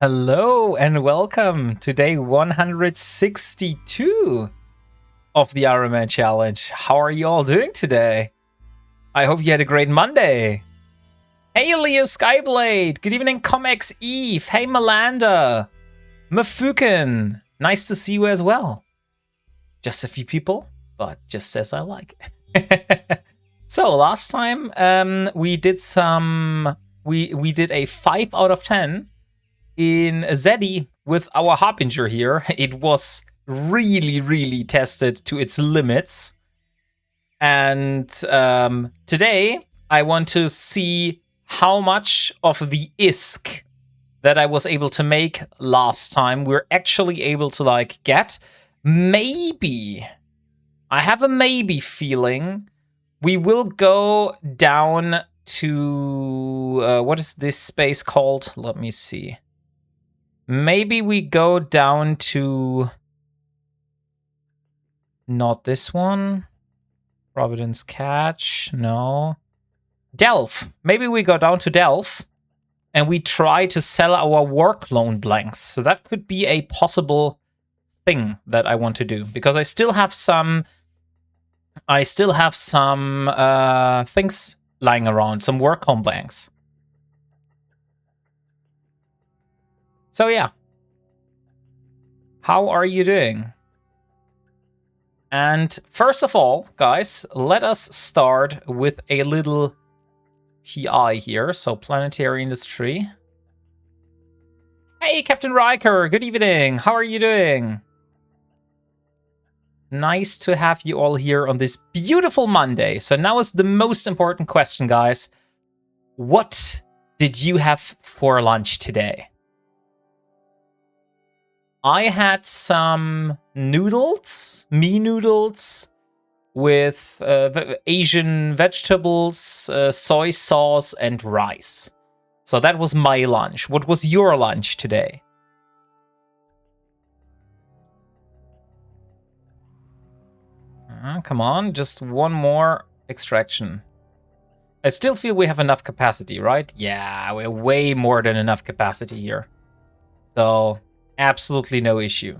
Hello and welcome to day 162 of the Ironman challenge. How are you all doing today? I hope you had a great Monday. Hey, Leah Skyblade. Good evening, Comex Eve. Hey, Melanda. Mafukin. Nice to see you as well. Just a few people, but just as I like. So last time we did we did a 5 out of 10 in Zeddy with our Harbinger here. It was really tested to its limits. And today I want to see how much of the ISK that I was able to make last time we're actually able to get. Maybe, I have a maybe feeling we will go down to, what is this space called? Let me see. Maybe we go down to, not this one. Providence Catch, no. Delph. Maybe we go down to Delph and we try to sell our work loan blanks. So that could be a possible thing that I want to do, because I still have some things lying around, some work home blanks. So yeah. How are you doing? And first of all, guys, let us start with a little PI here. So planetary industry. Hey, Captain Riker, good evening. How are you doing? Nice to have you all here on this beautiful Monday. So now is the most important question, guys. What did you have for lunch today? I had some noodles, noodles with Asian vegetables, soy sauce, and rice. So that was my lunch. What was your lunch today? Come on, just one more extraction. I still feel we have enough capacity, right? Yeah, we're way more than enough capacity here. So absolutely no issue.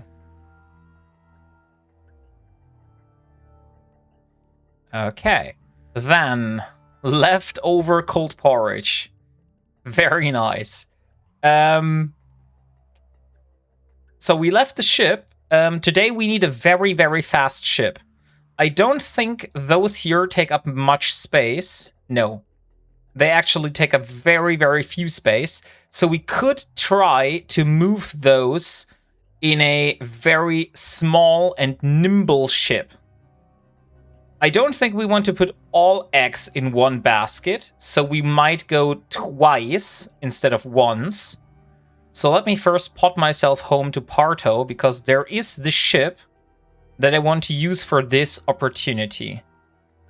Okay, then leftover cold porridge. Very nice. So we left the ship. Today we need a very fast ship. I don't think those here take up much space. No, they actually take up very few space. So we could try to move those in a very small and nimble ship. I don't think we want to put all eggs in one basket, so we might go twice instead of once. So let me first pot myself home to Parto, because there is the ship that I want to use for this opportunity.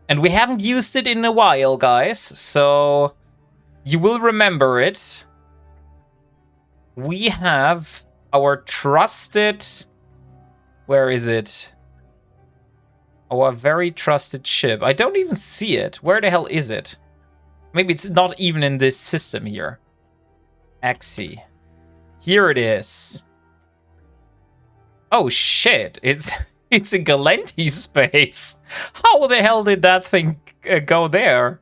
And we haven't used it in a while, guys, so you will remember it. We have our trusted... Where is it? Our very trusted ship. I don't even see it. Where the hell is it? Maybe it's not even in this system here. Axie. Here it is. Oh shit, it's in Galenti space. How the hell did that thing go there?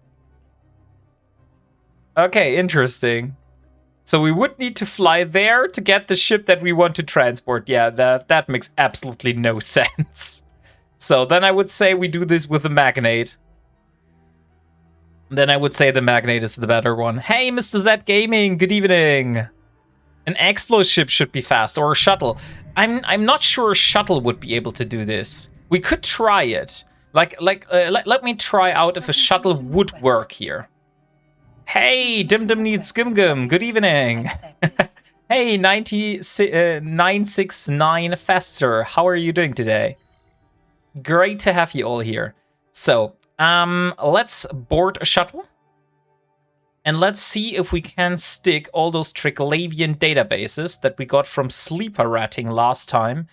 Okay, interesting. So we would need to fly there to get the ship that we want to transport. Yeah, that makes absolutely no sense. So then I would say we do this with the Magnate. Then I would say the Magnate is the better one. Hey, Mr. Z Gaming, good evening. An Explo ship should be fast, or a shuttle. I'm not sure a shuttle would be able to do this. We could try it. Let me try out if a shuttle would work here. Hey, Dim Needs Gim. Good evening. Hey, 969 Faster. How are you doing today? Great to have you all here. So, let's board a shuttle. And let's see if we can stick all those Triglavian databases that we got from sleeper ratting last time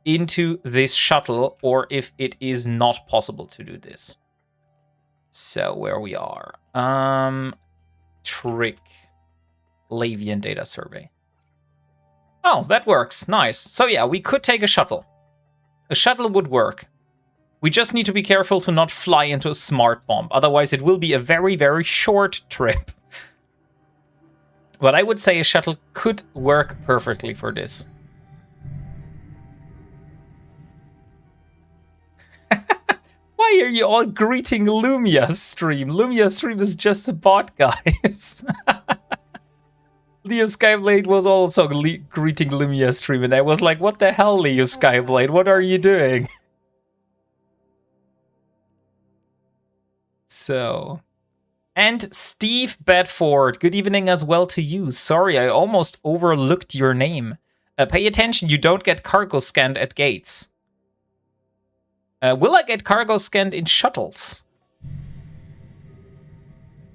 into this shuttle, or if it is not possible to do this. So, where we are. Trick Lavian data survey. Oh, that works. Nice. So yeah, we could take a shuttle. A shuttle would work. We just need to be careful to not fly into a smart bomb. Otherwise, it will be a very, very short trip. But I would say a shuttle could work perfectly for this. Why are you all greeting Lumia's stream? Lumia's stream is just a bot, guys. Leo Skyblade was also greeting Lumia's stream, and I was like, what the hell, Leo Skyblade? What are you doing? So... And Steve Bedford, good evening as well to you. Sorry, I almost overlooked your name. Pay attention, you don't get cargo scanned at gates. Will I get cargo scanned in shuttles?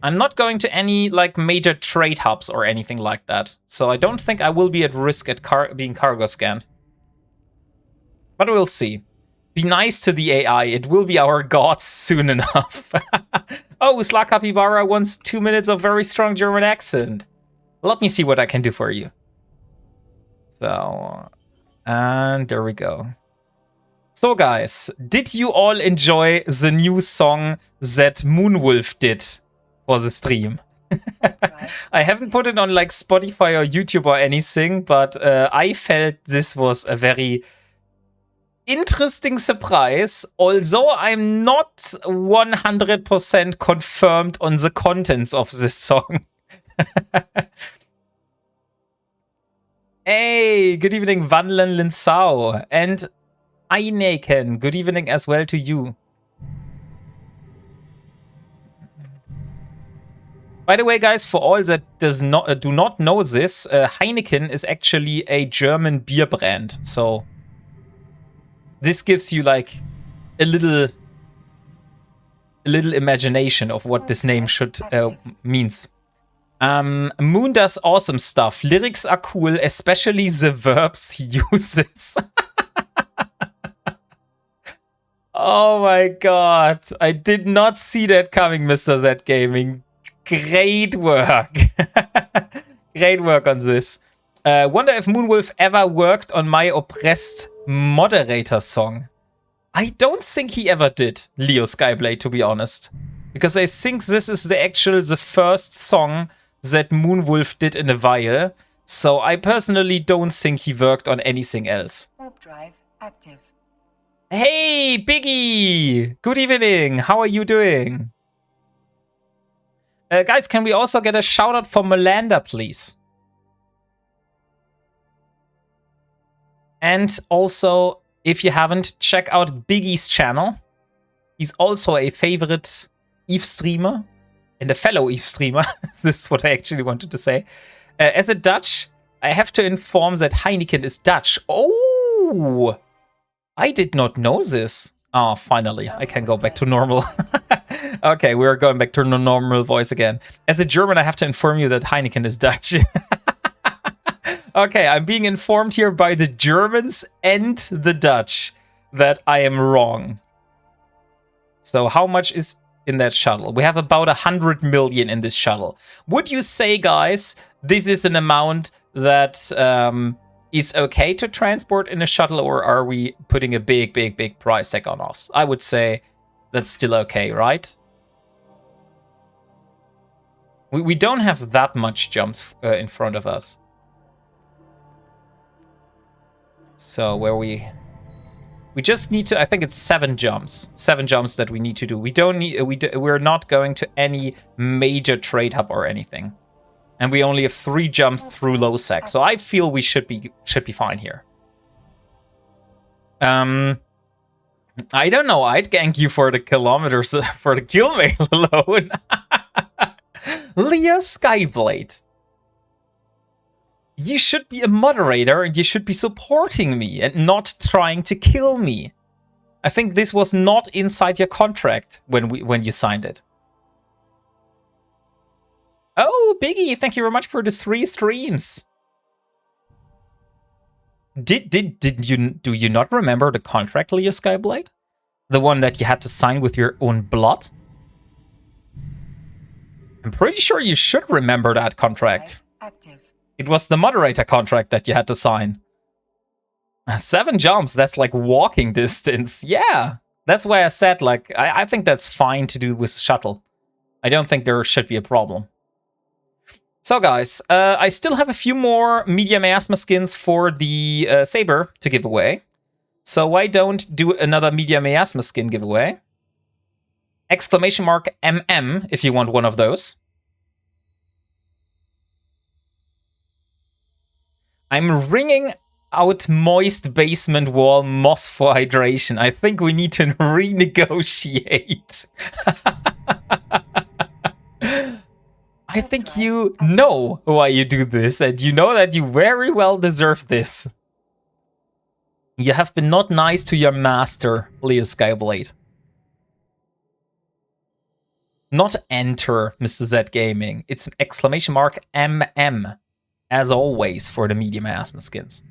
I'm not going to any like major trade hubs or anything like that, so I don't think I will be at risk at being cargo scanned. But we'll see. Be nice to the AI, it will be our gods soon enough. Oh, Sla Capybara wants 2 minutes of very strong German accent. Let me see what I can do for you. So, and there we go. So guys, did you all enjoy the new song that Moonwolf did for the stream? I haven't put it on like Spotify or YouTube or anything, but I felt this was a very interesting surprise, although I'm not 100% confirmed on the contents of this song. Hey, good evening, Vanlen Linsao. And Eineken, good evening as well to you. By the way, guys, for all that do not know this, Heineken is actually a German beer brand. So this gives you like a little imagination of what this name should means. Moon does awesome stuff. Lyrics are cool, especially the verbs he uses. Oh my god. I did not see that coming, Mr. Z Gaming. Great work. Great work on this. Wonder if Moonwolf ever worked on my oppressed moderator song. I don't think he ever did, Leo Skyblade, to be honest. Because I think this is the first song that Moonwolf did in a while. So I personally don't think he worked on anything else. Warp drive active. Hey, Biggie! Good evening. How are you doing? Guys, can we also get a shout out for Melanda, please? And also, if you haven't, check out Biggie's channel. He's also a favorite Eve streamer and a fellow Eve streamer. This is what I actually wanted to say. As a Dutch, I have to inform that Heineken is Dutch. Oh! I did not know this. Oh, finally, I can go back to normal. Okay, we're going back to the normal voice again. As a German, I have to inform you that Heineken is Dutch. Okay, I'm being informed here by the Germans and the Dutch that I am wrong. So how much is in that shuttle? We have about 100 million in this shuttle. Would you say, guys, this is an amount that is okay to transport in a shuttle, or are we putting a big, big, big price tag on us? I would say that's still okay, right? We don't have that much jumps in front of us. So where we just need to, I think it's 7 jumps. 7 jumps that we need to do. We don't need, we're not going to any major trade hub or anything. And we only have 3 jumps through low sec. So I feel we should be fine here. I don't know, I'd gank you for the kilometers, for the kill mail alone. Leo Skyblade. You should be a moderator and you should be supporting me and not trying to kill me. I think this was not inside your contract when you signed it. Oh, Biggie, thank you very much for the 3 streams. Do you not remember the contract, Leo Skyblade? The one that you had to sign with your own blood? I'm pretty sure you should remember that contract. Active. It was the moderator contract that you had to sign. 7 jumps, that's like walking distance. Yeah, that's why I said, like, I think that's fine to do with shuttle. I don't think there should be a problem. So, guys, I still have a few more Media Miasma skins for the Saber to give away. So why don't do another Media Miasma skin giveaway? Exclamation mark MM if you want one of those. I'm ringing out moist basement wall moss for hydration. I think we need to renegotiate. I think you know why you do this, and you know that you very well deserve this. You have been not nice to your master, Leo Skyblade. Not enter, Mr. Z Gaming. It's exclamation mark MM, as always, for the Media Miasma skins.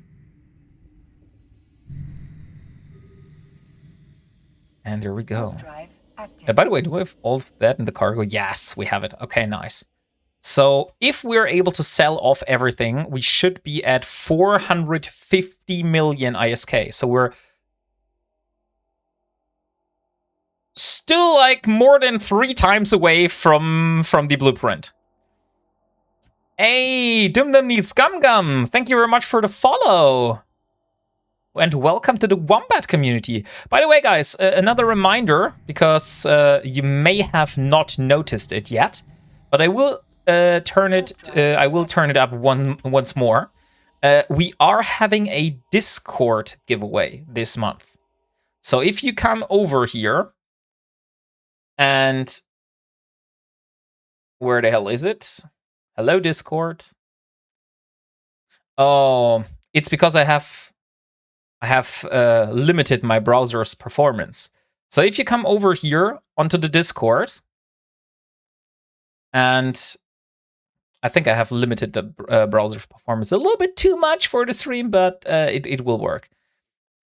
And there we go. By the way, do we have all of that in the cargo? Yes, we have it. Okay, nice. So if we're able to sell off everything, we should be at 450 million ISK. So we're still like more than 3 times away from the blueprint. Hey, Dum Dum Needs Gum Gum, thank you very much for the follow. And welcome to the Wombat community. By the way, guys, another reminder, because you may have not noticed it yet, but I will turn it up once more. We are having a Discord giveaway this month. So if you come over here, and where the hell is it? Hello, Discord. Oh, it's because I have limited my browser's performance. So if you come over here onto the Discord, and I think I have limited the browser's performance a little bit too much for the stream, but it will work.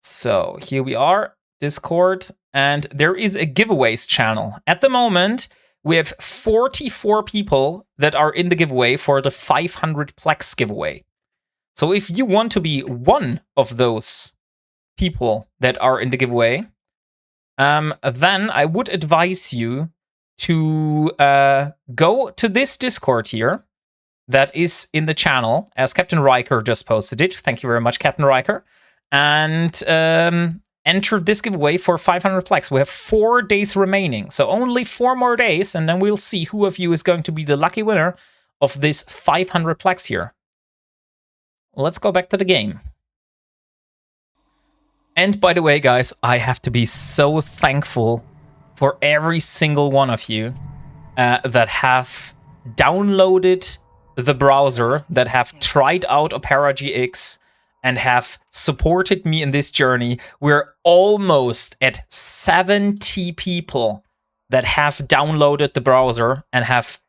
So here we are, Discord, and there is a giveaways channel. At the moment, we have 44 people that are in the giveaway for the 500 Plex giveaway. So if you want to be one of those people that are in the giveaway, then I would advise you to go to this Discord here that is in the channel, as Captain Riker just posted it. Thank you very much, Captain Riker. And enter this giveaway for 500 Plex. We have 4 days remaining, so only 4 more days, and then we'll see who of you is going to be the lucky winner of this 500 Plex here. Let's go back to the game. And by the way, guys, I have to be so thankful for every single one of you that have downloaded the browser, that have tried out Opera GX, and have supported me in this journey. We're almost at 70 people that have downloaded the browser and have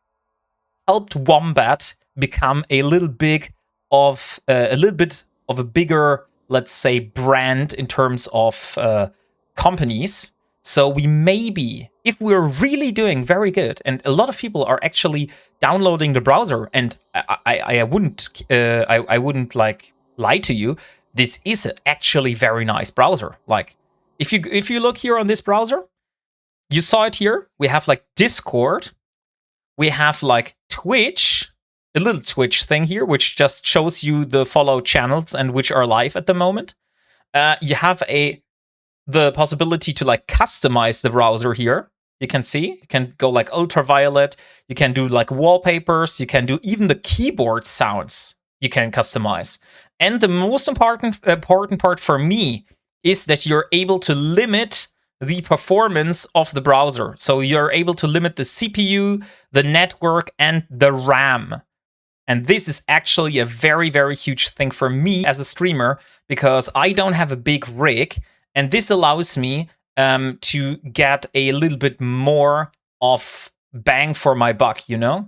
helped Wombat become a little bit of a bigger, let's say, brand in terms of companies. So we maybe, if we're really doing very good, and a lot of people are actually downloading the browser, and I wouldn't like lie to you, this is actually very nice browser. Like, if you look here on this browser, you saw it here. We have like Discord, we have like Twitch, a little Twitch thing here, which just shows you the follow channels and which are live at the moment. You have the possibility to like customize the browser here. You can see, you can go like ultraviolet, you can do like wallpapers, you can do even the keyboard sounds you can customize. And the most important part for me is that you're able to limit the performance of the browser. So you're able to limit the CPU, the network, and the RAM. And this is actually a very, very huge thing for me as a streamer, because I don't have a big rig, and this allows me to get a little bit more of bang for my buck, you know?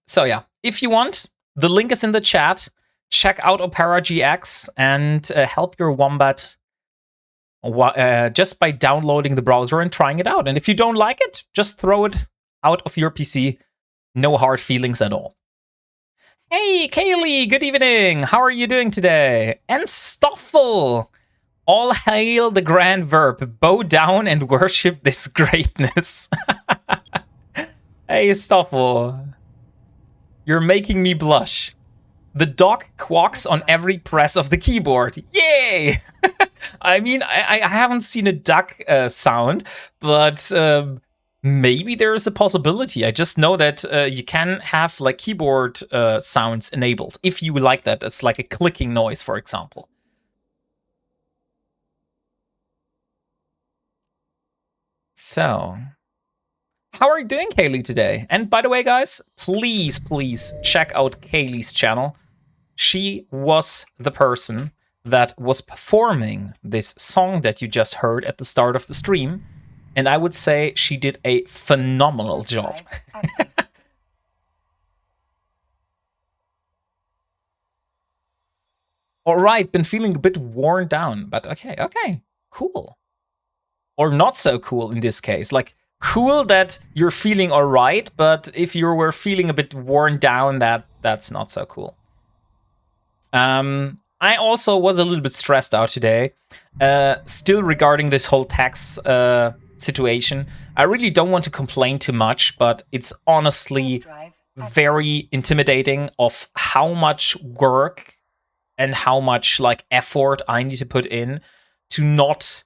So yeah, if you want, the link is in the chat. Check out Opera GX and help your Wombat just by downloading the browser and trying it out. And if you don't like it, just throw it out of your PC No hard feelings at all. Hey, Kaylee, good evening. How are you doing today? And Stoffel. All hail the grand verb. Bow down and worship this greatness. Hey, Stoffel. You're making me blush. The dog quacks on every press of the keyboard. Yay! I mean, I haven't seen a duck sound, but maybe there is a possibility. I just know that you can have like keyboard sounds enabled if you like that. It's like a clicking noise, for example. So, how are you doing, Kaylee, today? And by the way, guys, please check out Kaylee's channel. She was the person that was performing this song that you just heard at the start of the stream. And I would say she did a phenomenal job. All right, been feeling a bit worn down, but okay, cool. Or not so cool in this case. Like, cool that you're feeling all right, but if you were feeling a bit worn down, that's not so cool. I also was a little bit stressed out today. Still regarding this whole tax situation, I really don't want to complain too much, but it's honestly very intimidating of how much work and how much like effort I need to put in to not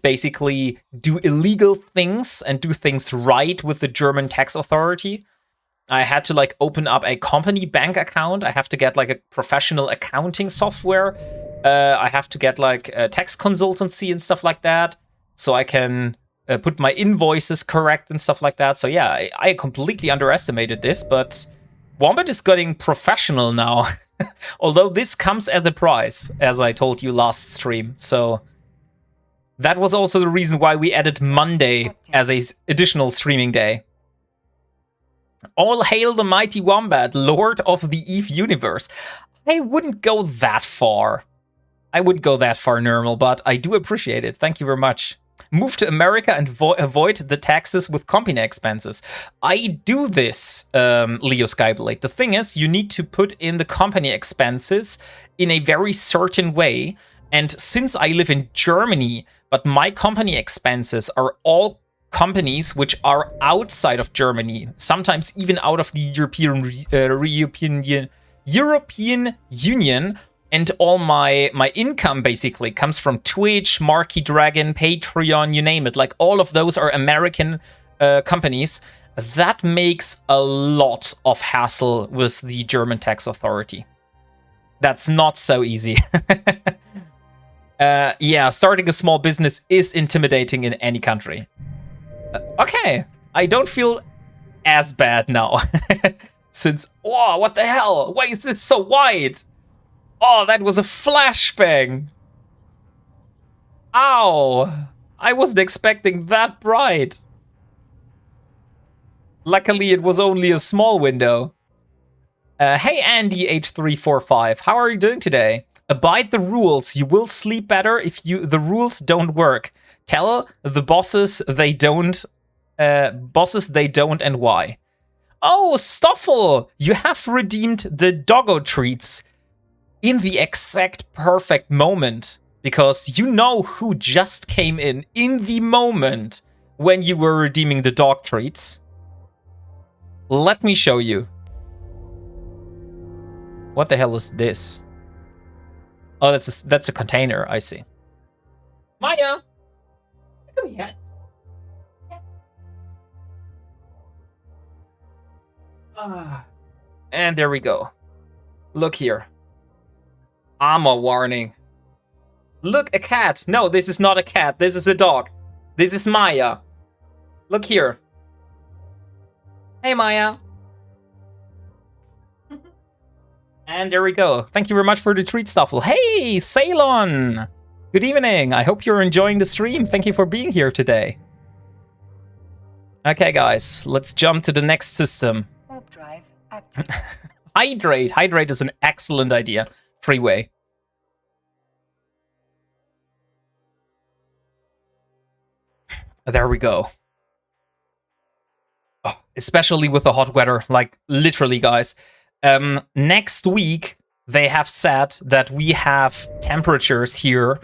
basically do illegal things and do things right with the German tax authority. I had to like open up a company bank account. I have to get like a professional accounting software. I have to get like a tax consultancy and stuff like that, so I can put my invoices correct and stuff like that. So yeah, I completely underestimated this, but Wombat is getting professional now. Although this comes as a price, as I told you last stream. So that was also the reason why we added Monday as a additional streaming day. All hail the mighty Wombat, Lord of the Eve universe. I wouldn't go that far. I wouldn't go that far, Nermal, but I do appreciate it. Thank you very much. Move to America and avoid the taxes with company expenses. I do this, Leo Skyblade. The thing is, you need to put in the company expenses in a very certain way. And since I live in Germany, but my company expenses are all companies which are outside of Germany, sometimes even out of the European Union, and all my income basically comes from Twitch, Marquee Dragon, Patreon, you name it. Like all of those are American companies. That makes a lot of hassle with the German tax authority. That's not so easy. Yeah, starting a small business is intimidating in any country. Okay, I don't feel as bad now. Since, whoa, what the hell? Why is this so wide? Oh, that was a flashbang. Ow, I wasn't expecting that bright. Luckily, it was only a small window. Hey, Andy H345, how are you doing today? Abide the rules. You will sleep better if the rules don't work. Tell the bosses they don't, and why. Oh, Stoffel, you have redeemed the doggo treats in the exact perfect moment, because you know who just came in the moment when you were redeeming the dog treats. Let me show you. What the hell is this? Oh, that's a container, I see. Maya! Come here. And there we go. Look here. Armor warning. Look, a cat. No, this is not a cat. This is a dog. This is Maya. Look here. Hey, Maya. And there we go. Thank you very much for the treat, Stoffel. Hey, Ceylon. Good evening. I hope you're enjoying the stream. Thank you for being here today. Okay, guys, let's jump to the next system. Warp drive active. Hydrate. Hydrate is an excellent idea. Freeway. There we go. especially with the hot weather, like literally, guys. Next week, they have said that we have temperatures here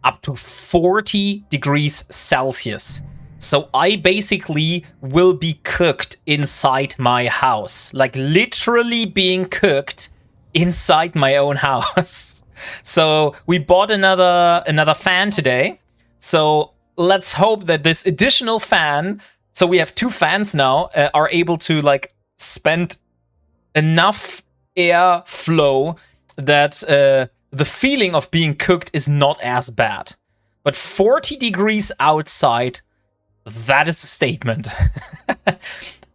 up to 40 degrees Celsius. So I basically will be cooked inside my house, like literally being cooked inside my own house. So we bought another fan today. So let's hope that this additional fan, so we have 2 fans now, are able to like spend enough air flow that the feeling of being cooked is not as bad. But 40 degrees outside, that is a statement.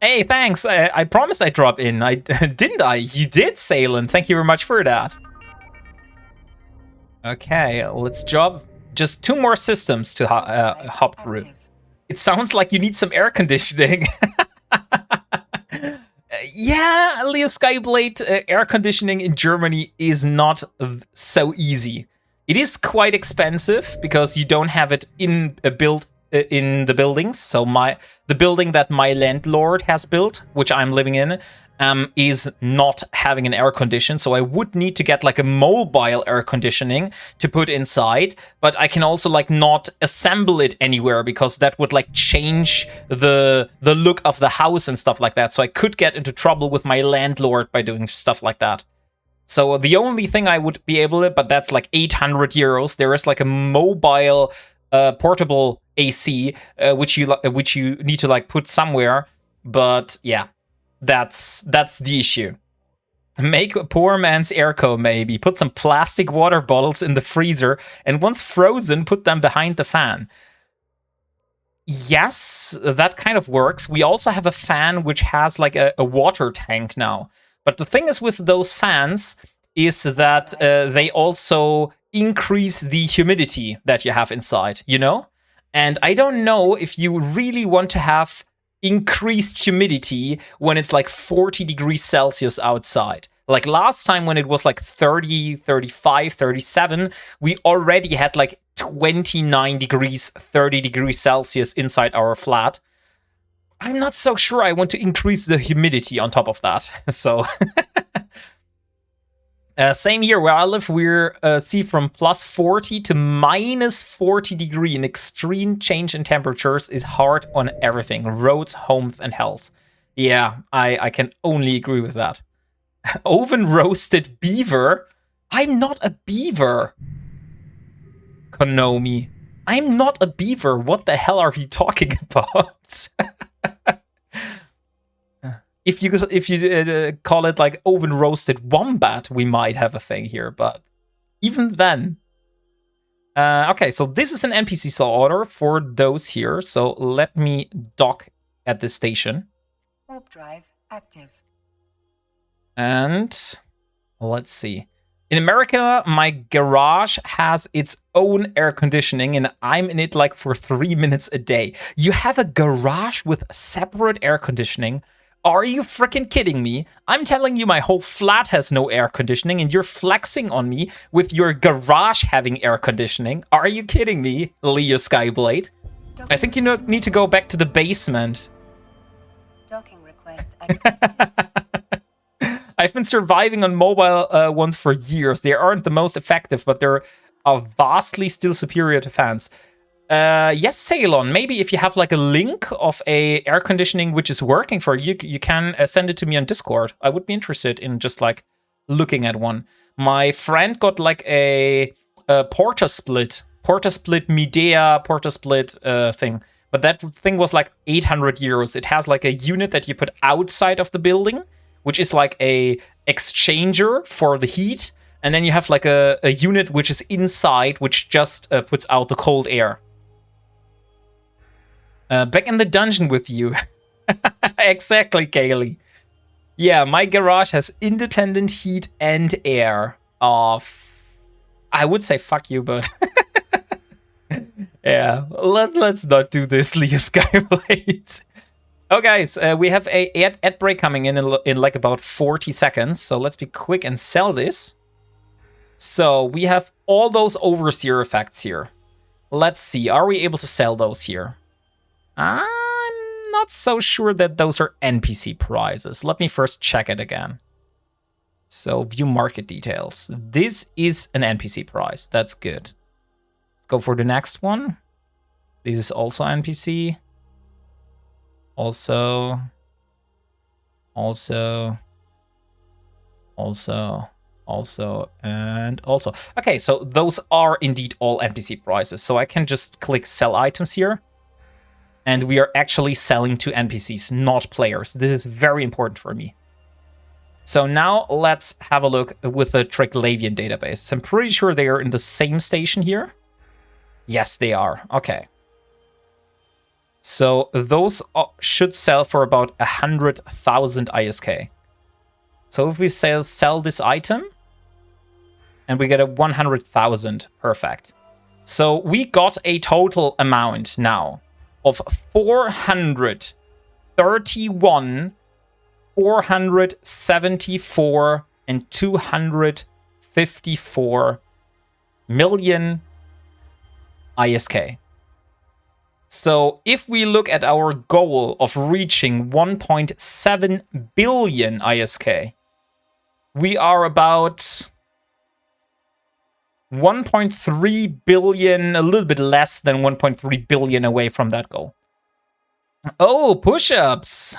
Hey, thanks. I promised I'd drop in. Didn't I? You did, Salen. Thank you very much for that. Okay, let's drop just 2 more systems to hop through. It sounds like you need some air conditioning. Yeah, Leo Skyblade, air conditioning in Germany is not so easy. It is quite expensive because you don't have it built in the buildings. So the building that my landlord has built, which I'm living in, is not having an air condition. So I would need to get like a mobile air conditioning to put inside, but I can also like not assemble it anywhere because that would like change the look of the house and stuff like that. So I could get into trouble with my landlord by doing stuff like that. So the only thing I would be able to, but that's like 800 euros. There is like a mobile portable AC, which you need to like put somewhere. But yeah, that's the issue. Make a poor man's airco, maybe. Put some plastic water bottles in the freezer, and once frozen, put them behind the fan. Yes, that kind of works. We also have a fan which has like a water tank now. But the thing is with those fans is that they also increase the humidity that you have inside, you know? And I don't know if you really want to have increased humidity when it's like 40 degrees Celsius outside. Like last time when it was like 30, 35, 37, we already had like 29 degrees, 30 degrees Celsius inside our flat. I'm not so sure I want to increase the humidity on top of that. So same here where I live, we're see from plus 40 to minus 40 degree. An extreme change in temperatures is hard on everything. Roads, homes, and health. Yeah, I can only agree with that. Oven roasted beaver? I'm not a beaver. Konomi. I'm not a beaver. What the hell are you talking about? If you call it like oven roasted wombat, we might have a thing here, but even then. Okay, so this is an NPC saw order for those here. So let me dock at this station. Warp drive active. And let's see. In America, my garage has its own air conditioning, and I'm in it like for 3 minutes a day. You have a garage with separate air conditioning? Are you freaking kidding me? I'm telling you my whole flat has no air conditioning, and you're flexing on me with your garage having air conditioning. Are you kidding me, Leo Skyblade? I think you need to go back to the basement. Docking request accepted. I've been surviving on mobile ones for years. They aren't the most effective, but they're vastly still superior to fans. Yes, Ceylon, maybe if you have like a link of a air conditioning which is working for you, you can send it to me on Discord. I would be interested in just like looking at one. My friend got like a Portasplit Midea Portasplit thing. But that thing was like 800 euros. It has like a unit that you put outside of the building, which is like a exchanger for the heat. And then you have like a unit which is inside, which just puts out the cold air. Back in the dungeon with you. Exactly, Kaylee. Yeah, my garage has independent heat and air. I would say fuck you, but... yeah, let's not do this, Leo Skyblade. Oh, guys, we have a ad break coming in like about 40 seconds. So let's be quick and sell this. So we have all those overseer effects here. Let's see, are we able to sell those here? I'm not so sure that those are NPC prizes. Let me first check it again. So view market details. This is an NPC prize. That's good. Let's go for the next one. This is also NPC. Also, and also. Okay, so those are indeed all NPC prizes. So I can just click sell items here. And we are actually selling to NPCs, not players. This is very important for me. So now let's have a look with the Triglavian database. So I'm pretty sure they are in the same station here. Yes, they are. Okay. So those should sell for about 100,000 ISK. So if we sell this item, and we get a 100,000, perfect. So we got a total amount now of 431, 474, and 254 million ISK. So if we look at our goal of reaching 1.7 billion ISK, we are about 1.3 billion, a little bit less than 1.3 billion away from that goal. Oh, push-ups.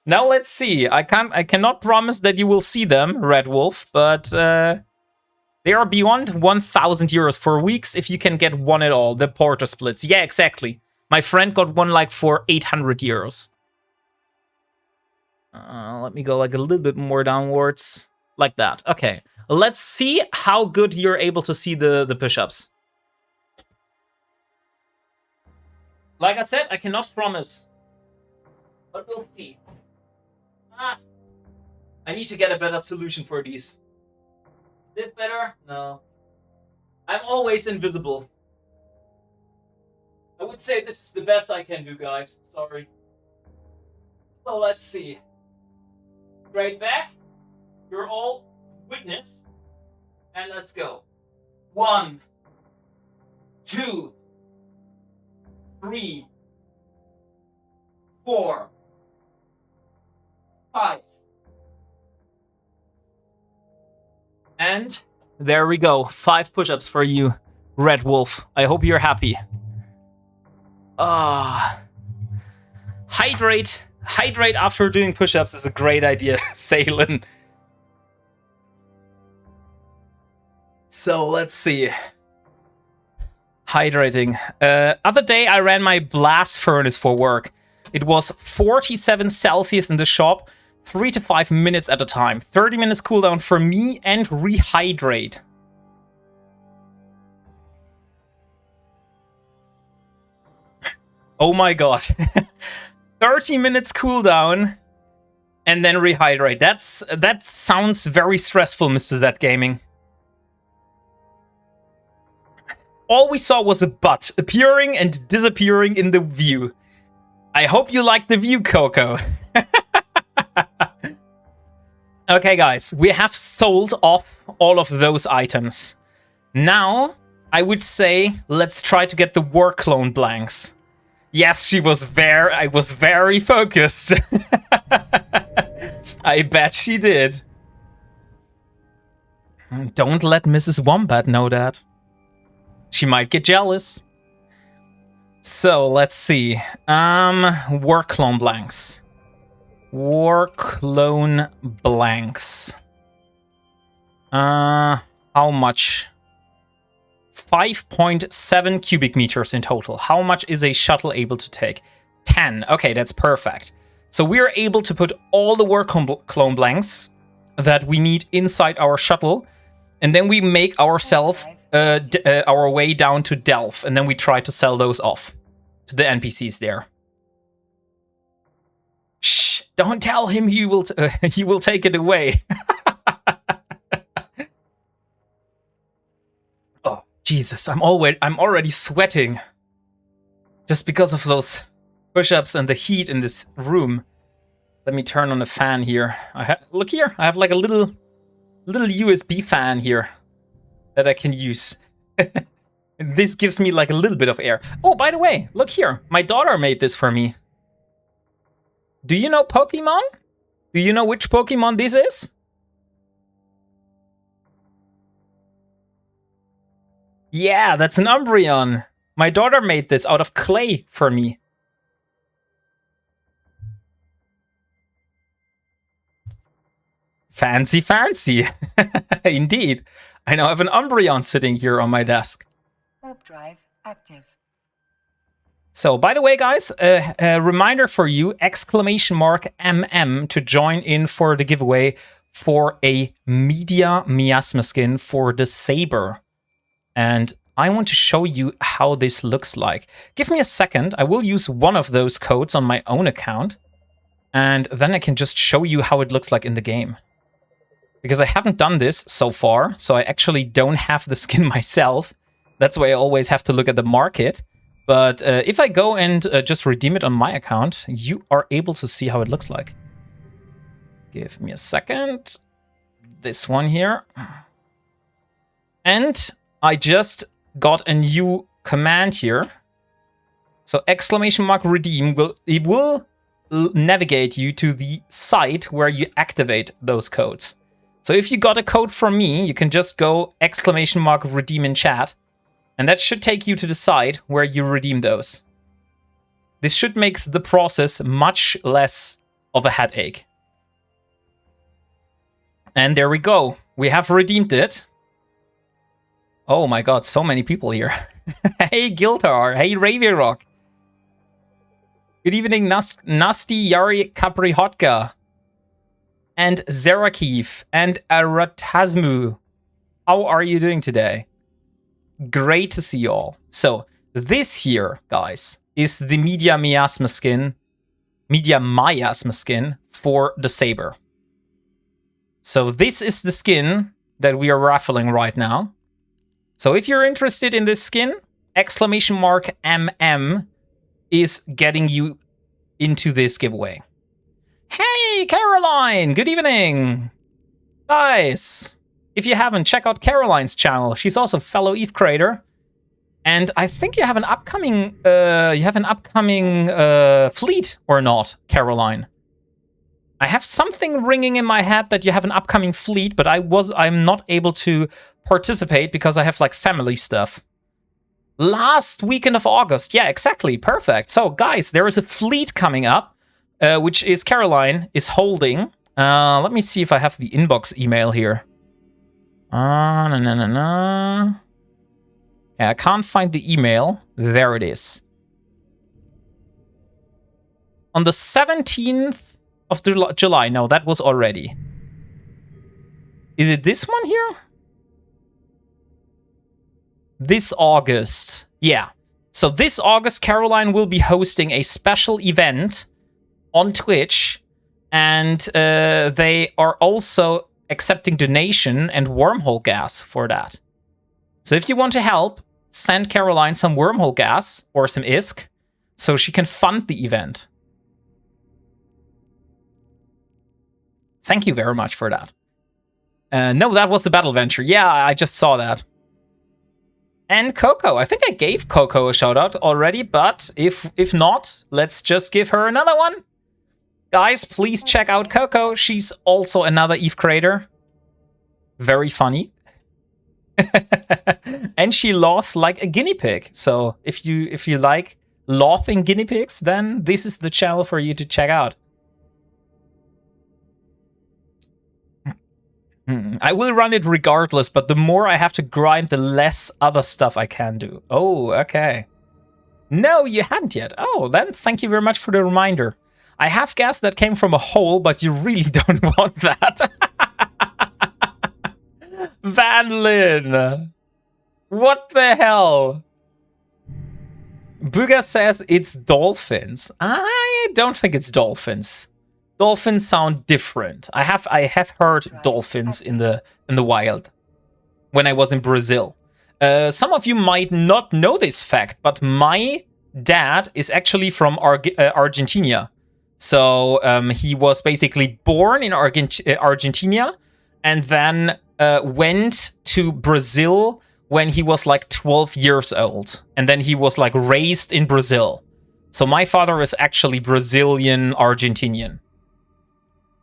Now let's see. I cannot promise that you will see them, Red Wolf, but they are beyond 1,000 euros for weeks if you can get one at all. The porter splits. Yeah, exactly. My friend got one like for 800 euros. Let me go like a little bit more downwards. Like that. Okay. Let's see how good you're able to see the push-ups. Like I said, I cannot promise. But we'll see. I need to get a better solution for these. This better? No. I'm always invisible. I would say this is the best I can do, guys. Sorry. So let's see. Straight back. You're all witness. And let's go. 1, 2, 3, 4, 5. And there we go. 5 push-ups for you, Red Wolf. I hope you're happy. Hydrate. Hydrate after doing push-ups is a great idea, Salen. So let's see. Hydrating. Other day I ran my blast furnace for work. It was 47 Celsius in the shop, 3 to 5 minutes at a time. 30 minutes cooldown for me and rehydrate. Oh my god. 30 minutes cooldown and then rehydrate. That sounds very stressful, Mr. Z Gaming. All we saw was a butt appearing and disappearing in the view. I hope you like the view, Coco. Okay, guys, we have sold off all of those items. Now, I would say, let's try to get the war clone blanks. Yes, I was very focused. I bet she did. Don't let Mrs. Wombat know that. She might get jealous. So, let's see. War clone blanks. War clone blanks. How much? 5.7 cubic meters in total. How much is a shuttle able to take? 10. Okay, that's perfect. So we are able to put all the war clone blanks that we need inside our shuttle, and then we make ourselves our way down to Delph, and then we try to sell those off to the NPCs there. Shh! Don't tell him he will take it away. Oh Jesus! I'm already sweating just because of those push-ups and the heat in this room. Let me turn on the fan here. Look here. I have like a little USB fan here that I can use. This gives me like a little bit of air. Oh, by the way, look here. My daughter made this for me. Do you know Pokemon? Do you know which Pokemon this is? Yeah, that's an Umbreon. My daughter made this out of clay for me. Fancy, fancy. Indeed. I now have an Umbreon sitting here on my desk. Warp drive active. So, by the way, guys, a reminder for you, !MM to join in for the giveaway for a Media Miasma skin for the Saber. And I want to show you how this looks like. Give me a second. I will use one of those codes on my own account. And then I can just show you how it looks like in the game. Because I haven't done this so far, so I actually don't have the skin myself. That's why I always have to look at the market. But if I go and just redeem it on my account, you are able to see how it looks like. Give me a second. This one here. And I just got a new command here. So !redeem will navigate you to the site where you activate those codes. So if you got a code from me, you can just go !redeem in chat. And that should take you to the site where you redeem those. This should make the process much less of a headache. And there we go. We have redeemed it. Oh my god, so many people here. Hey Giltar, hey Ravirock. Good evening Nasty Yari Capri Hotka. And Zerakiv and Aratasmu. How are you doing today? Great to see you all. So, this here, guys, is the Media Miasma skin for the Saber. So this is the skin that we are raffling right now. So if you're interested in this skin, !MM is getting you into this giveaway. Hey, Caroline! Good evening! Guys, if you haven't, check out Caroline's channel. She's also a fellow ETH creator. And I think you have an upcoming fleet or not, Caroline. I have something ringing in my head that you have an upcoming fleet, but I'm not able to participate because I have like family stuff. Last weekend of August. Yeah, exactly. Perfect. So guys, there is a fleet coming up, which is Caroline is holding. Let me see if I have the inbox email here. Yeah, I can't find the email. There it is. On the 17th of July. No, that was already. Is it this one here? This August. Yeah. So this August, Caroline will be hosting a special event on Twitch. And they are also accepting donation and wormhole gas for that. So if you want to help, send Caroline some wormhole gas or some ISK so she can fund the event. Thank you very much for that. No, that was the Battle Venture. Yeah, I just saw that. And Coco. I think I gave Coco a shout out already, but if not, let's just give her another one. Guys, please check out Coco. She's also another ETH creator. Very funny. And she loth like a guinea pig. So if you like lothing guinea pigs, then this is the channel for you to check out. I will run it regardless, but the more I have to grind, the less other stuff I can do. Oh, okay. No, you hadn't yet. Oh, then thank you very much for the reminder. I have gas that came from a hole, but you really don't want that. Vanlin! What the hell? Buga says it's dolphins. I don't think it's dolphins. Dolphins sound different. I have heard dolphins in the wild when I was in Brazil. Some of you might not know this fact, but my dad is actually from Argentina. So he was basically born in Argentina and then went to Brazil when he was like 12 years old. And then he was like raised in Brazil. So my father is actually Brazilian, Argentinian.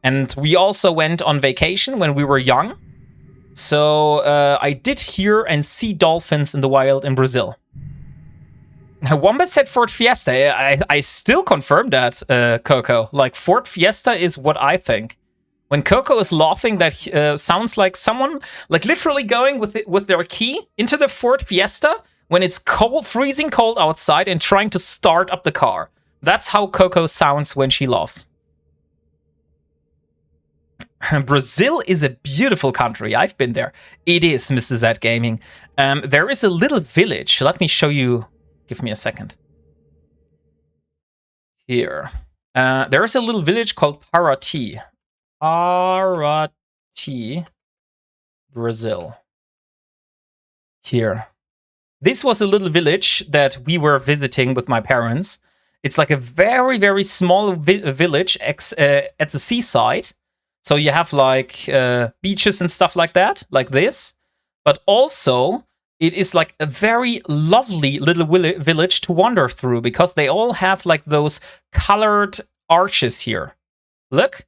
And we also went on vacation when we were young. So I did hear and see dolphins in the wild in Brazil. Wombat said Ford Fiesta. I still confirm that, Coco. Like, Ford Fiesta is what I think. When Coco is laughing, that sounds like someone, like, literally going with their key into the Ford Fiesta when it's cold, freezing cold outside, and trying to start up the car. That's how Coco sounds when she laughs. Brazil is a beautiful country. I've been there. It is, Mr. Z Gaming. There is a little village. Let me show you. Give me a second. Here. There is a little village called Paraty. Paraty, Brazil. Here. This was a little village that we were visiting with my parents. It's like a very, very small village at the seaside. So you have like beaches and stuff like that, like this. But also, it is like a very lovely little village to wander through because they all have like those colored arches here. Look.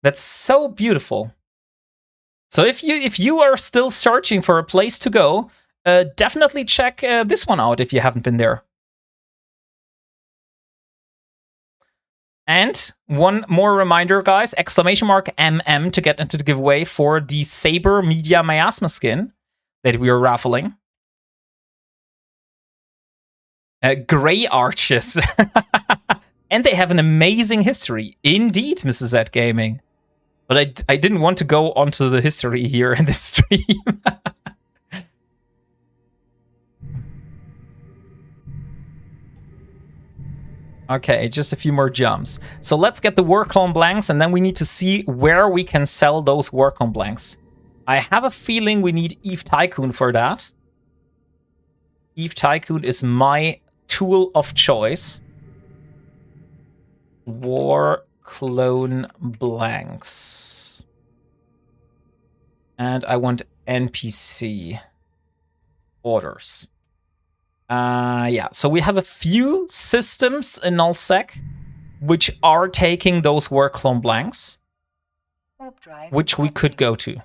That's so beautiful. So if you are still searching for a place to go, definitely check this one out if you haven't been there. And one more reminder, guys, !MM to get into the giveaway for the Saber Media Miasma skin that we are raffling. Gray arches. And they have an amazing history. Indeed, Mrs. Z Gaming. But I didn't want to go onto the history here in this stream. Okay, just a few more jumps. So let's get the War Clone Blanks, and then we need to see where we can sell those War Clone Blanks. I have a feeling we need Eve Tycoon for that. Eve Tycoon is my tool of choice. War Clone Blanks. And I want NPC orders. Yeah, so we have a few systems in nullsec which are taking those War Clone Blanks, which we could go to.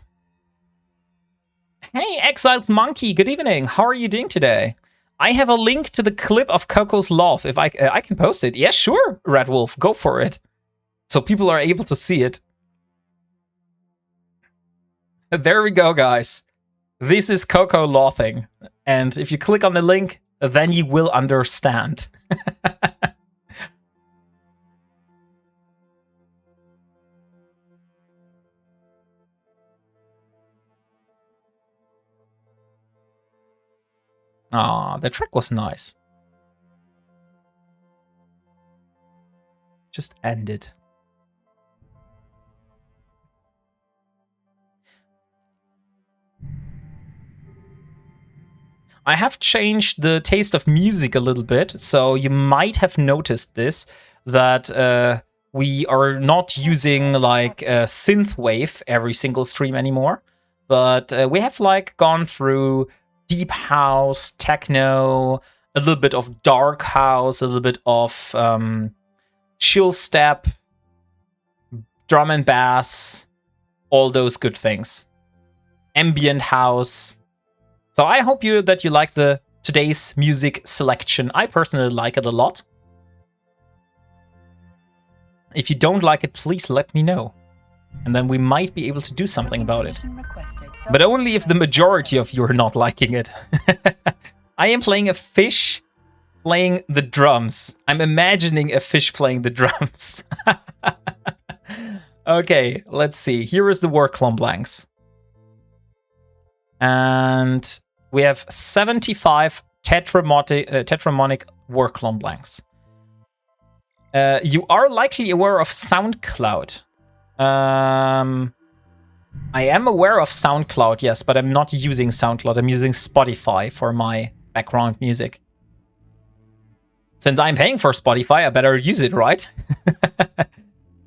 Hey, Exiled Monkey, good evening. How are you doing today? I have a link to the clip of Coco's laugh. If I can post it. Yeah, sure, Red Wolf, go for it. So people are able to see it. There we go, guys. This is Coco laughing. And if you click on the link, then you will understand. Ah, the track was nice. Just ended. I have changed the taste of music a little bit, so you might have noticed this, that we are not using like synthwave every single stream anymore, but we have like gone through deep house, techno, a little bit of dark house, a little bit of chill step, drum and bass, all those good things. Ambient house. So I hope that you like today's music selection. I personally like it a lot. If you don't like it, please let me know. And then we might be able to do something about it. But only if the majority of you are not liking it. I am playing a fish playing the drums. I'm imagining a fish playing the drums. Okay, let's see. Here is the War Clone Blanks. And we have 75 tetramonic War Clone Blanks. You are likely aware of SoundCloud. I am aware of SoundCloud, yes, but I'm not using SoundCloud. I'm using Spotify for my background music. Since I'm paying for Spotify, I better use it, right?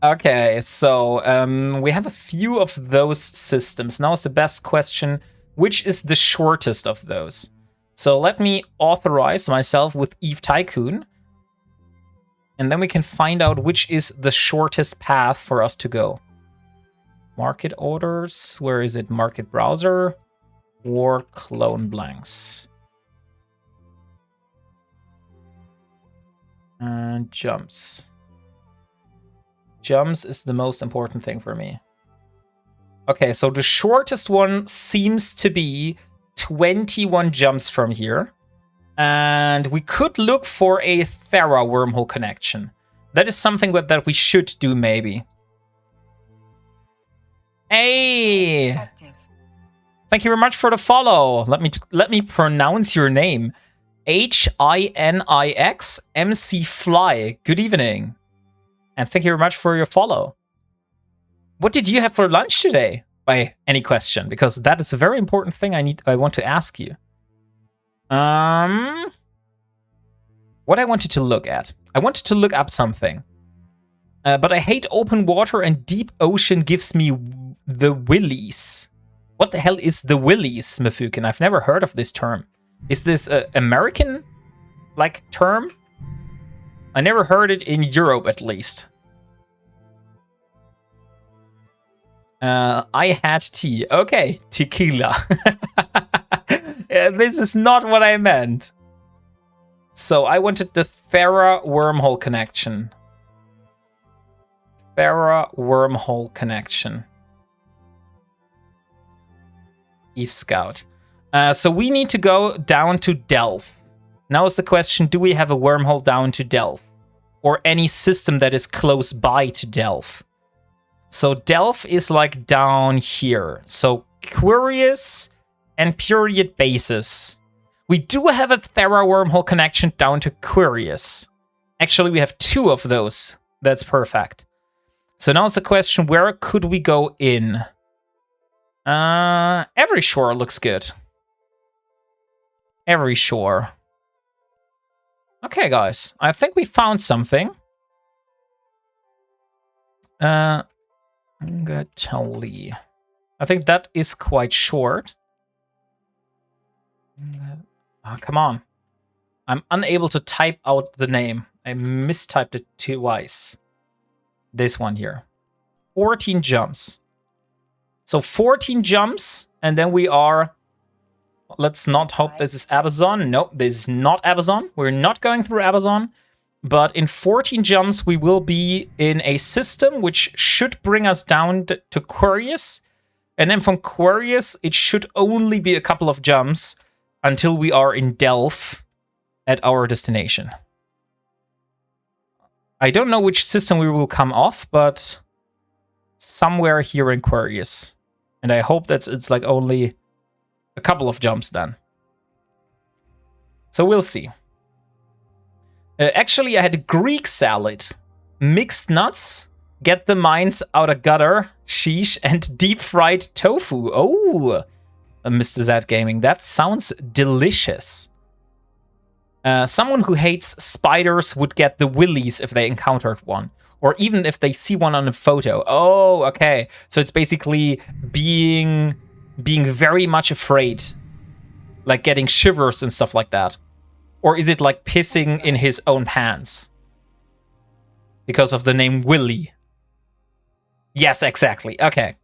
Okay, so we have a few of those systems. Now is the best question, which is the shortest of those? So let me authorize myself with Eve Tycoon. And then we can find out which is the shortest path for us to go. Market orders. Where is it? Market browser. War clone blanks. And jumps. Jumps is the most important thing for me. Okay, so the shortest one seems to be 21 jumps from here. And we could look for a Thera wormhole connection. That is something that we should do, maybe. Hey! Active. Thank you very much for the follow. Let me pronounce your name. Hinix MC Fly. Good evening. And thank you very much for your follow. What did you have for lunch today? By any question, because that is a very important thing I want to ask you. What I wanted to look at. I wanted to look up something. But I hate open water and deep ocean gives me the willies. What the hell is the willies, Mafukin? I've never heard of this term. Is this an American, like, term? I never heard it in Europe, at least. I had tea. Okay, tequila. This is not what I meant. So I wanted the Thera wormhole connection. Thera wormhole connection. Eve Scout. So we need to go down to Delph. Now is the question, do we have a wormhole down to Delph? Or any system that is close by to Delph? So Delph is like down here. So Curious and Period Basis. We do have a Thera wormhole connection down to Curious. Actually, we have 2 of those. That's perfect. So now is the question, where could we go in? Every shore looks good. Every shore. Okay, guys. I think we found something. Ngatali. I think that is quite short. Oh, come on. I'm unable to type out the name. I mistyped it twice. This one here. 14 jumps. So 14 jumps, and then we are... Let's not hope this is Amazon. Nope, this is not Amazon. We're not going through Amazon. But in 14 jumps, we will be in a system which should bring us down to Curious. And then from Curious, it should only be a couple of jumps until we are in Delph at our destination. I don't know which system we will come off, but somewhere here in Curious. And I hope that it's like only a couple of jumps then. So we'll see. Actually, I had Greek salad, mixed nuts, get the mines out of gutter, sheesh, and deep fried tofu. Oh, Mr. Z Gaming, that sounds delicious. Someone who hates spiders would get the willies if they encountered one. Or even if they see one on a photo. Oh, okay. So it's basically being very much afraid. Like getting shivers and stuff like that. Or is it like pissing in his own pants? Because of the name Willy. Yes, exactly. Okay.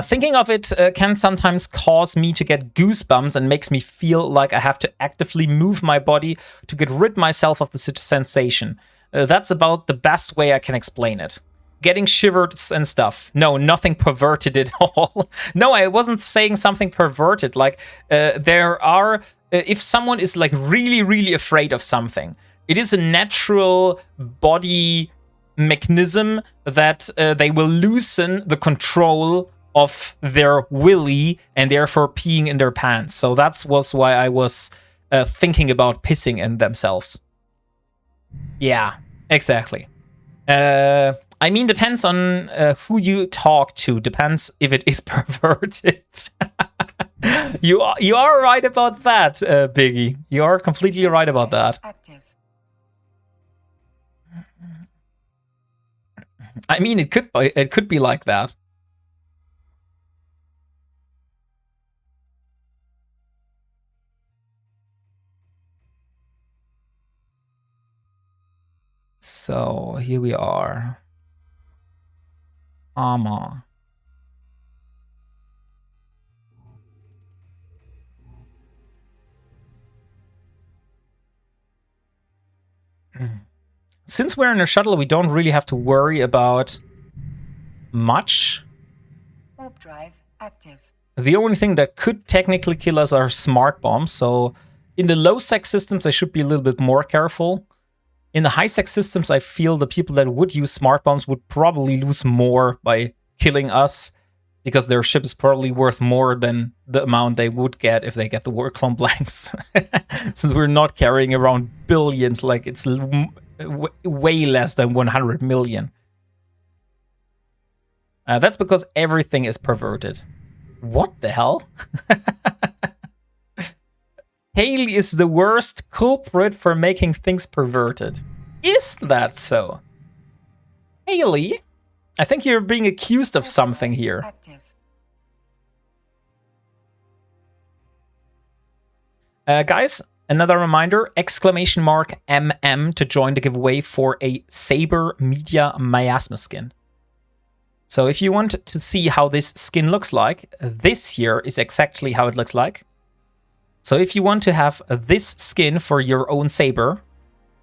Thinking of it can sometimes cause me to get goosebumps and makes me feel like I have to actively move my body to get rid myself of the sensation. That's about the best way I can explain it. Getting shivers and stuff. No, nothing perverted at all. No, I wasn't saying something perverted. Like, there are... if someone is, like, really, really afraid of something, it is a natural body mechanism that they will loosen the control of their willy and therefore peeing in their pants. So that was why I was thinking about pissing in themselves. Yeah, exactly. I mean, depends on who you talk to. Depends if it is perverted. You are right about that, Biggie. You are completely right about that. Active. I mean, it could be like that. So here we are. Armor. Since we're in a shuttle, we don't really have to worry about much. Warp drive active. The only thing that could technically kill us are smart bombs, so in the low-sec systems, I should be a little bit more careful. In the high-sec systems, I feel the people that would use smart bombs would probably lose more by killing us, because their ship is probably worth more than the amount they would get if they get the war clone blanks. Since we're not carrying around billions, like it's way less than 100 million. That's because everything is perverted. What the hell? Haley is the worst culprit for making things perverted. Is that so? Haley? I think you're being accused of something here. Active. Guys, another reminder, !MM to join the giveaway for a Saber Media Miasma skin. So if you want to see how this skin looks like, this here is exactly how it looks like. So if you want to have this skin for your own Saber,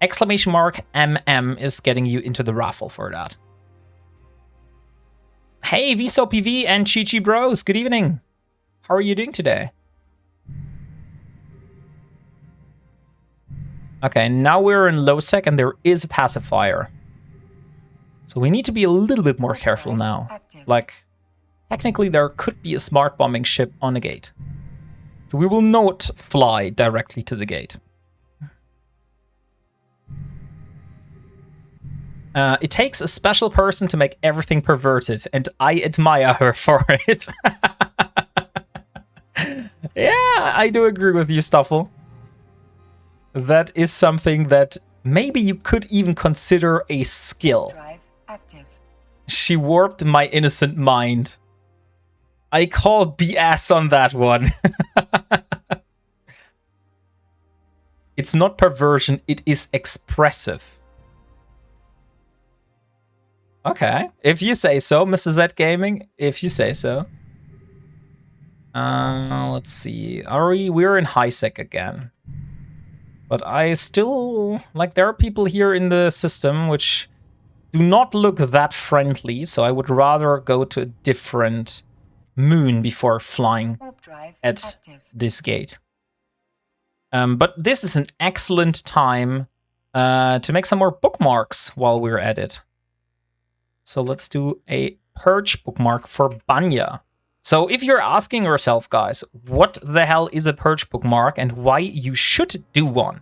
!MM is getting you into the raffle for that. Hey, VSOPV and Chichi Bros, good evening. How are you doing today? Okay, now we're in low sec and there is a pacifier. So we need to be a little bit more careful now. Like, technically there could be a smart bombing ship on a gate. So we will not fly directly to the gate. It takes a special person to make everything perverted, and I admire her for it. Yeah, I do agree with you, Stoffel. That is something that maybe you could even consider a skill. Drive active. She warped my innocent mind. I call BS on that one. It's not perversion, it is expressive. Okay, if you say so, Mrs. Z Gaming, if you say so. Let's see. We're in high sec again. But I still, like, there are people here in the system which do not look that friendly, so I would rather go to a different moon before flying at this gate. But this is an excellent time to make some more bookmarks while we're at it. So let's do a purge bookmark for Banya. So if you're asking yourself, guys, what the hell is a purge bookmark and why you should do one?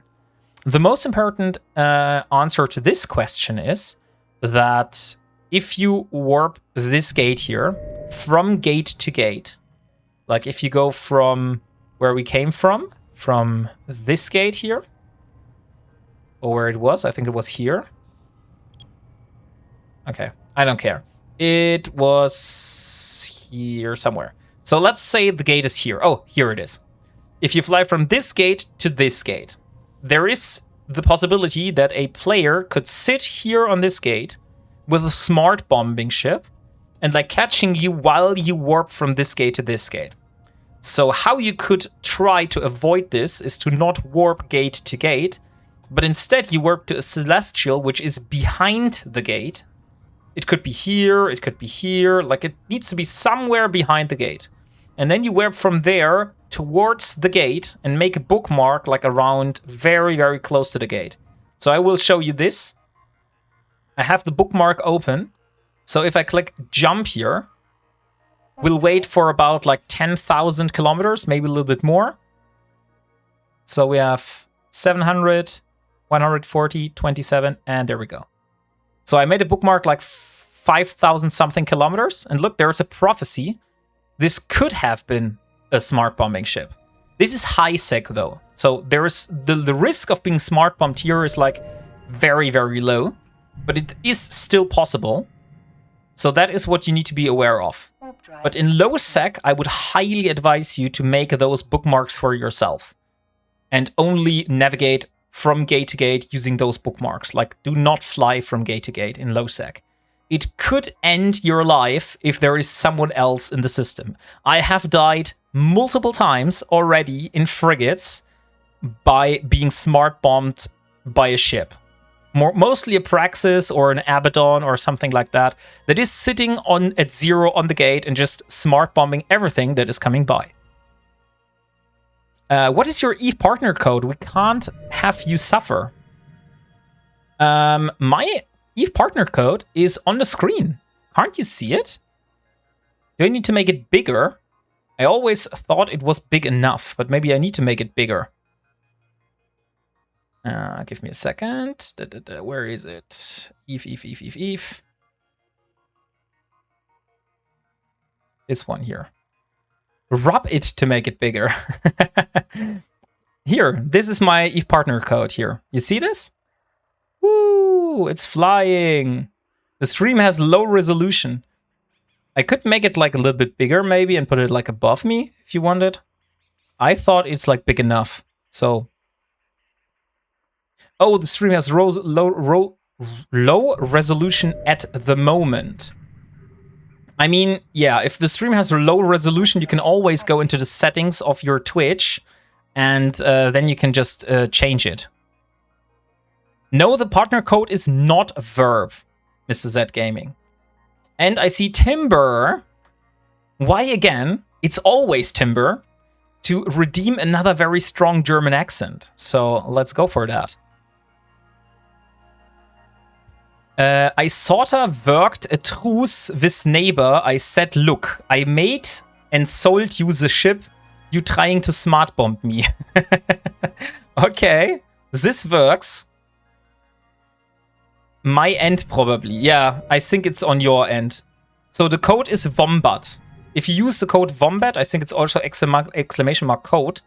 The most important answer to this question is that if you warp this gate here from gate to gate, like if you go from where we came from this gate here, or where it was, I think it was here. Okay, I don't care. It was here somewhere. So let's say the gate is here. Oh, here it is. If you fly from this gate to this gate, there is the possibility that a player could sit here on this gate with a smart bombing ship and like catching you while you warp from this gate to this gate. So how you could try to avoid this is to not warp gate to gate, but instead you warp to a celestial which is behind the gate. It could be here, it could be here, like it needs to be somewhere behind the gate. And then you warp from there towards the gate and make a bookmark like around very, very close to the gate. So I will show you this. I have the bookmark open. So if I click jump here, we'll wait for about like 10,000 kilometers, maybe a little bit more. So we have 700, 140, 27, and there we go. So I made a bookmark like 5,000 something kilometers. And look, there's a prophecy. This could have been a smart bombing ship. This is high sec though. So there's the risk of being smart bombed here is like very, very low. But it is still possible. So that is what you need to be aware of. But in low sec, I would highly advise you to make those bookmarks for yourself. And only navigate from gate to gate using those bookmarks. Like, do not fly from gate to gate in low sec. It could end your life if there is someone else in the system. I have died multiple times already in frigates by being smart bombed by a ship. Mostly a Praxis or an Abaddon or something like that is sitting on at 0 on the gate and just smart bombing everything that is coming by. What is your EVE partner code? We can't have you suffer. My EVE partner code is on the screen. Can't you see it? Do I need to make it bigger? I always thought it was big enough, but maybe I need to make it bigger. Give me a second. Where is it? EVE. This one here. Rub it to make it bigger. Here, this is my EVE partner code here. You see this? Woo, it's flying. The stream has low resolution. I could make it like a little bit bigger maybe and put it like above me if you wanted. I thought it's like big enough. So, oh, the stream has low resolution at the moment. I mean, yeah, if the stream has low resolution, you can always go into the settings of your Twitch and then you can just change it. No, the partner code is not a verb, Mr. Z Gaming. And I see Timber. Why again? It's always Timber to redeem another very strong German accent. So let's go for that. I sorta worked a truce with neighbor. I said, look, I made and sold you the ship. You trying to smart bomb me. Okay, this works. My end probably. Yeah, I think it's on your end. So the code is Wombat. If you use the code Wombat, I think it's also exclamation mark code.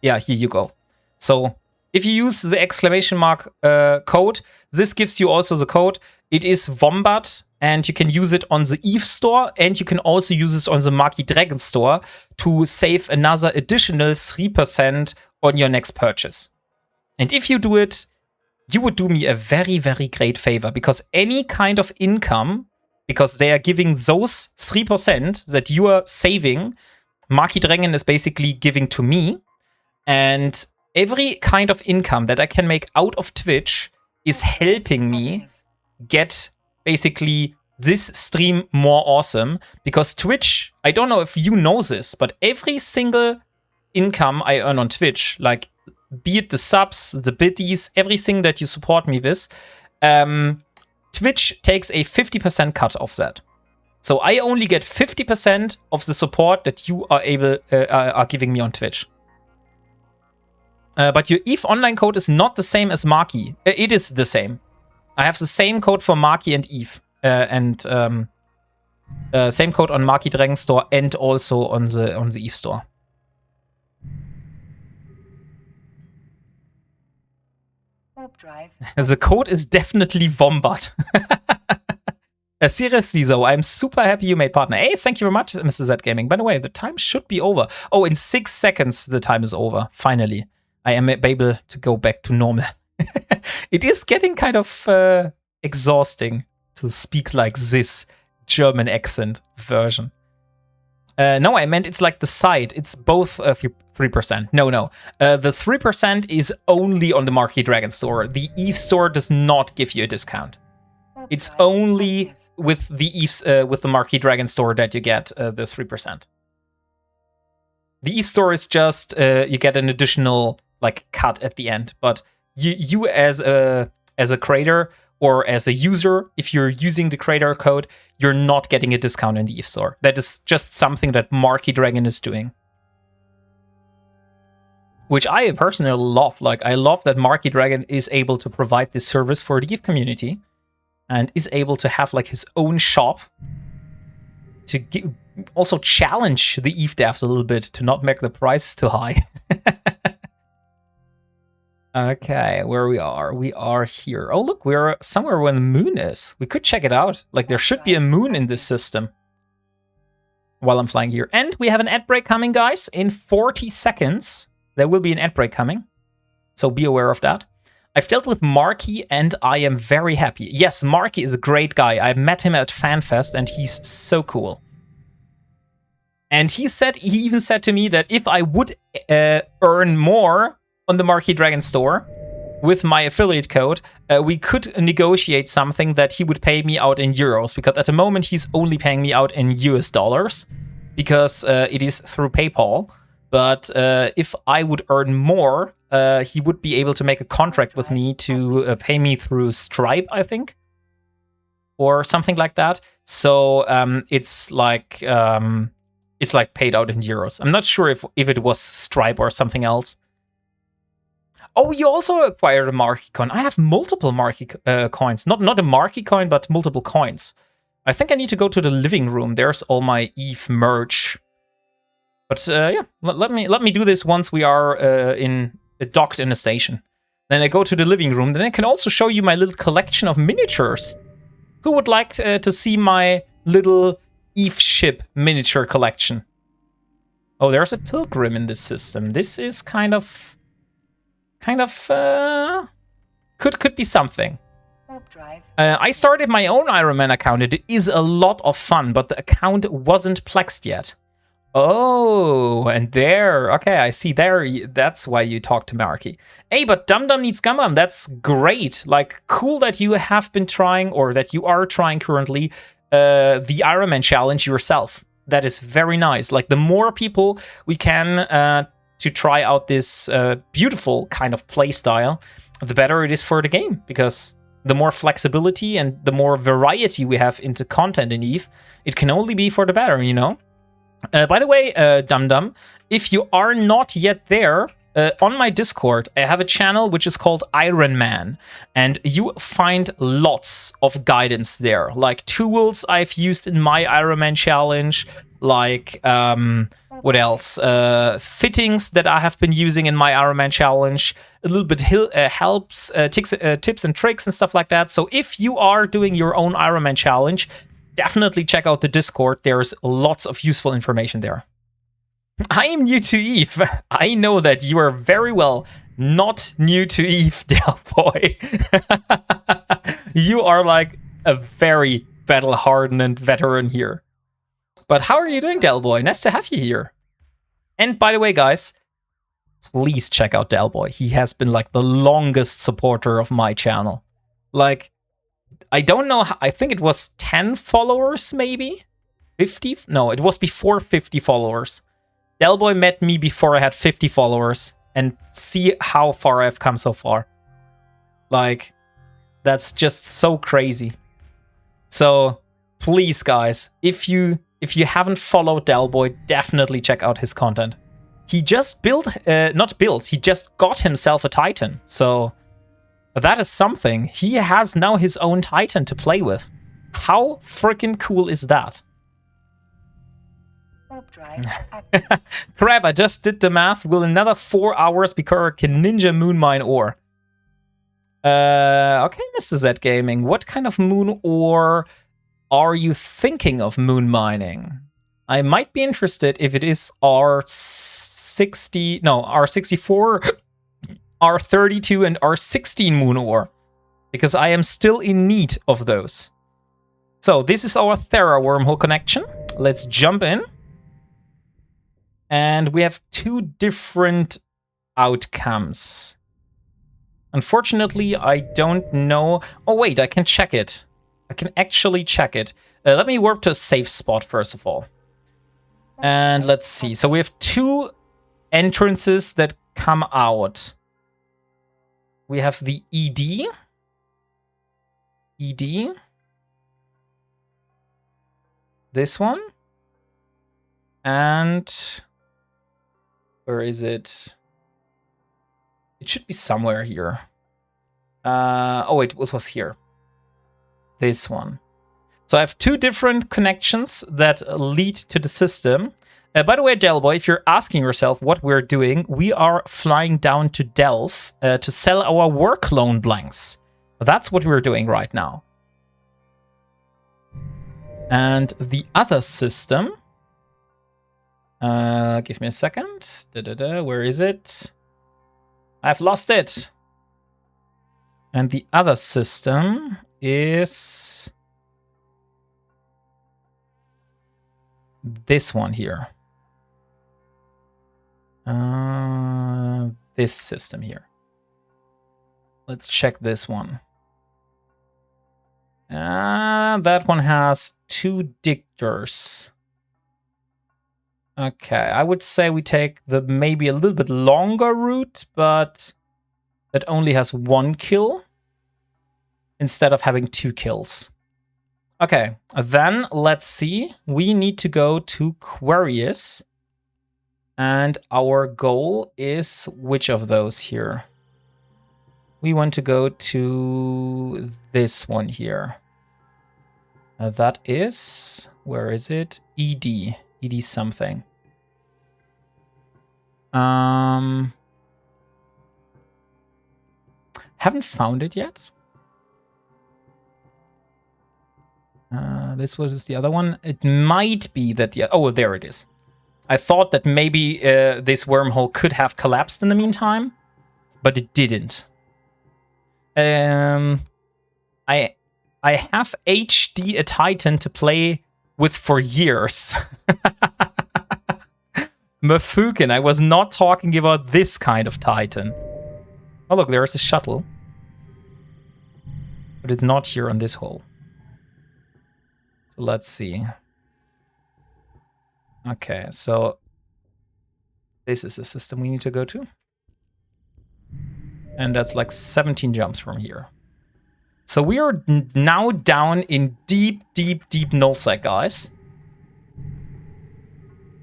Yeah, here you go. So if you use the exclamation mark code, this gives you also the code. It is Wombat, and you can use it on the EVE store, and you can also use it on the Marquee Dragon store to save another additional 3% on your next purchase. And if you do it, you would do me a very, very great favor, because any kind of income, because they are giving those 3% that you are saving, Marquee Dragon is basically giving to me, and every kind of income that I can make out of Twitch is helping me get basically this stream more awesome, because Twitch, I don't know if you know this, but every single income I earn on Twitch, like be it the subs, the biddies, everything that you support me with, Twitch takes a 50% cut of that. So I only get 50% of the support that you are giving me on Twitch. But your EVE online code is not the same as Marquee. It is the same. I have the same code for Marquee and EVE. Same code on Marquee Dragon Store and also on the EVE store. Warp drive. The code is definitely Wombat. Seriously though, I'm super happy you made partner. Hey, thank you very much, Mr. Z Gaming. By the way, the time should be over. Oh, in 6 seconds the time is over. Finally, I am able to go back to normal. It is getting kind of exhausting to speak like this German accent version. No, I meant it's like the side. It's both 3%. No. The 3% is only on the Marquee Dragon store. The EVE store does not give you a discount. It's only with the EVE, with the Marquee Dragon store that you get the 3%. The EVE store is just you get an additional like cut at the end, but you as a creator or as a user, if you're using the creator code, you're not getting a discount in the EVE store. That is just something that Marquee Dragon is doing, which I personally love. Like, I love that Marquee Dragon is able to provide this service for the EVE community and is able to have like his own shop to also challenge the EVE devs a little bit to not make the prices too high. Okay, where we are here. Oh, look, we're somewhere where the moon is. We could check it out. Like, there should be a moon in this system while I'm flying here. And we have an ad break coming, guys. In 40 seconds, there will be an ad break coming. So be aware of that. I've dealt with Marky and I am very happy. Yes, Marky is a great guy. I met him at FanFest and he's so cool. And he even said to me that if I would earn more on the Marky Dragon store with my affiliate code, we could negotiate something that he would pay me out in euros, because at the moment he's only paying me out in US dollars because it is through PayPal. But if I would earn more, he would be able to make a contract with me to pay me through Stripe, I think, or something like that. So it's like paid out in euros. I'm not sure if it was Stripe or something else. Oh, you also acquired a Marky coin. I have multiple Marky coins. Not a Marky coin, but multiple coins. I think I need to go to the living room. There's all my EVE merch. But yeah, let me do this once we are docked in a station. Then I go to the living room. Then I can also show you my little collection of miniatures. Who would like to see my little EVE ship miniature collection? Oh, there's a pilgrim in this system. This is kind of could be something. Warp drive. I started my own Ironman account. It is a lot of fun, but the account wasn't plexed yet. Oh, and there. Okay, I see there. That's why you talked to Marky. Hey, but Dum Dum needs Gumbum. That's great. Like, cool that you have been trying, or that you are trying currently, the Ironman challenge yourself. That is very nice. Like, the more people we can to try out this beautiful kind of play style, the better it is for the game, because the more flexibility and the more variety we have into content in EVE, it can only be for the better, you know? By the way, Dum Dum, if you are not yet there, on my Discord, I have a channel which is called Ironman, and you find lots of guidance there, like tools I've used in my Ironman challenge, like what else? Fittings that I have been using in my Ironman challenge, a little bit helps, tips and tricks and stuff like that. So if you are doing your own Ironman challenge, definitely check out the Discord. There's lots of useful information there. I am new to EVE. I know that you are very well not new to EVE, Delboy. You are like a very battle-hardened veteran here. But how are you doing, Delboy? Nice to have you here. And by the way, guys, please check out Delboy. He has been like the longest supporter of my channel. Like, I don't know, I think it was 10 followers, maybe? 50? No, it was before 50 followers. Delboy met me before I had 50 followers, and see how far I've come so far. Like, that's just so crazy. So, please, guys, if you haven't followed Delboy, definitely check out his content. He just he just got himself a Titan, so that is something. He has now his own Titan to play with. How freaking cool is that? Warp drive. Crap, I just did the math. Will another 4 hours before I can ninja moon mine ore? Okay, Mr. Z Gaming, what kind of moon ore are you thinking of moon mining? I might be interested if it is R64, R32, and R16 moon ore, because I am still in need of those. So this is our Thera wormhole connection. Let's jump in. And we have 2 different outcomes. Unfortunately, I don't know. Oh, wait, I can check it. I can actually check it. Let me warp to a safe spot, first of all. And let's see. So we have 2 entrances that come out. We have the ED. This one. And where is it? It should be somewhere here. Oh, it was here. This one. So I have 2 different connections that lead to the system. By the way, Delboy, if you're asking yourself what we're doing, we are flying down to Delph to sell our work loan blanks. That's what we're doing right now. And the other system... give me a second. Where is it? I've lost it. And the other system is this one here. This system here. Let's check this one. That one has 2 dictors. Okay, I would say we take the maybe a little bit longer route, but that only has 1 kill instead of having 2 kills. Okay, then let's see. We need to go to Quarius. And our goal is which of those here? We want to go to this one here. That is, where is it? ED. ED something. Haven't found it yet. This was the other one. It might be that the... Oh, there it is. I thought that maybe this wormhole could have collapsed in the meantime, but it didn't. I have HD a Titan to play with for years. Mafukin, I was not talking about this kind of Titan. Oh look, there is a shuttle. But it's not here on this hole. So let's see. Okay, so this is the system we need to go to. And that's like 17 jumps from here. So we are now down in deep, deep, deep nullsec, guys.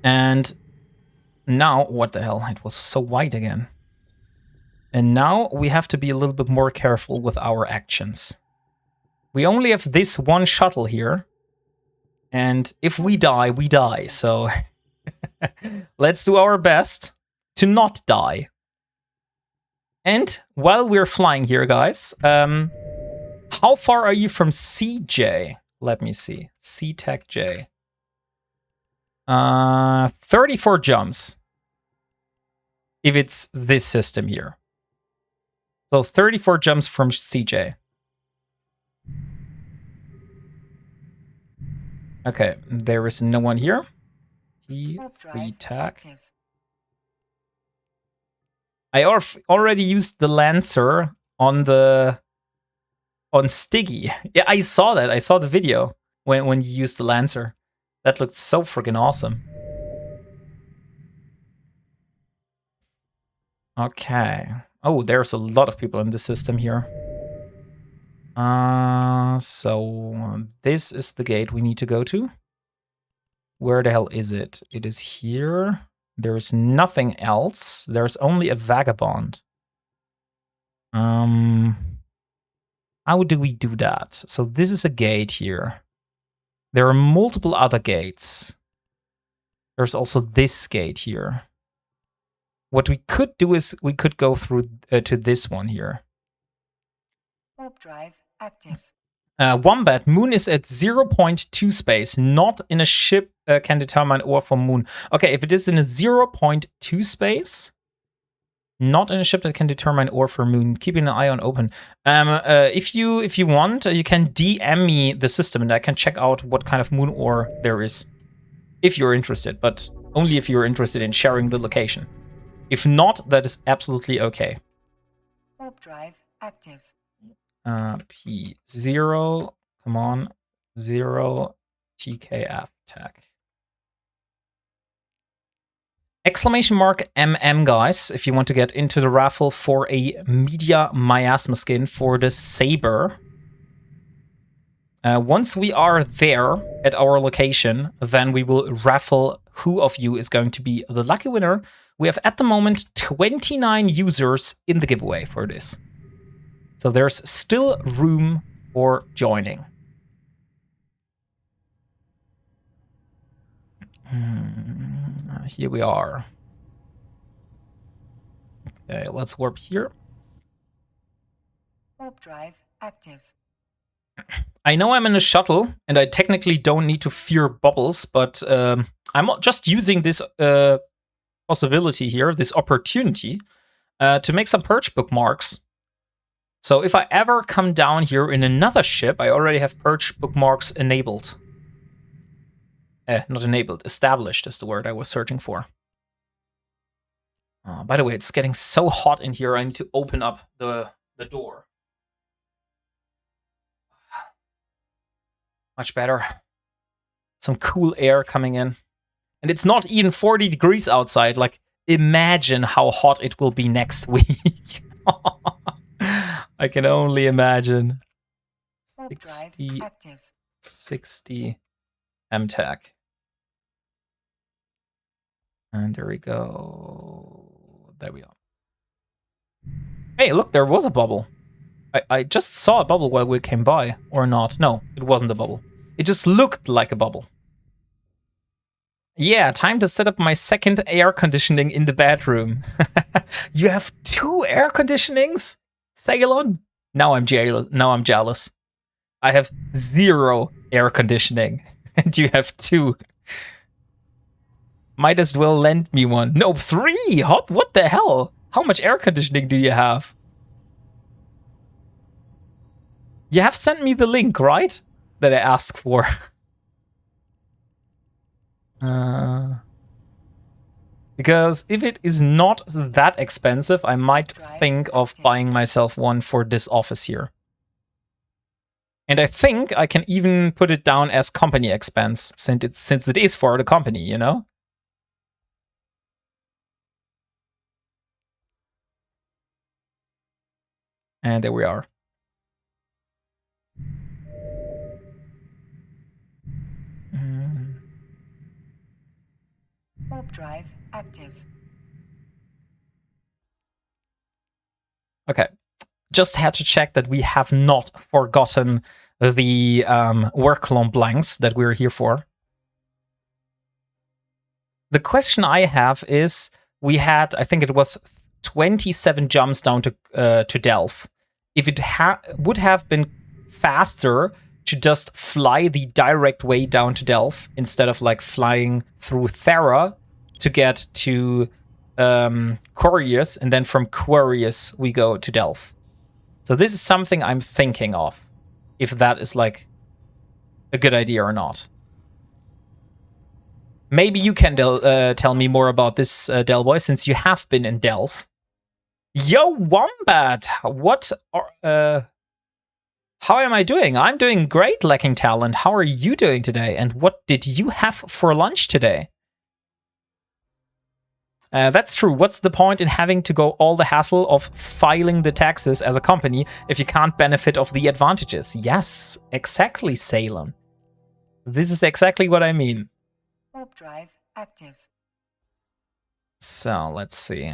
And now, what the hell? It was so white again. And now we have to be a little bit more careful with our actions. We only have this one shuttle here. And if we die, we die. So let's do our best to not die. And while we're flying here, guys, how far are you from CJ? Let me see. C-Tech J. 34 jumps. If it's this system here. So 34 jumps from CJ. Okay, there is no one here. P3 tag. I already used the Lancer on Stiggy. Yeah, I saw that. I saw the video when you used the Lancer. That looked so freaking awesome. Okay. Oh, there's a lot of people in the system here. So this is the gate we need to go to. Where the hell is it? It is here. There's nothing else. There's only a vagabond. How do we do that? So this is a gate here. There are multiple other gates. There's also this gate here. What we could do is we could go through to this one here. Warp drive active. Wombat, moon is at 0.2 space, not in a ship can determine or from moon. Okay, if it is in a 0.2 space, not in a ship that can determine or for moon, keeping an eye on open. If you want, you can DM me the system and I can check out what kind of moon ore there is. If you're interested, but only if you're interested in sharing the location. If not, that is absolutely okay. Warp drive active. P0, come on, 0 TKF tag. Exclamation mark MM, guys, if you want to get into the raffle for a Media Miasma skin for the Saber. Once we are there at our location, then we will raffle who of you is going to be the lucky winner. We have at the moment 29 users in the giveaway for this. So there's still room for joining. Here we are. Okay, let's warp here. Warp drive active. I know I'm in a shuttle, and I technically don't need to fear bubbles, but I'm just using this possibility here, this opportunity, to make some perch bookmarks. So if I ever come down here in another ship, I already have purge bookmarks enabled. Not enabled, established is the word I was searching for. By the way, it's getting so hot in here, I need to open up the door. Much better. Some cool air coming in. And it's not even 40 degrees outside. Like, imagine how hot it will be next week. I can only imagine. 60 MTAC. And there we go. There we are. Hey, look, there was a bubble. I just saw a bubble while we came by. Or not. No, it wasn't a bubble. It just looked like a bubble. Yeah, time to set up my second air conditioning in the bedroom. You have 2 air conditionings? Ceylon? Now I'm jealous. I have 0 air conditioning. And you have 2. Might as well lend me one. No, 3! What the hell? How much air conditioning do you have? You have sent me the link, right? That I asked for. Because if it is not that expensive, I might think of buying myself one for this office here. And I think I can even put it down as company expense, since it is for the company, you know? And there we are. Warp drive active. Okay. Just had to check that we have not forgotten the work clone blanks that we're here for. The question I have is, we had, I think it was 27 jumps down to Delph. If it would have been faster to just fly the direct way down to Delph instead of like flying through Thera to get to Quarius, and then from Quarius we go to Delph. So this is something I'm thinking of, if that is like a good idea or not. Maybe you can tell me more about this, Delboy, since you have been in Delph. Yo, Wombat! How am I doing? I'm doing great, lacking talent. How are you doing today? And what did you have for lunch today? That's true. What's the point in having to go all the hassle of filing the taxes as a company if you can't benefit of the advantages? Yes, exactly, Salem. This is exactly what I mean. Warp drive active. So let's see.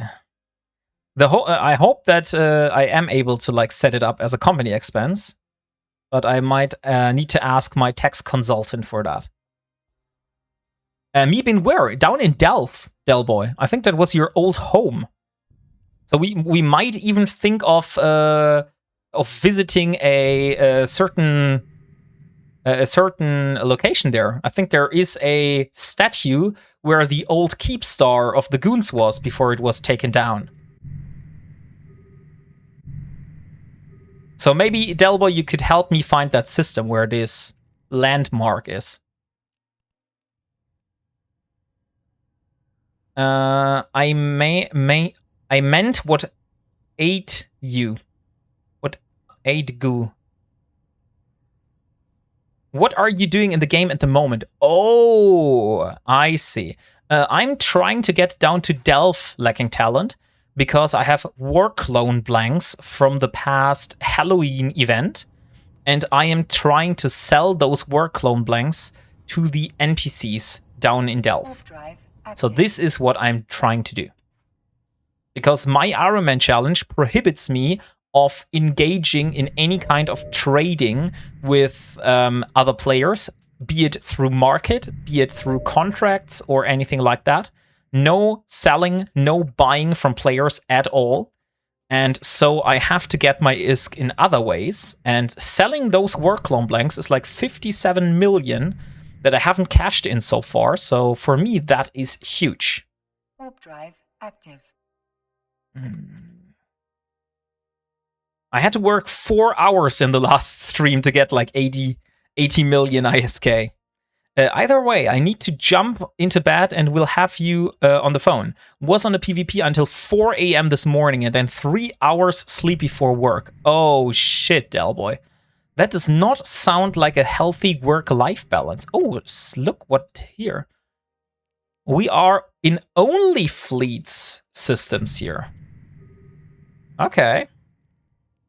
I hope that I am able to like set it up as a company expense, but I might need to ask my tax consultant for that. Me been where? Down in Delph, Delboy. I think that was your old home. So we might even think of visiting a certain location there. I think there is a statue where the old keep star of the Goons was before it was taken down. So maybe, Delboy, you could help me find that system where this landmark is. I meant what ate you. What ate goo. What are you doing in the game at the moment? Oh, I see. I'm trying to get down to Delph, lacking talent, because I have war clone blanks from the past Halloween event, and I am trying to sell those war clone blanks to the NPCs down in Delph. So this is what I'm trying to do. Because my Ironman challenge prohibits me of engaging in any kind of trading with other players, be it through market, be it through contracts or anything like that. No selling, no buying from players at all. And so I have to get my ISK in other ways. And selling those war clone blanks is like 57 million that I haven't cashed in so far. So for me, that is huge. Warp drive active. I had to work 4 hours in the last stream to get like 80 million ISK. Either way, I need to jump into bed and we'll have you on the phone. Was on the PvP until 4 a.m. this morning and then 3 hours sleep before work. Oh shit, Delboy. That does not sound like a healthy work-life balance. Oh, look what here. We are in only fleets systems here. Okay.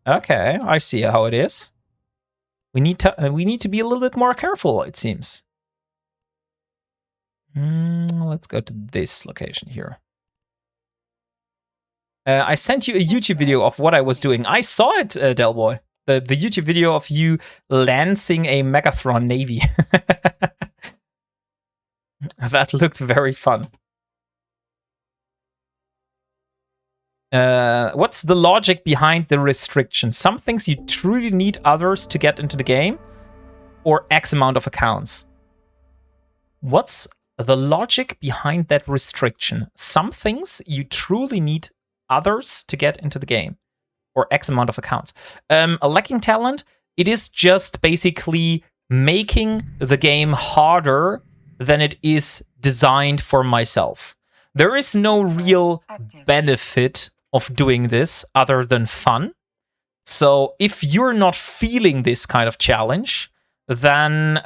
Okay, I see how it is. We need to be a little bit more careful, it seems. Let's go to this location here. I sent you a YouTube video of what I was doing. I saw it, Delboy. The YouTube video of you lancing a Megathron Navy. That looked very fun. What's the logic behind the restriction? Some things you truly need others to get into the game, or X amount of accounts? What's the logic behind that restriction? Some things you truly need others to get into the game, or X amount of accounts. Lacking talent, it is just basically making the game harder than it is designed for myself. There is no real benefit of doing this other than fun. So if you're not feeling this kind of challenge, then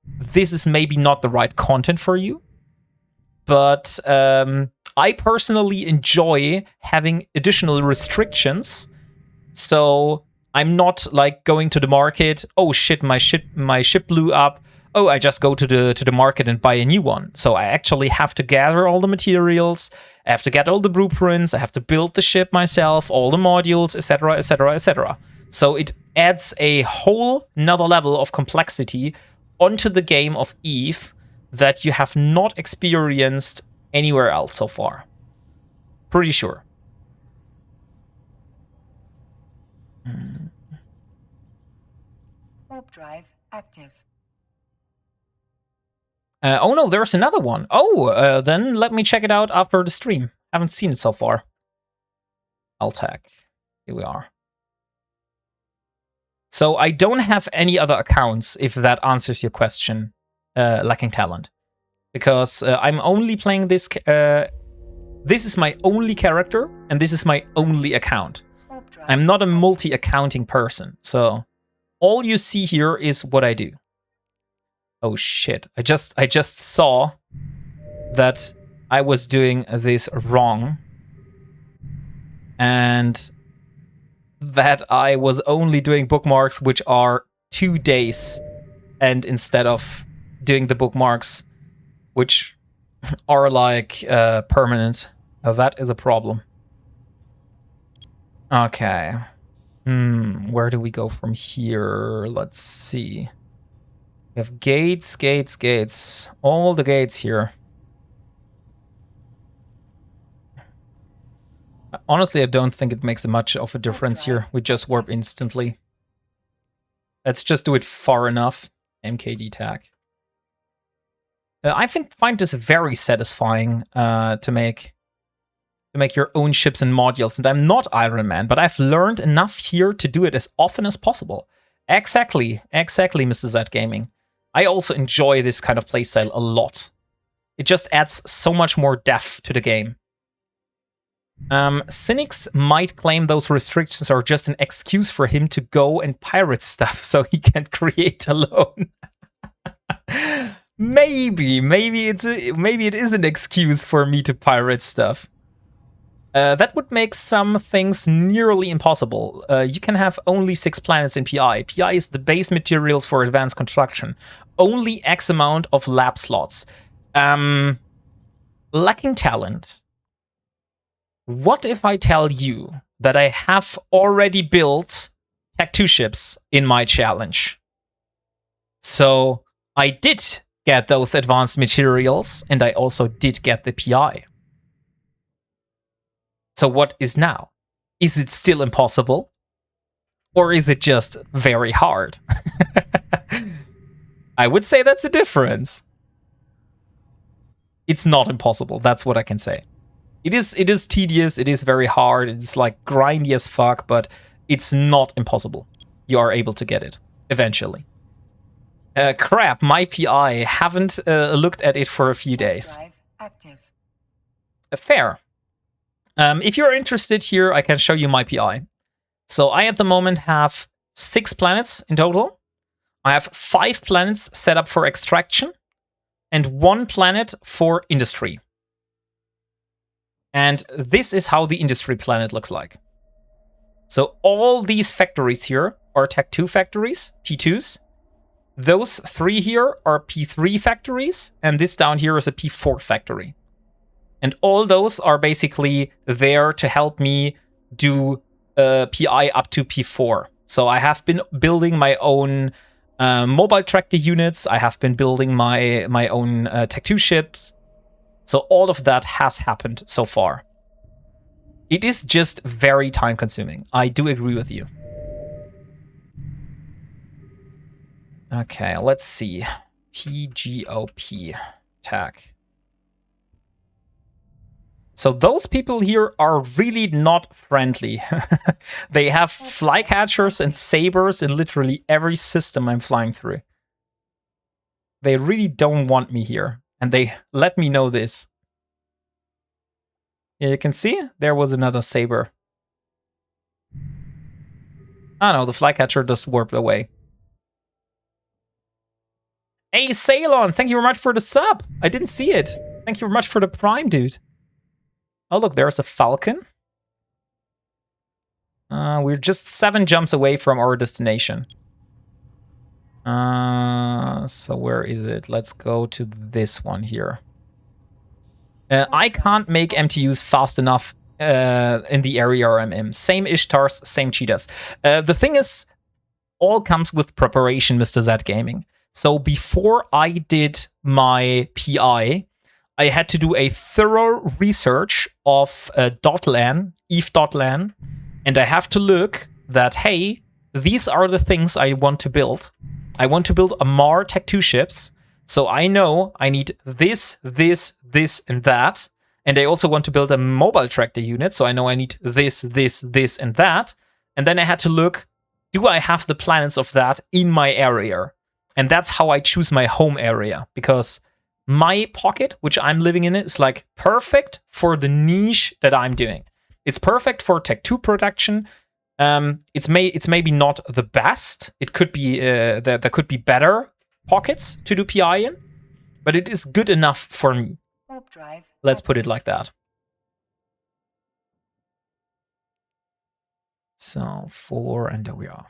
this is maybe not the right content for you. But I personally enjoy having additional restrictions. So I'm not like going to the market, oh shit, my ship blew up. Oh, I just go to the market and buy a new one. So I actually have to gather all the materials, I have to get all the blueprints, I have to build the ship myself, all the modules, etc., etc., etc. So it adds a whole nother level of complexity onto the game of Eve that you have not experienced anywhere else so far. Pretty sure. Warp drive active. Oh no, there's another one. Oh, then let me check it out after the stream. Haven't seen it so far. Altec. Here we are. So I don't have any other accounts, if that answers your question, lacking talent. Because I'm only playing this... this is my only character, and this is my only account. I'm not a multi-accounting person, so all you see here is what I do. Oh shit, I just saw that I was doing this wrong. And that I was only doing bookmarks which are 2 days, and instead of doing the bookmarks which are like permanent. That is a problem. Okay. Where do we go from here? Let's see. We have gates, gates, gates. All the gates here. Honestly, I don't think it makes much of a difference here. We just warp instantly. Let's just do it far enough. MKD tag. I find this very satisfying to make your own ships and modules. And I'm not Ironman, but I've learned enough here to do it as often as possible. Exactly, Mr. Z Gaming. I also enjoy this kind of playstyle a lot. It just adds so much more depth to the game. Cynics might claim those restrictions are just an excuse for him to go and pirate stuff so he can create alone. Maybe it is an excuse for me to pirate stuff. That would make some things nearly impossible. You can have only 6 planets in PI. PI is the base materials for advanced construction. Only X amount of lab slots. Lacking talent. What if I tell you that I have already built Tech 2 ships in my challenge? So I did get those advanced materials, and I also did get the PI. So what is now? Is it still impossible? Or is it just very hard? I would say that's a difference. It's not impossible, that's what I can say. It is tedious, it is very hard, it's like grindy as fuck, but it's not impossible. You are able to get it eventually. Crap, my PI. Haven't looked at it for a few days. Drive active. Fair. If you're interested here, I can show you my PI. So I at the moment have 6 planets in total. I have 5 planets set up for extraction and 1 planet for industry. And this is how the industry planet looks like. So all these factories here are Tech 2 factories, P2s. Those 3 here are P3 factories, and this down here is a P4 factory. And all those are basically there to help me do PI up to P4. So I have been building my own mobile tractor units. I have been building my own Tech 2 ships. So all of that has happened so far. It is just very time consuming. I do agree with you. Okay, let's see. PGOP tag. So those people here are really not friendly. They have flycatchers and sabers in literally every system I'm flying through. They really don't want me here, and they let me know this. Yeah, you can see there was another saber. Oh no, the flycatcher just warped away. Hey, Ceylon, thank you very much for the sub. I didn't see it. Thank you very much for the prime, dude. Oh, look, there's a falcon. We're just 7 jumps away from our destination. So where is it? Let's go to this one here. I can't make MTUs fast enough in the area I'm in. Same Ishtars, same cheetahs. The thing is, all comes with preparation, Mr. Z Gaming. So before I did my PI, I had to do a thorough research of .lan, eve.lan, and I have to look that, hey, these are the things I want to build. I want to build a Mar Tech 2 ships, so I know I need this, this, this, and that. And I also want to build a mobile tractor unit, so I know I need this, this, this, and that. And then I had to look, do I have the planets of that in my area? And that's how I choose my home area, because my pocket, which I'm living in, is like perfect for the niche that I'm doing. It's perfect for Tech 2 production. It's maybe not the best. It could be there could be better pockets to do PI in, but it is good enough for me. Warp drive. Let's put it like that. So 4, and there we are.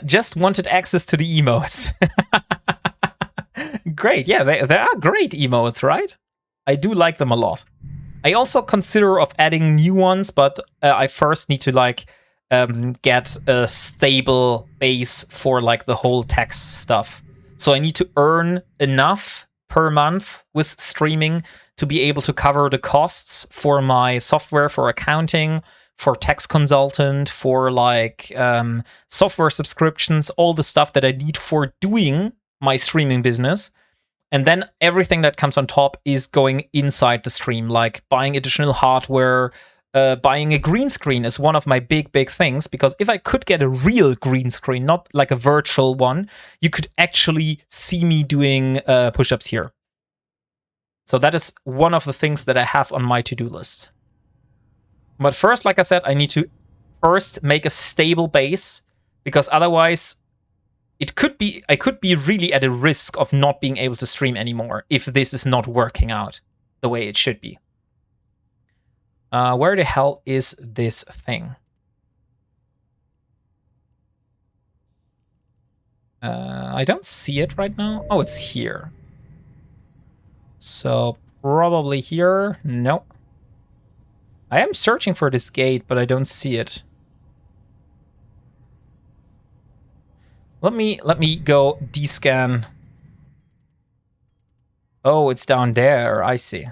Just wanted access to the emotes. Great, yeah, they are great emotes, right? I do like them a lot. I also consider of adding new ones, but I first need to like get a stable base for like the whole text stuff. So I need to earn enough per month with streaming to be able to cover the costs for my software, for accounting, for tax consultant, for like software subscriptions, all the stuff that I need for doing my streaming business. And then everything that comes on top is going inside the stream, like buying additional hardware, buying a green screen is one of my big things, because if I could get a real green screen, not like a virtual one, you could actually see me doing push-ups here. So that is one of the things that I have on my to-do list. But first, like I said, I need to first make a stable base, because otherwise I could be really at a risk of not being able to stream anymore if this is not working out the way it should be. Where the hell is this thing? I don't see it right now. Oh, it's here. So probably here. No. I am searching for this gate, but I don't see it. Let me go descan. Oh, it's down there. I see.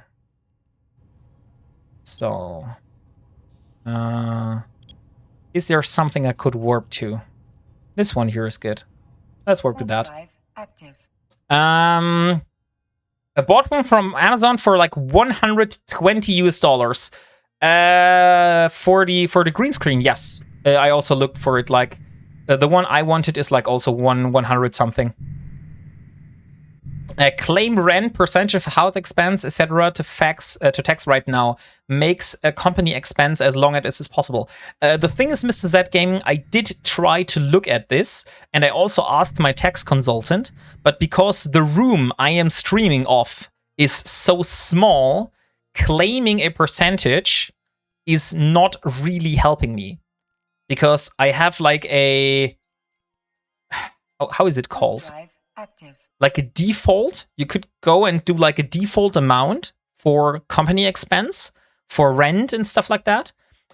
So, is there something I could warp to? This one here is good. Let's warp to that. I bought one from Amazon for like $120 US. For the green screen, yes. I also looked for it like the one I wanted is like also 100 something. Claim rent, percentage of house expense, etc. to tax right now makes a company expense as long as is possible. The thing is, Mr. Z Gaming, I did try to look at this, and I also asked my tax consultant, but because the room I am streaming off is so small, claiming a percentage is not really helping me, because I have like a how is it called? Drive active. Like a default. You could go and do like a default amount for company expense, for rent and stuff like that.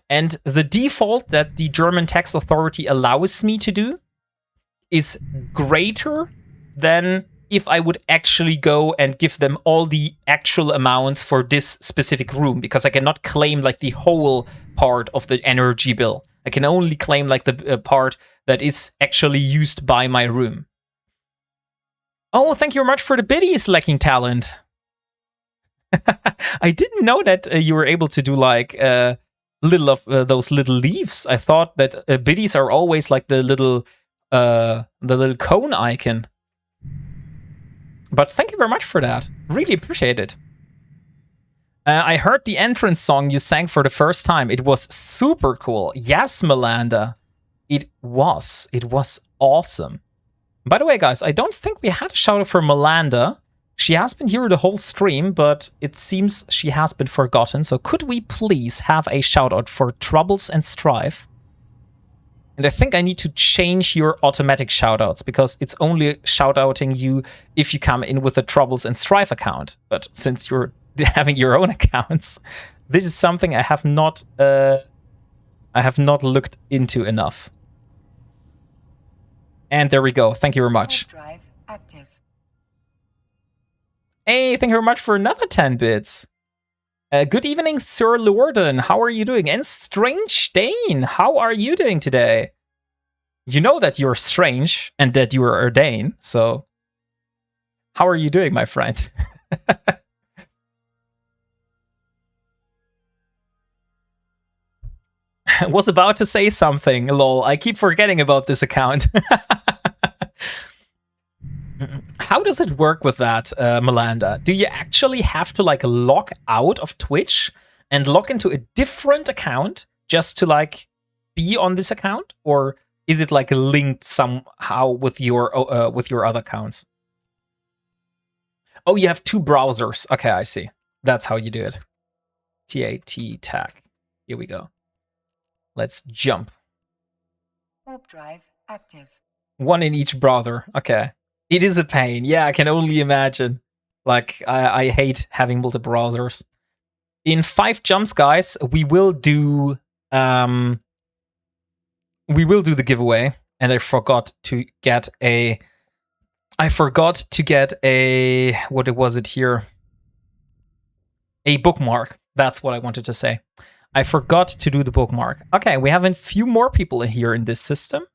And the default that the German tax authority allows me to do is greater than if I would actually go and give them all the actual amounts for this specific room, because I cannot claim like the whole part of the energy bill. I can only claim like the part that is actually used by my room. Oh, thank you very much for the biddies, Lacking Talent. I didn't know that you were able to do like little of those little leaves. I thought that biddies are always like the little cone icon. But thank you very much for that. Really appreciate it. I heard the entrance song you sang for the first time. It was super cool. Yes, Melanda. It was. It was awesome. By the way, guys, I don't think we had a shout out for Melanda. She has been here the whole stream, but it seems she has been forgotten. So could we please have a shout out for Troubles and Strife? And I think I need to change your automatic shoutouts, because it's only shoutouting you if you come in with a Troubles and Strife account. But since you're having your own accounts, this is something I have not looked into enough. And there we go. Thank you very much. Drive active. Hey, thank you very much for another 10 bits. Good evening, Sir Lorden. How are you doing? And Strange Dane, how are you doing today? You know that you're strange and that you are Dane, so how are you doing, my friend? I was about to say something, lol. I keep forgetting about this account. How does it work with that, Melanda? Do you actually have to like log out of Twitch and log into a different account just to like be on this account, or is it like linked somehow with your other accounts? Oh, you have two browsers. Okay, I see. That's how you do it. TAT tag. Here we go. Let's jump. Warp drive active. One in each browser. Okay. It is a pain. Yeah, I can only imagine. Like, I hate having multiple browsers. In 5 jumps, guys, we will do the giveaway. And I forgot to get a what was it here? A bookmark. That's what I wanted to say. I forgot to do the bookmark. Okay, we have a few more people here in this system.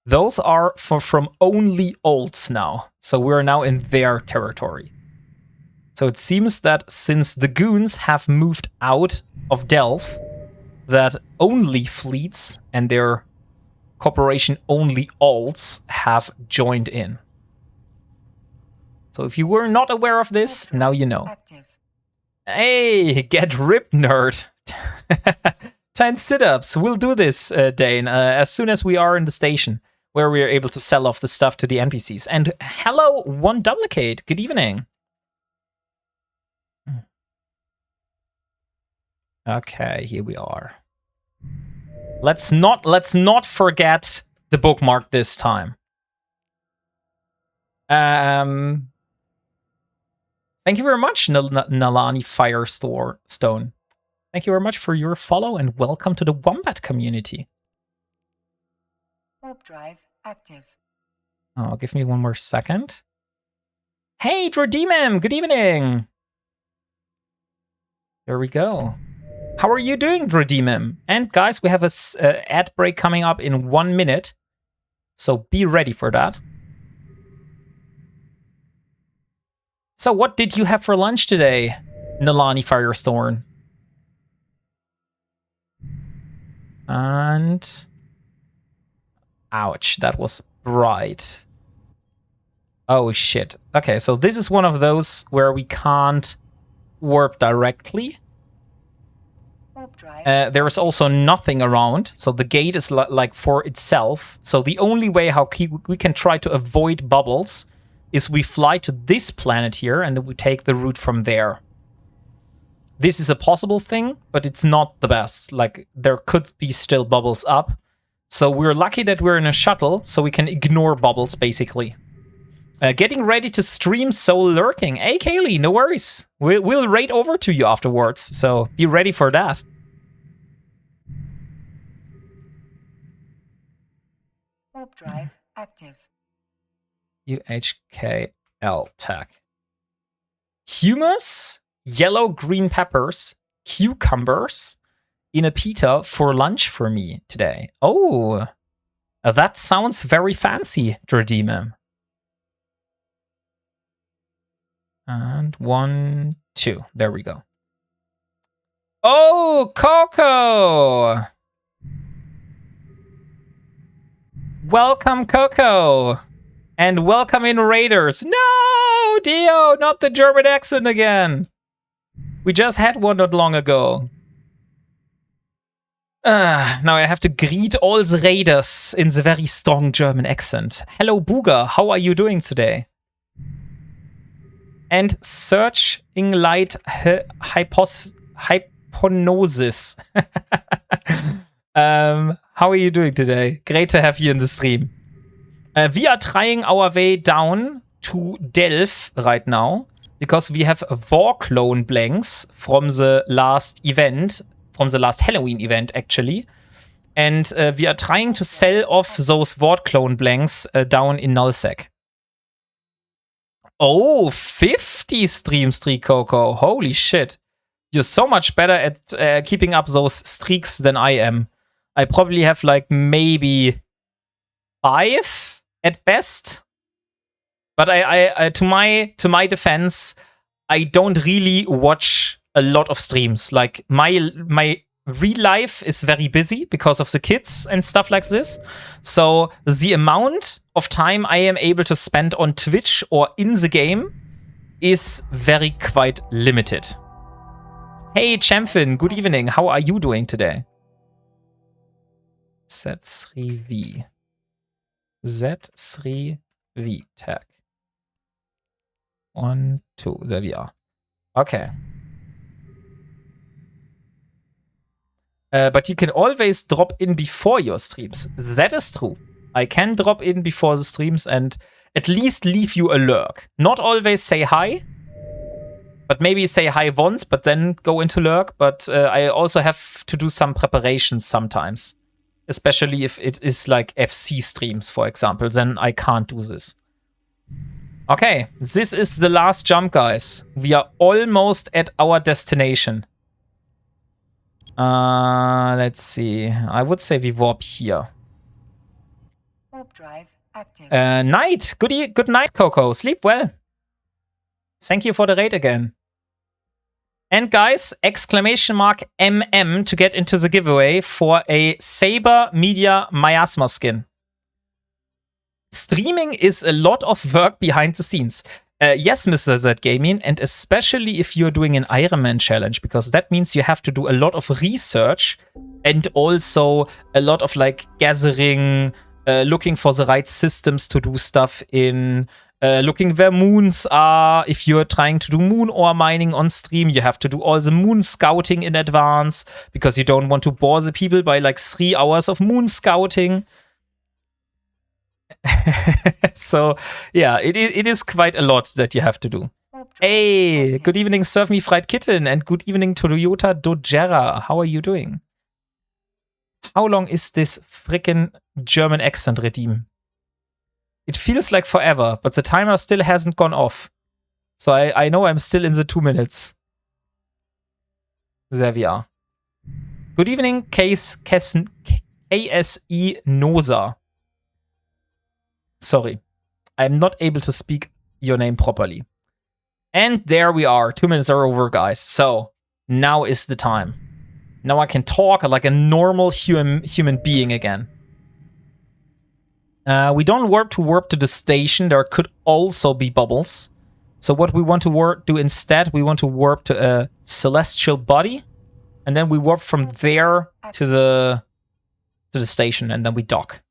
Those are from only olds now. So we're now in their territory. So it seems that since the Goons have moved out of Delph, that only fleets and their corporation only olds have joined in. So if you were not aware of this, now you know. Active. Hey, get ripped, nerd. 10 sit-ups. We'll do this, Dane, as soon as we are in the station, where we are able to sell off the stuff to the NPCs. And hello, One Duplicate. Good evening. Okay, here we are. Let's not forget the bookmark this time. Thank you very much, Nalani Firestone. Thank you very much for your follow and welcome to the Wombat community. Warp drive active. Oh, give me one more second. Hey, Dradimin, good evening. There we go. How are you doing, Dradimin? And guys, we have a ad break coming up in 1 minute, so be ready for that. So what did you have for lunch today, Nalani Firestone? And... ouch, that was bright. Oh, shit. Okay, so this is one of those where we can't warp directly. There is also nothing around, so the gate is like for itself. So the only way how we can try to avoid bubbles is we fly to this planet here, and then we take the route from there. This is a possible thing, but it's not the best. Like, there could be still bubbles up. So we're lucky that we're in a shuttle, so we can ignore bubbles, basically. Getting ready to stream Soul Lurking. Hey, Kaylee, no worries. We'll raid over to you afterwards, so be ready for that. Warp drive active. UHKL tag. Hummus, yellow green peppers, cucumbers in a pita for lunch for me today. Oh, that sounds very fancy, Dradimin. And 1, 2. There we go. Oh, Coco! Welcome, Coco! And welcome in, Raiders. No, Dio, not the German accent again. We just had one not long ago. Now I have to greet all the Raiders in the very strong German accent. Hello, Booger. How are you doing today? And searching light hyponosis. How are you doing today? Great to have you in the stream. We are trying our way down to Delph right now because we have war clone blanks from the last event, from the last Halloween event actually. And we are trying to sell off those war clone blanks down in Nullsec. Oh, 50 stream streak, Coco. Holy shit. You're so much better at keeping up those streaks than I am. I probably have like maybe 5 at best. But I to my defense, I don't really watch a lot of streams. Like my real life is very busy because of the kids and stuff like this. So the amount of time I am able to spend on Twitch or in the game is very quite limited. Hey, Champion, good evening. How are you doing today? Z3V. Z3V tag. 1, 2. There we are. Okay. But you can always drop in before your streams. That is true. I can drop in before the streams and at least leave you a lurk. Not always say hi, but maybe say hi once, but then go into lurk. But I also have to do some preparations sometimes. Especially if it is like FC streams, for example. Then I can't do this. Okay, this is the last jump, guys. We are almost at our destination. Let's see. I would say we warp here. Warp drive active. Night. Good night, Coco. Sleep well. Thank you for the raid again. And guys, exclamation mark MM to get into the giveaway for a Saber Media Miasma skin. Streaming is a lot of work behind the scenes. Yes, Mr. Z Gaming, and especially if you're doing an Ironman challenge, because that means you have to do a lot of research and also a lot of like gathering, looking for the right systems to do stuff in, looking where moons are. If you're trying to do moon ore mining on stream, you have to do all the moon scouting in advance because you don't want to bore the people by like 3 hours of moon scouting. So, yeah, it is quite a lot that you have to do. Hey, good evening, Serve Me Fried Kitten, and good evening, Toyota Dojera. How are you doing? How long is this frickin' German accent, Redeem? It feels like forever, but the timer still hasn't gone off. So I know I'm still in the 2 minutes. There we are. Good evening, KSE Nosa. Sorry, I'm not able to speak your name properly. And there we are. 2 minutes are over, guys. So now is the time. Now I can talk like a normal human being again. We don't warp to the station. There could also be bubbles. So what we want to do instead, we want to warp to a celestial body. And then we warp from there to the station, and then we dock.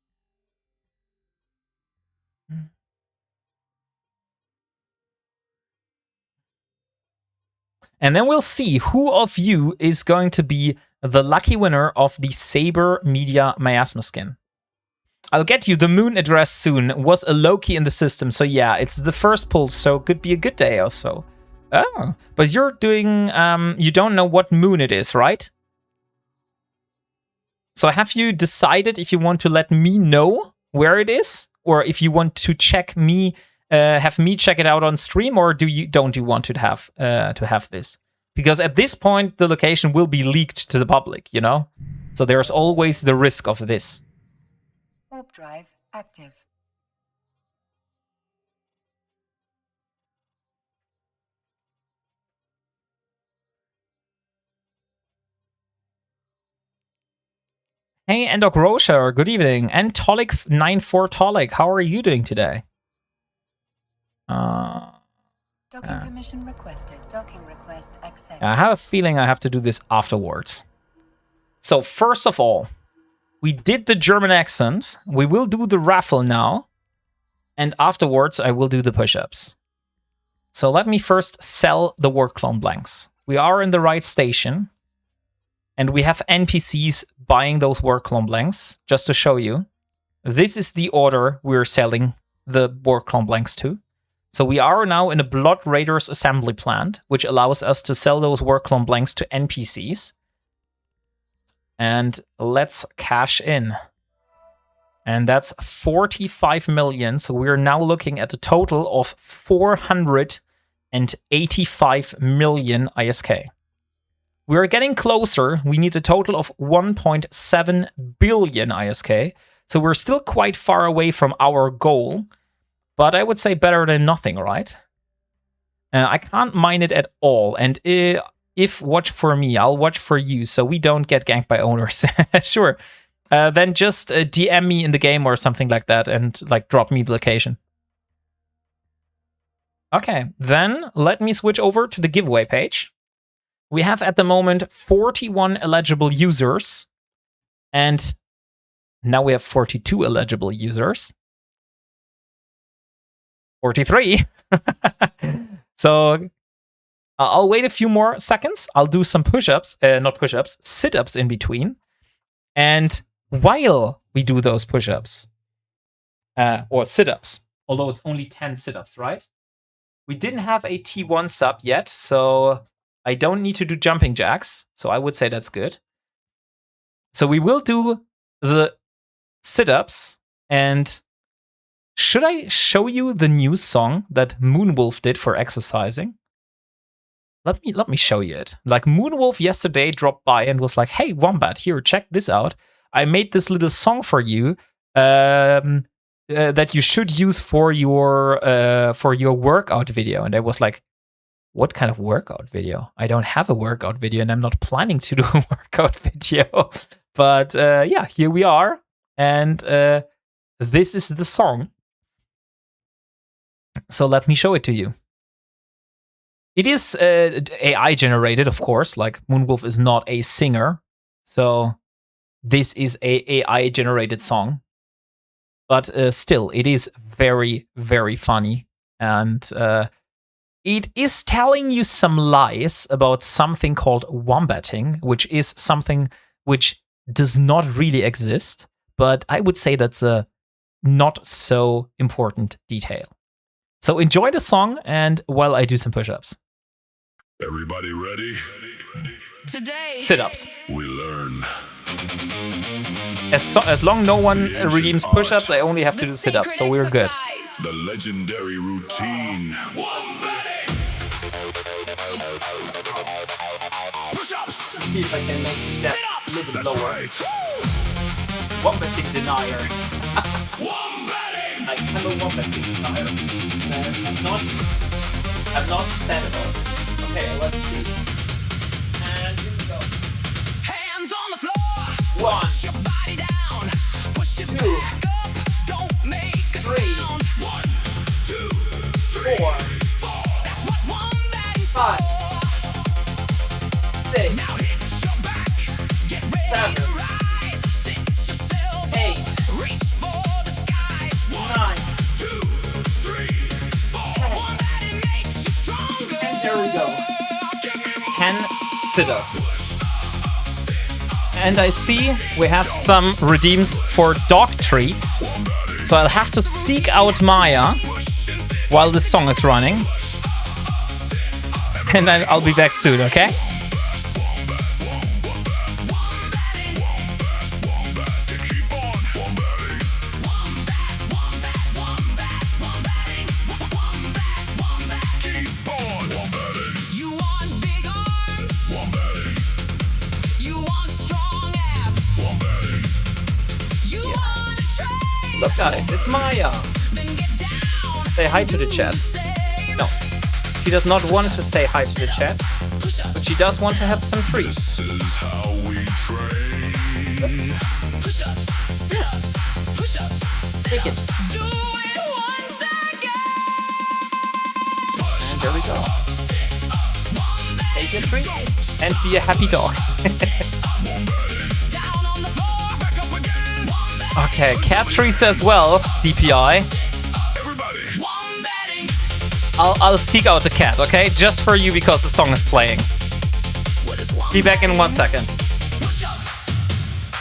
And then we'll see who of you is going to be the lucky winner of the Saber Media Miasma skin. I'll get you the moon address soon. Was a Loki in the system, so yeah, it's the first pull, so could be a good day also. Oh, but you're doing, you don't know what moon it is, right? So have you decided if you want to let me know where it is? Or if you want to check me, have me check it out on stream, or don't you want to have this? Because at this point, the location will be leaked to the public, you know? So there's always the risk of this. Warp drive active. Hey, Endok Rocher, good evening. And Tolik94 Tolik, how are you doing today? Docking permission requested. Docking request accepted. I have a feeling I have to do this afterwards. So first of all, we did the German accent. We will do the raffle now. And afterwards, I will do the push-ups. So let me first sell the work clone blanks. We are in the right station. And we have NPCs buying those work clone blanks, just to show you. This is the order we're selling the work clone blanks to. So we are now in a Blood Raiders assembly plant, which allows us to sell those work clone blanks to NPCs. And let's cash in. And that's 45 million. So we're now looking at a total of 485 million ISK. We're getting closer. We need a total of 1.7 billion ISK. So we're still quite far away from our goal. But I would say better than nothing, right? I can't mine it at all. And if watch for me, I'll watch for you. So we don't get ganked by owners. Sure. Then just DM me in the game or something like that. And like drop me the location. Okay. Then let me switch over to the giveaway page. We have at the moment 41 eligible users, and now we have 42 eligible users. 43. So I'll wait a few more seconds. I'll do some push-ups, not push-ups, sit-ups in between. And while we do those push-ups, or sit-ups, although it's only 10 sit-ups, right? We didn't have a T1 sub yet, so I don't need to do jumping jacks, so I would say that's good. So we will do the sit-ups, and should I show you the new song that Moonwolf did for exercising? Let me show you it. Like Moonwolf yesterday dropped by and was like, "Hey Wombat, here, check this out. I made this little song for you that you should use for your workout video." And I was like, what kind of workout video? I don't have a workout video, and I'm not planning to do a workout video. But yeah, here we are. And this is the song. So let me show it to you. It is AI generated, of course. Like Moonwolf is not a singer. So this is a AI generated song. But still, it is very, very funny. And it is telling you some lies about something called wombatting, which is something which does not really exist. But I would say that's a not so important detail. So enjoy the song, and while I do some push-ups. Everybody ready? Today, Sit-ups. We learn. As long no one redeems push-ups, I only have to do sit-ups, so we're good. The legendary routine. Wombatting! Push-ups! Let's see if I can make the desk a little bit That's lower. right. Wombatting denier. Wombatting! I am a wombatting denier. I'm not sad about it. Okay, let's see. And here we go. 6, 7, 8, 9, 10. And there we go. 10 sit-ups. And I see we have some redeems for dog treats. So I'll have to seek out Maya while this song is running. And then I'll be back soon, okay? Look guys, it's Maya. Say hi to the chat. No, she does not want to say hi to the chat, but she does want to have some treats. This is how we train. Take it. And there we go. Take your treats and be a happy dog. Okay, cat treats as well, DPI. I'll seek out the cat, okay? Just for you because the song is playing. Be back in 1 second.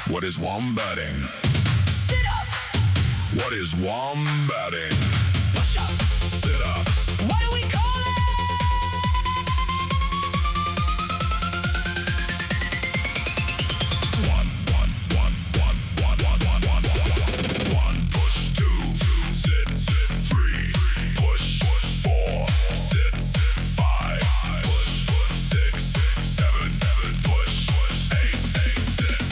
What is wombatting? What is wombatting? Sit-ups. What do we call it? One, push, 2, sit, 3, push, 4, sit, 5, push, 6, 7, push, 8, sit,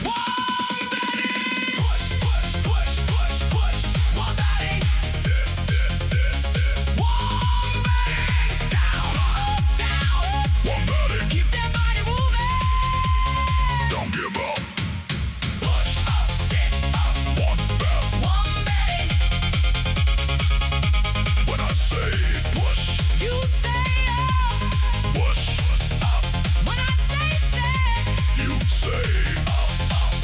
wombatting. Push, wombatting. Sit, wombatting. Down, wombatting. Keep that body moving. Don't give up. Push up, sit up, Wombat. wombatting. When I say push, You say up, push, up. When I say sit, you say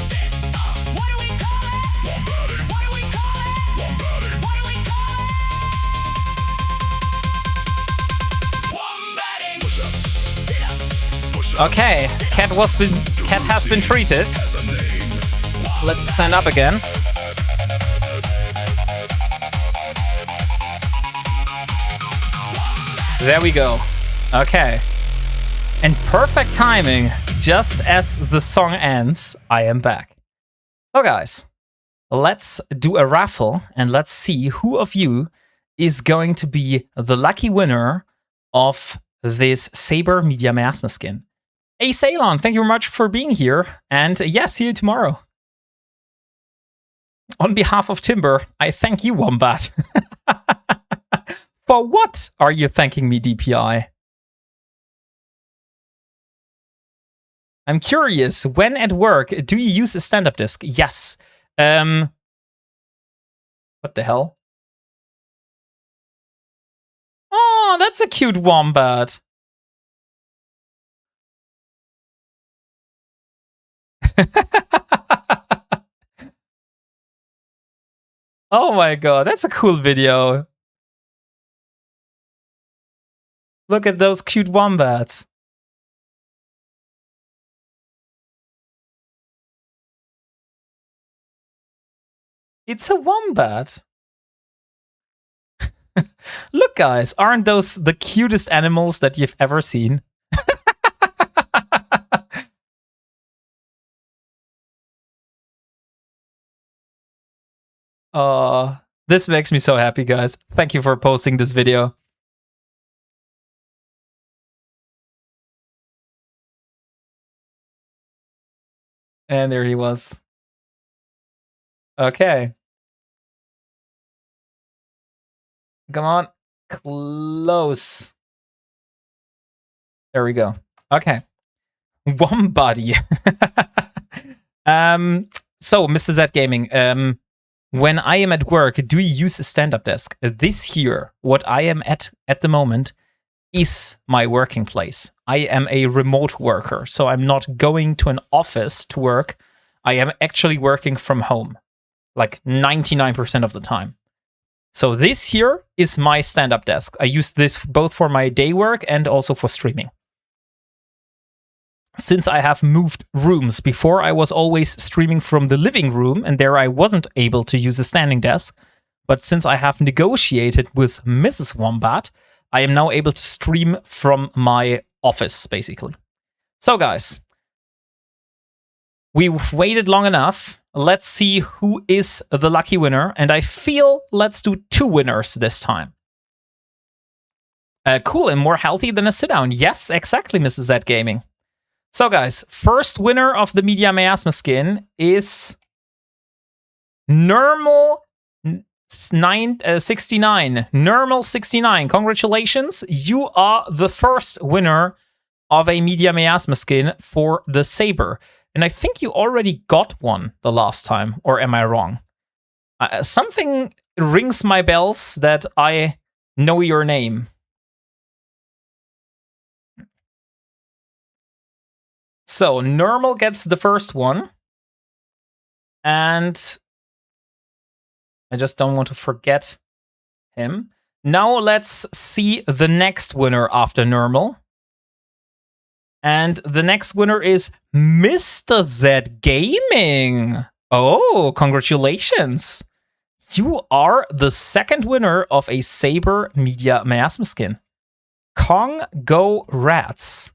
sit up. What do we call it? wombatting, What do we call it? wombatting, What do we call it? Wombatting. push ups, Sit up. push ups. Okay, cat has been treated. Has a name. Let's stand up again. There we go. Okay. And perfect timing. Just as the song ends, I am back. So guys, let's do a raffle and let's see who of you is going to be the lucky winner of this Saber Media Miasma skin. Hey Ceylon, thank you very much for being here. And yeah, see you tomorrow. On behalf of Timber, I thank you, Wombat. For what are you thanking me, DPI? I'm curious, when at work, do you use a stand-up desk? Yes. What the hell? Oh, that's a cute wombat. Oh my god, that's a cool video. Look at those cute wombats. It's a wombat. Look, guys, aren't those the cutest animals that you've ever seen? Oh, this makes me so happy, guys. Thank you for posting this video. And there he was. Okay. Come on. Close. There we go. Okay. Wombody. So, Mr. Z Gaming, when I am at work, do you use a stand-up desk? This here, what I am at the moment, is my working place. I am a remote worker, so I'm not going to an office to work. I am actually working from home, like 99% of the time. So this here is my stand-up desk. I use this both for my day work and also for streaming. Since I have moved rooms, before I was always streaming from the living room, and there I wasn't able to use a standing desk. But since I have negotiated with Mrs. Wombat, I am now able to stream from my office, basically. So guys, we've waited long enough. Let's see who is the lucky winner. And I feel let's do 2 winners this time. Cool, and more healthy than a sit-down. Yes, exactly, Mrs. Z Gaming. So guys, first winner of the Media Miasma skin is Normal 69. Normal 69. Congratulations. You are the first winner of a Media Miasma skin for the Saber. And I think you already got one the last time, or am I wrong? Something rings my bells that I know your name. So, Normal gets the first one. And I just don't want to forget him. Now let's see the next winner after Normal. And the next winner is Mr. Z Gaming. Oh, congratulations. You are the second winner of a Saber Media Miasma skin. Kong Go Rats.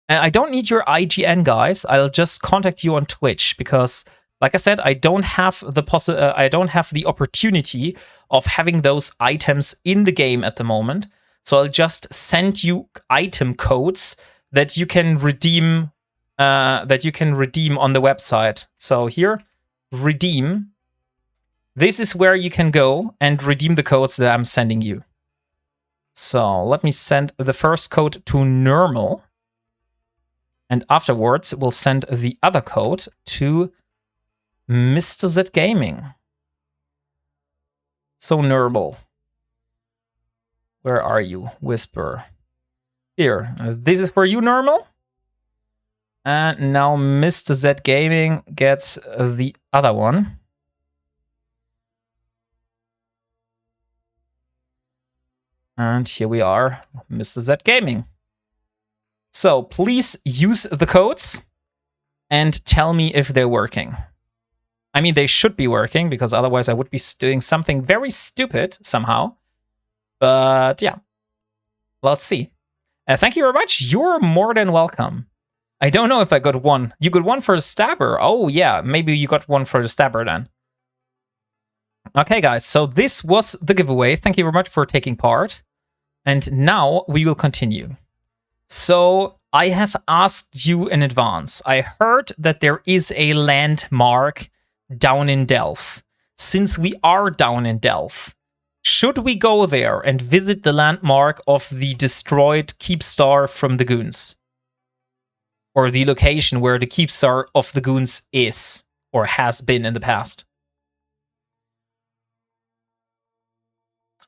And I don't need your IGN, guys. I'll just contact you on Twitch because, like I said, I don't have the opportunity of having those items in the game at the moment. So I'll just send you item codes that you can redeem. On the website. So here, redeem. This is where you can go and redeem the codes that I'm sending you. So let me send the first code to Normal. And afterwards, we'll send the other code to Mr. Z Gaming. So Normal. Where are you? Whisper. Here. This is for you, Normal. And now Mr. Z Gaming gets the other one. And here we are, Mr. Z Gaming. So please use the codes and tell me if they're working. I mean, they should be working because otherwise I would be doing something very stupid somehow. But yeah, let's see. Thank you very much. You're more than welcome. I don't know if I got one. You got one for the stabber. Oh yeah, maybe you got one for the stabber then. Okay, guys, so this was the giveaway. Thank you very much for taking part. And now we will continue. So I have asked you in advance. I heard that there is a landmark down in Delph. Since we are down in Delph, should we go there and visit the landmark of the destroyed Keepstar from the Goons? Or the location where the Keepstar of the Goons is, or has been in the past?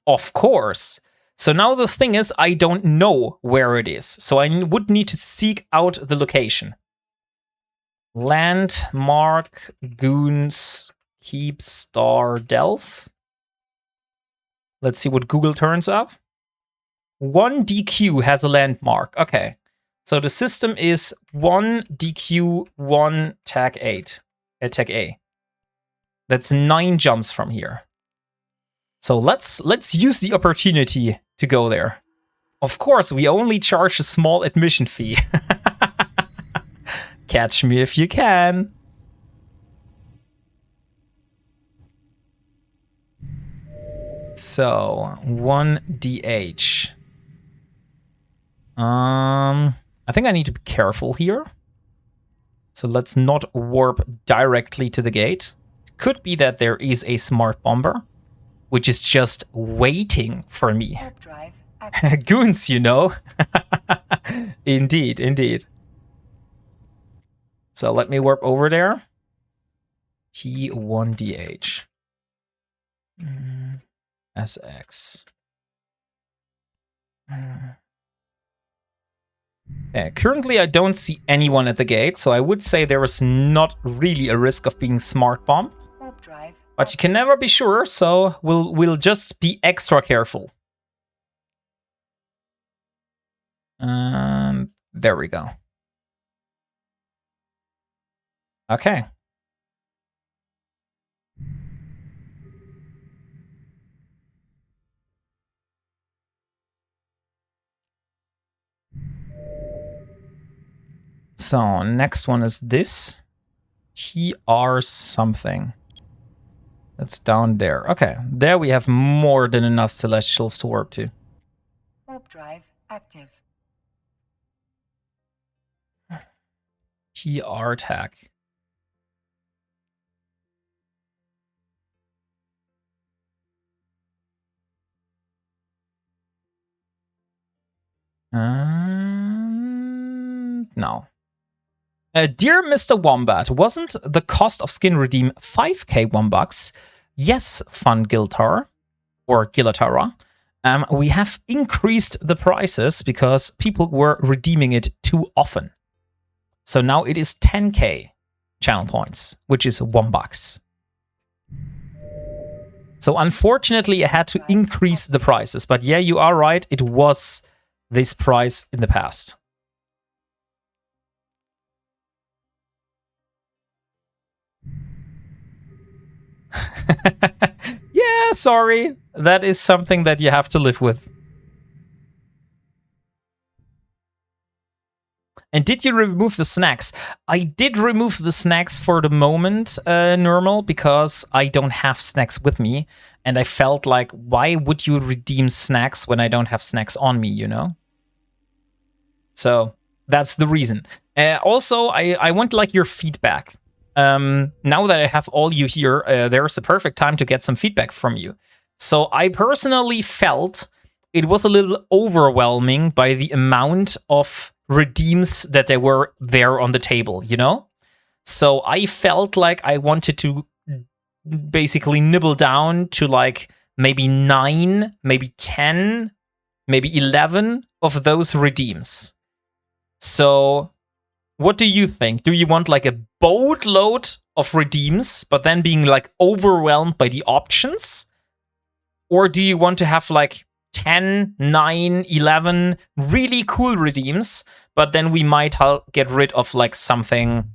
Of course. So now the thing is, I don't know where it is. So I would need to seek out the location. Landmark Goons Keepstar Delph. Let's see what Google turns up. 1DQ has a landmark. Okay. So the system is 1DQ 1 tag 8. Tag A. That's 9 jumps from here. So let's use the opportunity to go there. Of course, we only charge a small admission fee. Catch me if you can. So 1DH. I think I need to be careful here. So let's not warp directly to the gate. Could be that there is a smart bomber, which is just waiting for me. Warp drive active. Goons, you know. Indeed, indeed. So let me warp over there. P1DH. SX. Currently, I don't see anyone at the gate, so I would say there is not really a risk of being smart bombed. Warp drive. But you can never be sure, so we'll just be extra careful. There we go. Okay. So, next one is this. PR something. That's down there. Okay, there we have more than enough celestials to warp to. Warp drive active. PR tag. No. Dear Mr. Wombat, wasn't the cost of skin redeem 5k Wombucks? Yes, Fun Giltar, or Gilatara. We have increased the prices because people were redeeming it too often. So now it is 10k channel points, which is Wombucks. So unfortunately, I had to increase the prices. But yeah, you are right. It was this price in the past. Yeah, sorry. That is something that you have to live with. And did you remove the snacks? I did remove the snacks for the moment, normal, because I don't have snacks with me. And I felt like, why would you redeem snacks when I don't have snacks on me, you know? So that's the reason. Also, I want like your feedback. Now that I have all you here, there's a perfect time to get some feedback from you. So I personally felt it was a little overwhelming by the amount of redeems that there were there on the table, you know? So I felt like I wanted to basically nibble down to like maybe 9, maybe 10, maybe 11 of those redeems. So what do you think? Do you want like a boatload of redeems, but then being like overwhelmed by the options? Or do you want to have like 10, 9, 11 really cool redeems, but then we might get rid of like something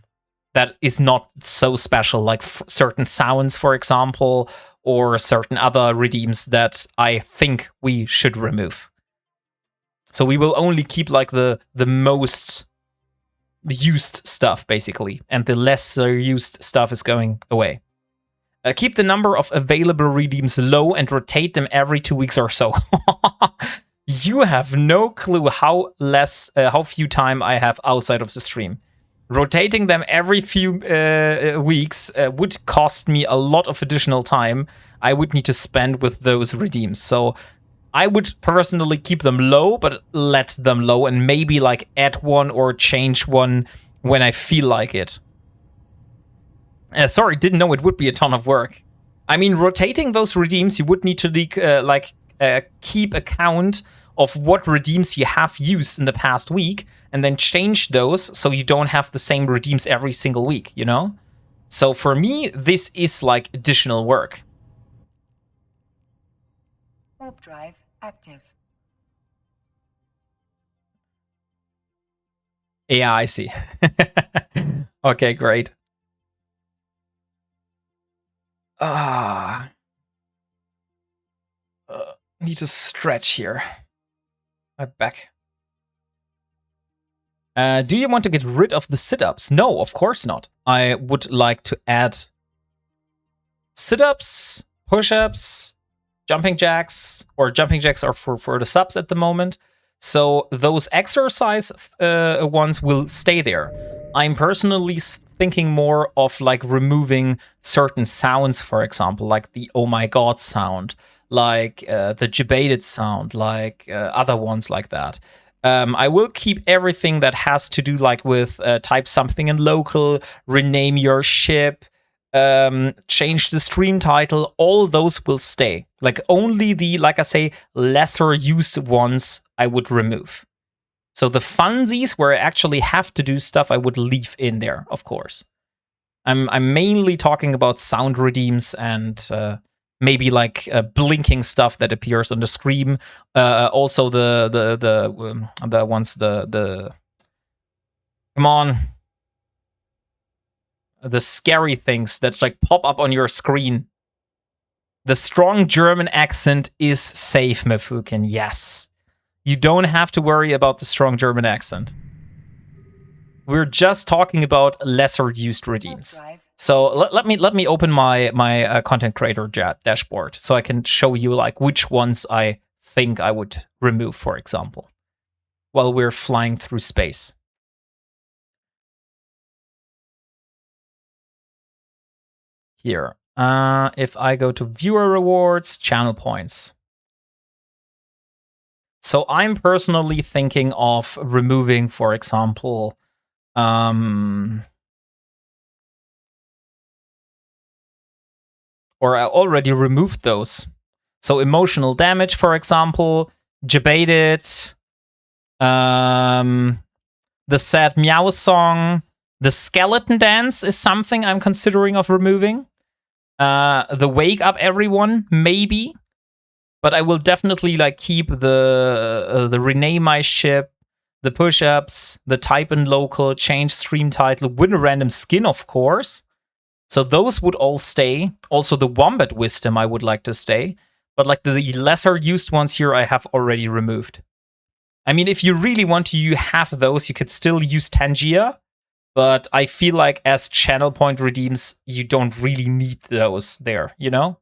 that is not so special, like certain sounds, for example, or certain other redeems that I think we should remove. So we will only keep like the most used stuff, basically, and the lesser used stuff is going away. Keep the number of available redeems low and rotate them every 2 weeks or so. You have no clue how few time I have outside of the stream. Rotating them every few weeks would cost me a lot of additional time I would need to spend with those redeems. So I would personally keep them low, but let them low and maybe like add one or change one when I feel like it. Sorry, didn't know it would be a ton of work. I mean, rotating those redeems, you would need to keep account of what redeems you have used in the past week and then change those so you don't have the same redeems every single week, you know? So for me, this is like additional work. Warp drive active. Yeah, I see. Okay, great. Need to stretch here. My back. Do you want to get rid of the sit-ups? No, of course not. I would like to add sit-ups, push-ups, jumping jacks, or jumping jacks are for the subs at the moment. So those exercise ones will stay there. I'm personally thinking more of like removing certain sounds, for example, like the oh my god sound, like the debated sound, like other ones like that. I will keep everything that has to do like with type something in local, rename your ship, change the stream title. All those will stay. Like only the, like I say, lesser used ones I would remove. So the funsies where I actually have to do stuff, I would leave in there, of course. I'm mainly talking about sound redeems and maybe like blinking stuff that appears on the screen. Also the ones come on, the scary things that like pop up on your screen. The strong German accent is safe, Mefukin. Yes, you don't have to worry about the strong German accent. We're just talking about lesser used redeems. So let me open my content creator dashboard so I can show you like which ones I think I would remove, for example, while we're flying through space. Here, if I go to viewer rewards, channel points. So I'm personally thinking of removing, for example, or I already removed those. So emotional damage, for example, Jebaited, the sad meow song, the skeleton dance is something I'm considering of removing. The wake up everyone, maybe. But I will definitely like keep the rename my ship, the push-ups, the type in local, change stream title, win a random skin, of course. So those would all stay. Also the Wombat wisdom I would like to stay. But like the lesser used ones here I have already removed. I mean, if you really want to have those, you could still use Tangia. But I feel like as channel point redeems, you don't really need those there, you know?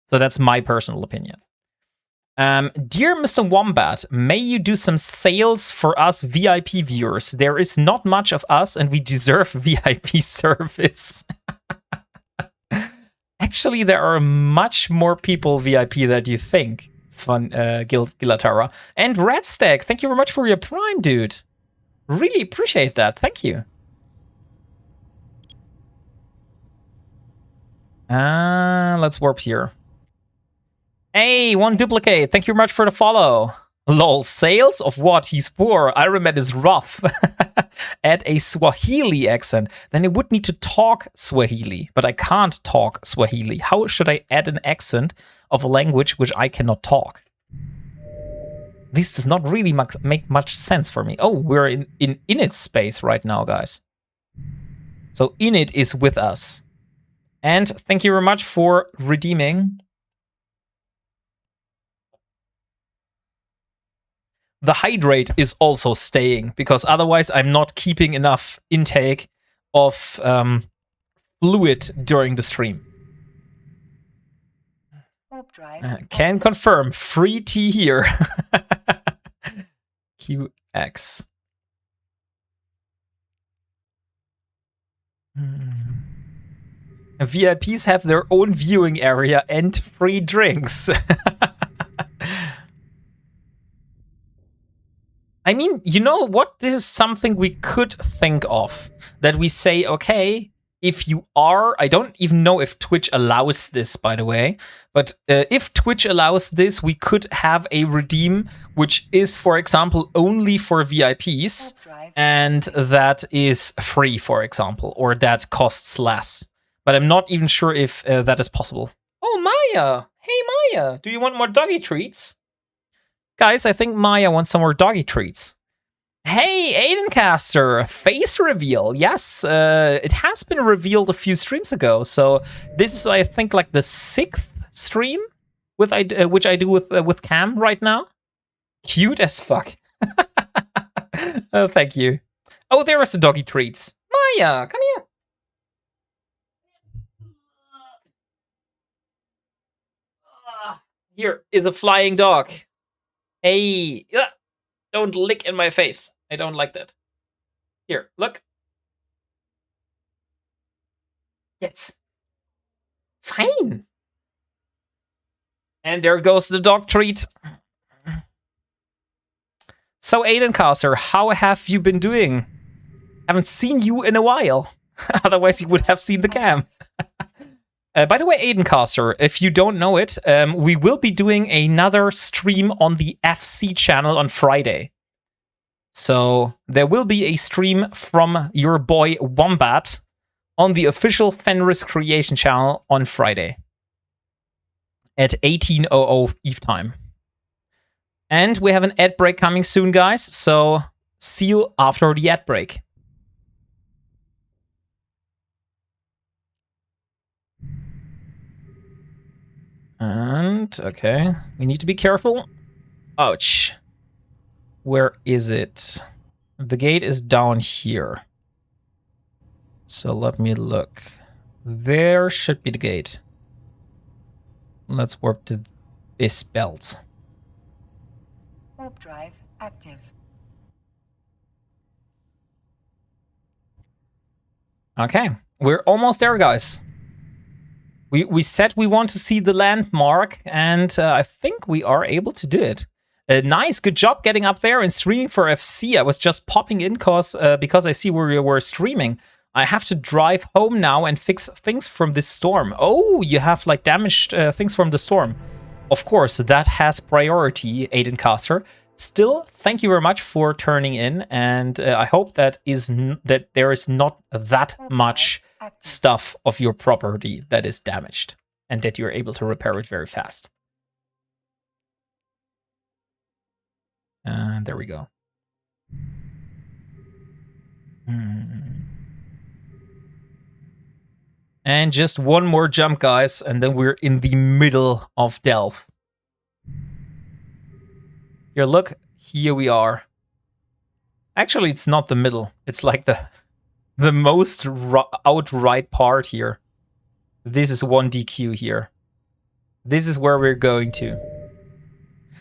So that's my personal opinion. Dear Mr. Wombat, may you do some sales for us VIP viewers. There is not much of us and we deserve VIP service. Actually, there are much more people VIP than you think. Fun, Gilatara. And Redstack, thank you very much for your Prime, dude. Really appreciate that. Thank you. Let's warp here. Hey, one duplicate. Thank you very much for the follow. Lol, sales of what? He's poor. Ironman is rough. Add a Swahili accent. Then I would need to talk Swahili, but I can't talk Swahili. How should I add an accent of a language which I cannot talk? This does not really make much sense for me. Oh, we're in Init space right now, guys. So Init is with us. And thank you very much for redeeming. The hydrate is also staying, because otherwise I'm not keeping enough intake of fluid during the stream. Can confirm, free tea here. QX. VIPs have their own viewing area and free drinks. I mean, you know what? This is something we could think of. That we say, okay, if you are... I don't even know if Twitch allows this, by the way. But if Twitch allows this, we could have a redeem, which is, for example, only for VIPs. And that is free, for example. Or that costs less. But I'm not even sure if that is possible. Oh, Maya! Hey, Maya! Do you want more doggy treats? Guys, I think Maya wants some more doggy treats. Hey, Aidencaster, face reveal. Yes, it has been revealed a few streams ago. So this is, I think, like the 6th stream with which I do with Cam right now. Cute as fuck. Oh, thank you. Oh, there is the doggy treats. Maya, come here. Here is a flying dog. Hey, don't lick in my face. I don't like that. Here, look. Yes. Fine. And there goes the dog treat. So, Aidencaster, how have you been doing? Haven't seen you in a while. Otherwise, you would have seen the cam. By the way, Aidencaster, if you don't know it, we will be doing another stream on the FC channel on Friday. So there will be a stream from your boy Wombat on the official Fenris Creation channel on Friday at 18:00 Eve time. And we have an ad break coming soon, guys. So see you after the ad break. And, okay, we need to be careful. Ouch. Where is it? The gate is down here. So let me look. There should be the gate. Let's warp to this belt. Warp drive active. Okay, we're almost there, guys. We said we want to see the landmark, and I think we are able to do it. Nice, good job getting up there and streaming for FC. I was just popping in because I see where you were streaming. I have to drive home now and fix things from this storm. Oh, you have like damaged things from the storm. Of course, that has priority, Aiden Caster. Still, thank you very much for turning in, and I hope that there is not that much stuff of your property that is damaged, and that you're able to repair it very fast. And there we go. And just one more jump, guys, and then we're in the middle of Delph. Here, look, here we are. Actually, it's not the middle. It's like the most outright part here. This is 1DQ here. This is where we're going to.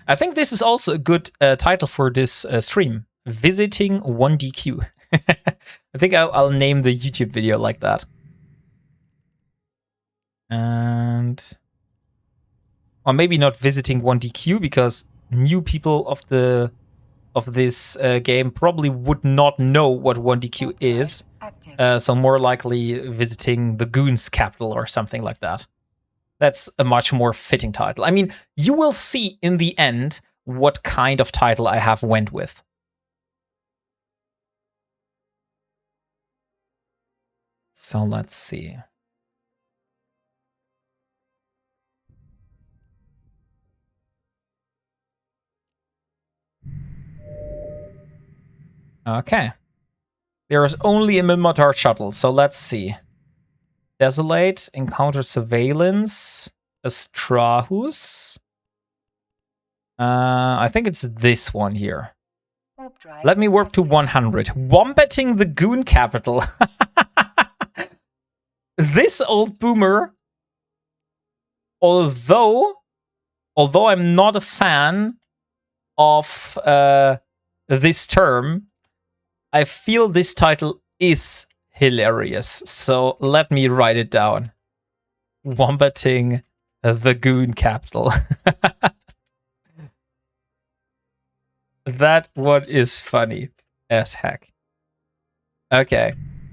I think this is also a good title for this stream. Visiting 1DQ. I think I'll name the YouTube video like that. And... or maybe not visiting 1DQ, because new people of this game probably would not know what 1DQ is. So more likely visiting the Goon's capital or something like that. That's a much more fitting title. I mean, you will see in the end what kind of title I have went with. So let's see. Okay. There is only a Mimotard shuttle, so let's see. Desolate, encounter surveillance, Astrahus. I think it's this one here. Let me warp to 100. Wombatting the Goon capital. This old boomer, although I'm not a fan of this term, I feel this title is hilarious. So let me write it down. Wombatting the Goon capital. That one is funny as heck. Okay,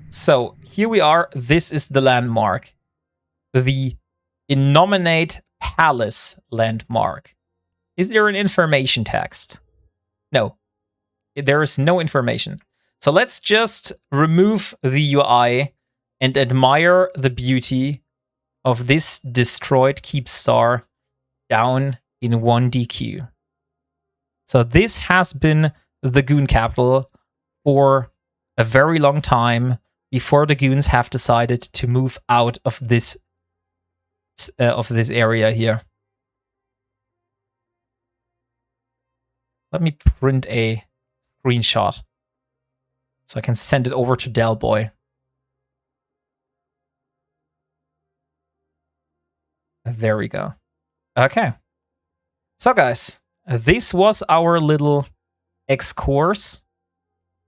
so here we are. This is the landmark. The Innominate Palace landmark. Is there an information text? No. There is no information. So let's just remove the UI and admire the beauty of this destroyed Keep Star down in 1DQ. So this has been the Goon capital for a very long time before the Goons have decided to move out of this area here. Let me print a screenshot so I can send it over to Del Boy. There we go. Okay. So guys, this was our little excursus,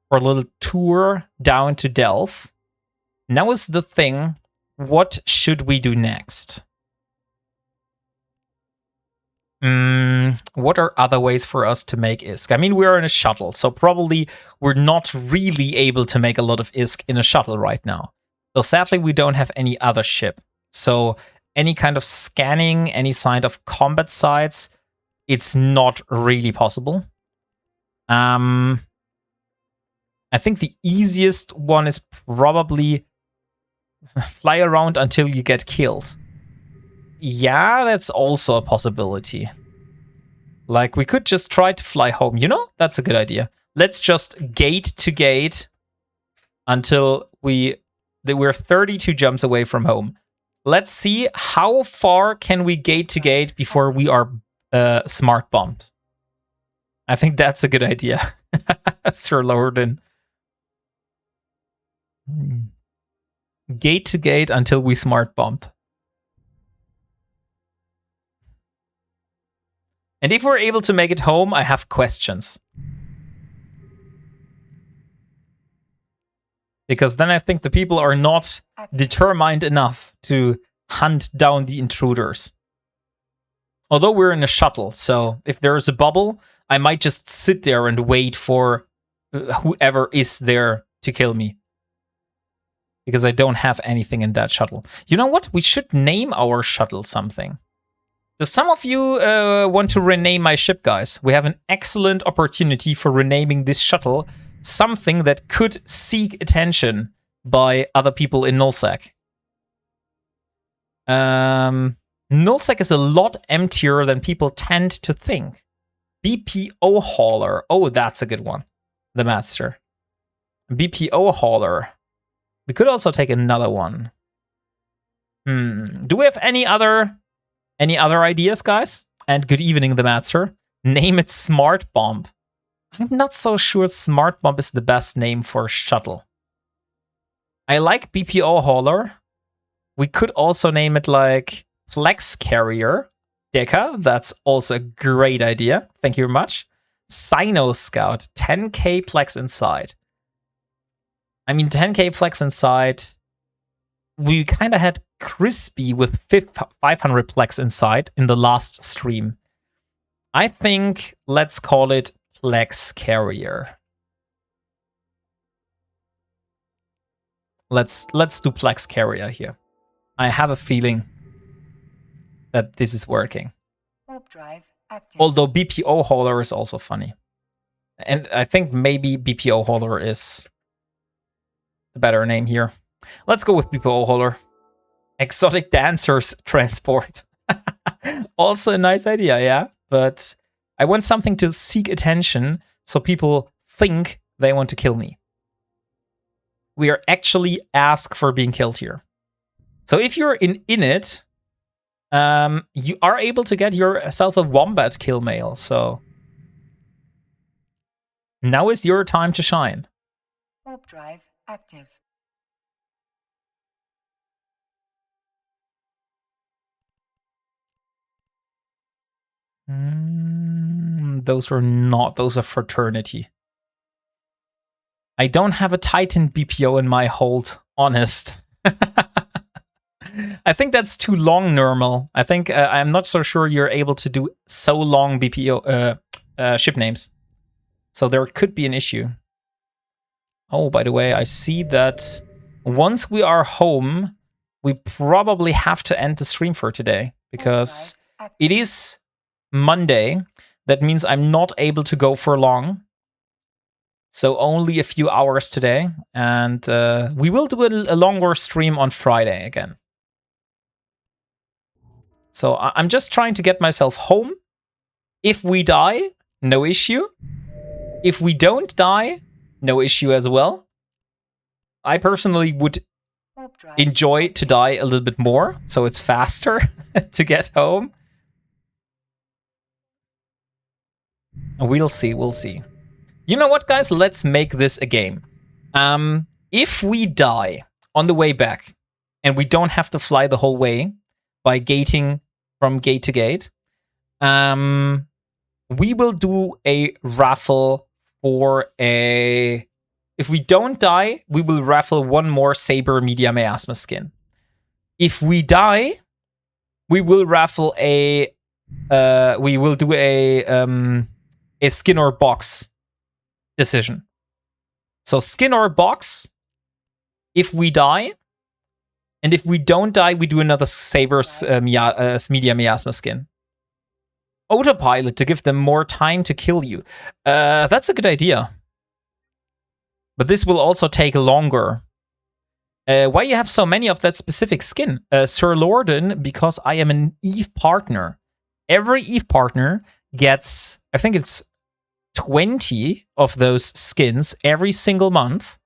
or little tour down to Delph. Now is the thing, what should we do next? What are other ways for us to make ISK? I mean, we're in a shuttle, so probably we're not really able to make a lot of ISK in a shuttle right now. So sadly, we don't have any other ship. So any kind of scanning, any kind of combat sites, it's not really possible. I think the easiest one is probably fly around until you get killed. Yeah, that's also a possibility. Like, we could just try to fly home. You know, that's a good idea. Let's just gate to gate until we're 32 jumps away from home. Let's see how far can we gate to gate before we are smart bombed. I think that's a good idea. Sir Lorden. Gate to gate until we smart bombed. And if we're able to make it home, I have questions. Because then I think the people are not determined enough to hunt down the intruders. Although we're in a shuttle, so if there's a bubble, I might just sit there and wait for whoever is there to kill me. Because I don't have anything in that shuttle. You know what? We should name our shuttle something. Does some of you want to rename my ship, guys? We have an excellent opportunity for renaming this shuttle something that could seek attention by other people in Nullsec. Nullsec is a lot emptier than people tend to think. BPO hauler. Oh, that's a good one. The master. BPO hauler. We could also take another one. Do we have any other ideas, guys? And good evening, the master. Name it Smart Bomb. I'm not so sure Smart Bomb is the best name for a shuttle. I like BPO hauler. We could also name it like Flex Carrier. Deca, that's also a great idea. Thank you very much. Sino Scout, 10k plex inside. I mean, 10k plex inside. We kind of had Crispy with 500 plex inside in the last stream. I think let's call it Plex Carrier. Let's do Plex Carrier here. I have a feeling that this is working. Warp drive active. Although BPO hauler is also funny. And I think maybe BPO hauler is the better name here. Let's go with BPO hauler. Exotic dancers transport. Also a nice idea, yeah. But I want something to seek attention so people think they want to kill me. We are actually asked for being killed here. So if you're in it, you are able to get yourself a Wombat kill mail. So now is your time to shine. Warp drive active. Those are fraternity. I don't have a Titan BPO in my hold, honest. I think that's too long, normal. I think I'm not so sure you're able to do so long BPO ship names. So there could be an issue. Oh, by the way, I see that once we are home, we probably have to end the stream for today because it is Monday. That means I'm not able to go for long. So only a few hours today. And we will do a longer stream on Friday again. So I'm just trying to get myself home. If we die, no issue. If we don't die, no issue as well. I personally would enjoy to die a little bit more, so it's faster to get home. We'll see, we'll see. You know what, guys? Let's make this a game. If we die on the way back, and we don't have to fly the whole way by gating from gate to gate, we will do a raffle for a... If we don't die, we will raffle one more Saber Media Miasma skin. If we die, we will raffle a... we will do a skin or box decision. So skin or box if we die, and if we don't die, we do another Saber's Media Miasma skin. Autopilot to give them more time to kill you. That's a good idea. But this will also take longer. Why you have so many of that specific skin? Sir Lorden, because I am an Eve partner. Every Eve partner gets, I think it's 20 of those skins every single month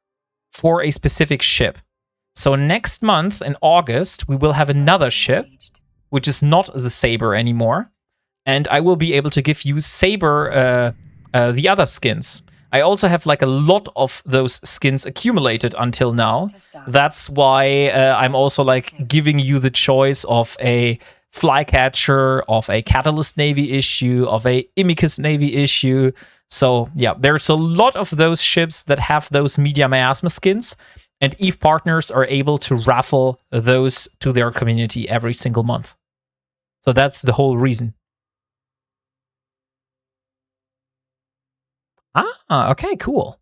for a specific ship. So next month in August, we will have another ship, which is not the Saber anymore. And I will be able to give you Saber, the other skins. I also have like a lot of those skins accumulated until now. That's why I'm also like giving you the choice of a Flycatcher, of a Catalyst Navy issue, of a Imicus Navy issue. So yeah, there's a lot of those ships that have those Media Miasma skins, and Eve partners are able to raffle those to their community every single month. So that's the whole reason. Ah, okay, cool.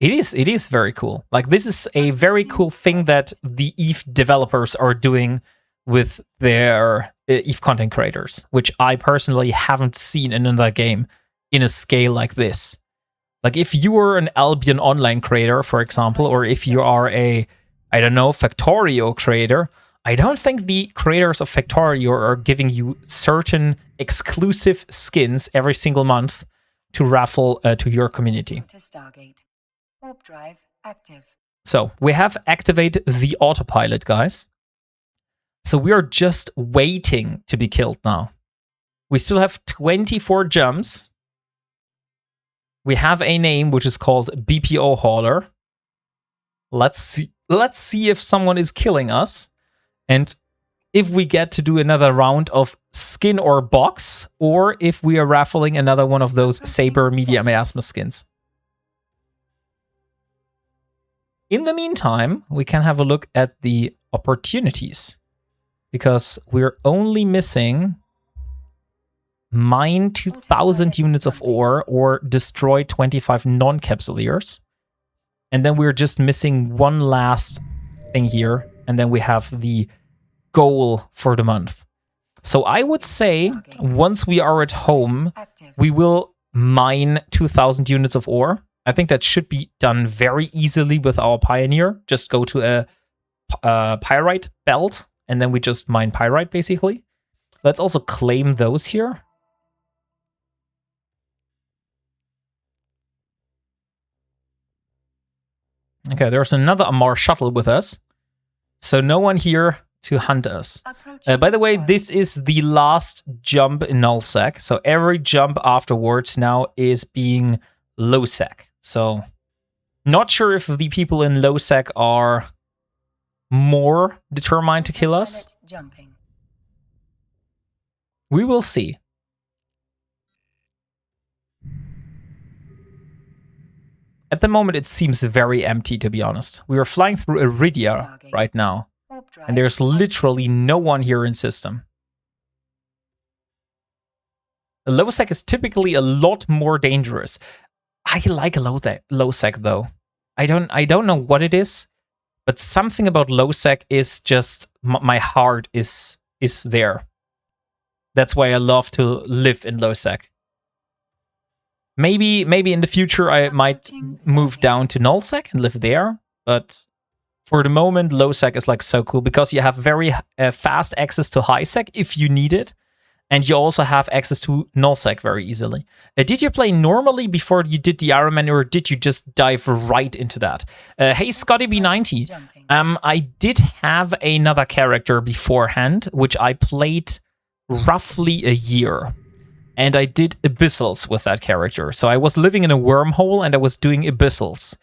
It is very cool. Like, this is a very cool thing that the Eve developers are doing with their Eve content creators, which I personally haven't seen in another game in a scale like this. Like, if you were an Albion Online creator, for example, or if you are a, I don't know, Factorio creator, I don't think the creators of Factorio are giving you certain exclusive skins every single month to raffle to your community. To Stargate. Warp drive active. So we have activated the autopilot, guys. So we are just waiting to be killed now. We still have 24 jumps. We have a name which is called BPO Hauler. Let's see if someone is killing us, and if we get to do another round of skin or box, or if we are raffling another one of those Saber Media Miasma skins. In the meantime, we can have a look at the opportunities, because we're only missing mine 2,000 units of ore or destroy 25 non-capsuleers. And then we're just missing one last thing here, and then we have the goal for the month. So I would say once we are at home, we will mine 2,000 units of ore. I think that should be done very easily with our Pioneer. Just go to a pyrite belt, and then we just mine pyrite, basically. Let's also claim those here. Okay, there's another Amar shuttle with us. So no one here to hunt us. By the way, this is the last jump in nullsec. So every jump afterwards now is being low sec. So not sure if the people in low sec are more determined to kill us. We will see. At the moment, it seems very empty, to be honest. We are flying through Iridia right now, and there's literally no one here in system. A low sec is typically a lot more dangerous. I like a low sec though. I don't know what it is, but something about low sec is just my heart is there. That's why I love to live in low sec. Maybe in the future I might move down to nullsec and live there, but for the moment low sec is like so cool because you have very fast access to high sec if you need it, and you also have access to nullsec very easily. Did you play normally before you did the Ironman, or did you just dive right into that? Hey Scotty B90, I did have another character beforehand which I played roughly a year. And I did abyssals with that character. So I was living in a wormhole and I was doing abyssals.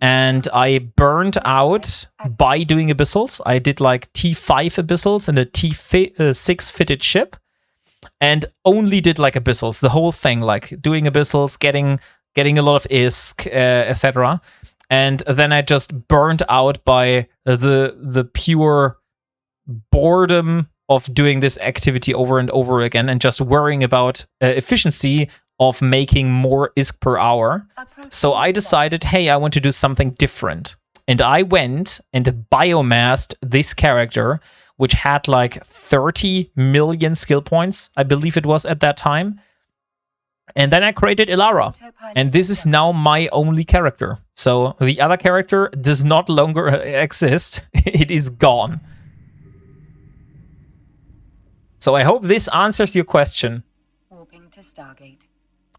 And I burned out by doing abyssals. I did like T5 abyssals and a T6 fitted ship. And only did like abyssals, the whole thing, like doing abyssals, getting a lot of ISK, etc. And then I just burned out by the pure boredom of doing this activity over and over again and just worrying about efficiency of making more ISK per hour. So I decided, hey, I want to do something different. And I went and biomassed this character, which had like 30 million skill points, I believe it was at that time. And then I created Ilara. Autopilot And this is jumping. now my only character. So the other character does not longer exist. It is gone. So I hope this answers your question. Warping to Stargate.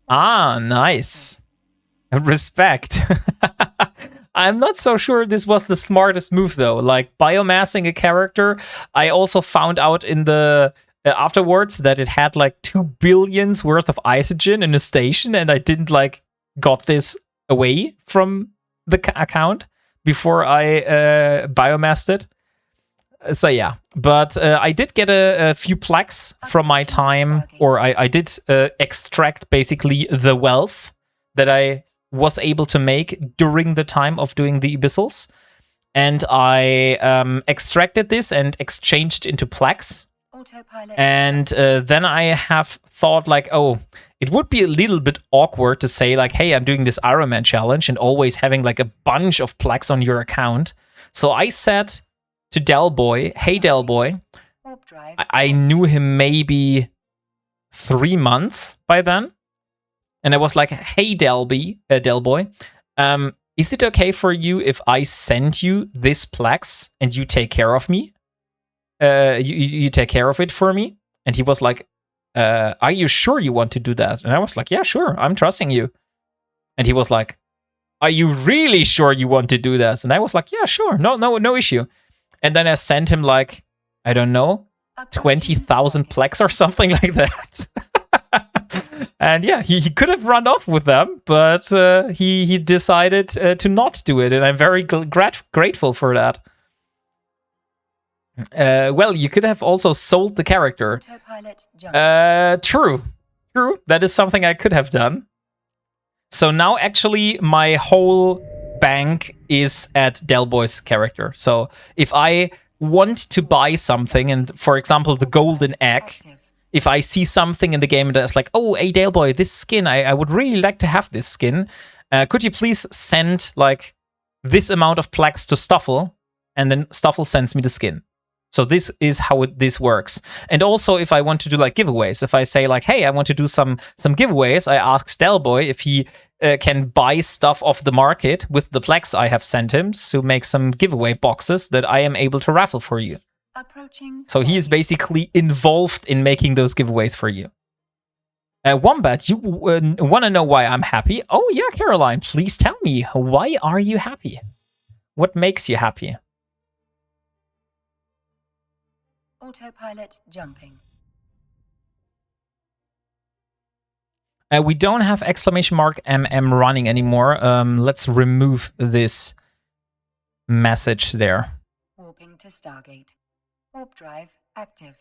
Ah, nice. Respect. I'm not so sure this was the smartest move, though. Like, biomassing a character, I also found out in the afterwards that it had like 2 billions worth of isogen in a station, and I didn't like got this away from the account before I biomassed it. So yeah, but I did get a few plaques from my time, or I did extract basically the wealth that I was able to make during the time of doing the Abyssals. And I extracted this and exchanged it into plaques. Autopilot. And then I have thought like, oh, it would be a little bit awkward to say like, hey, I'm doing this Ironman challenge and always having like a bunch of plaques on your account. So I said to Delboy, hey, Delboy, Warp drive. I knew him maybe 3 months by then. And I was like, hey, Delboy, is it okay for you if I send you this plaques and you take care of me? You take care of it for me? And he was like, are you sure you want to do that? And I was like, yeah, sure, I'm trusting you. And he was like, are you really sure you want to do this? And I was like, yeah, sure, no issue. And then I sent him like, I don't know, 20,000 plaques or something like that. And yeah, he could have run off with them, but he decided to not do it. And I'm very grateful for that. Well, you could have also sold the character. Autopilot jumping. True. That is something I could have done. So now actually my whole bank is at Delboy's character. So if I want to buy something, and for example, the golden egg, Active. if I see something in the game that's like, oh, hey, Delboy, this skin, I would really like to have this skin. Could you please send like this amount of plaques to Stuffle? And then Stuffle sends me the skin. So this is how this works. And also if I want to do like giveaways, if I say like, hey, I want to do some giveaways, I ask Delboy if he can buy stuff off the market with the plaques I have sent him to make some giveaway boxes that I am able to raffle for you. Approaching. So he is basically involved in making those giveaways for you. Wombat, you want to know why I'm happy? Oh yeah, Caroline, please tell me. Why are you happy? What makes you happy? Autopilot jumping. We don't have exclamation mark MM running anymore. Let's remove this message there. Warping to Stargate. Warp drive active.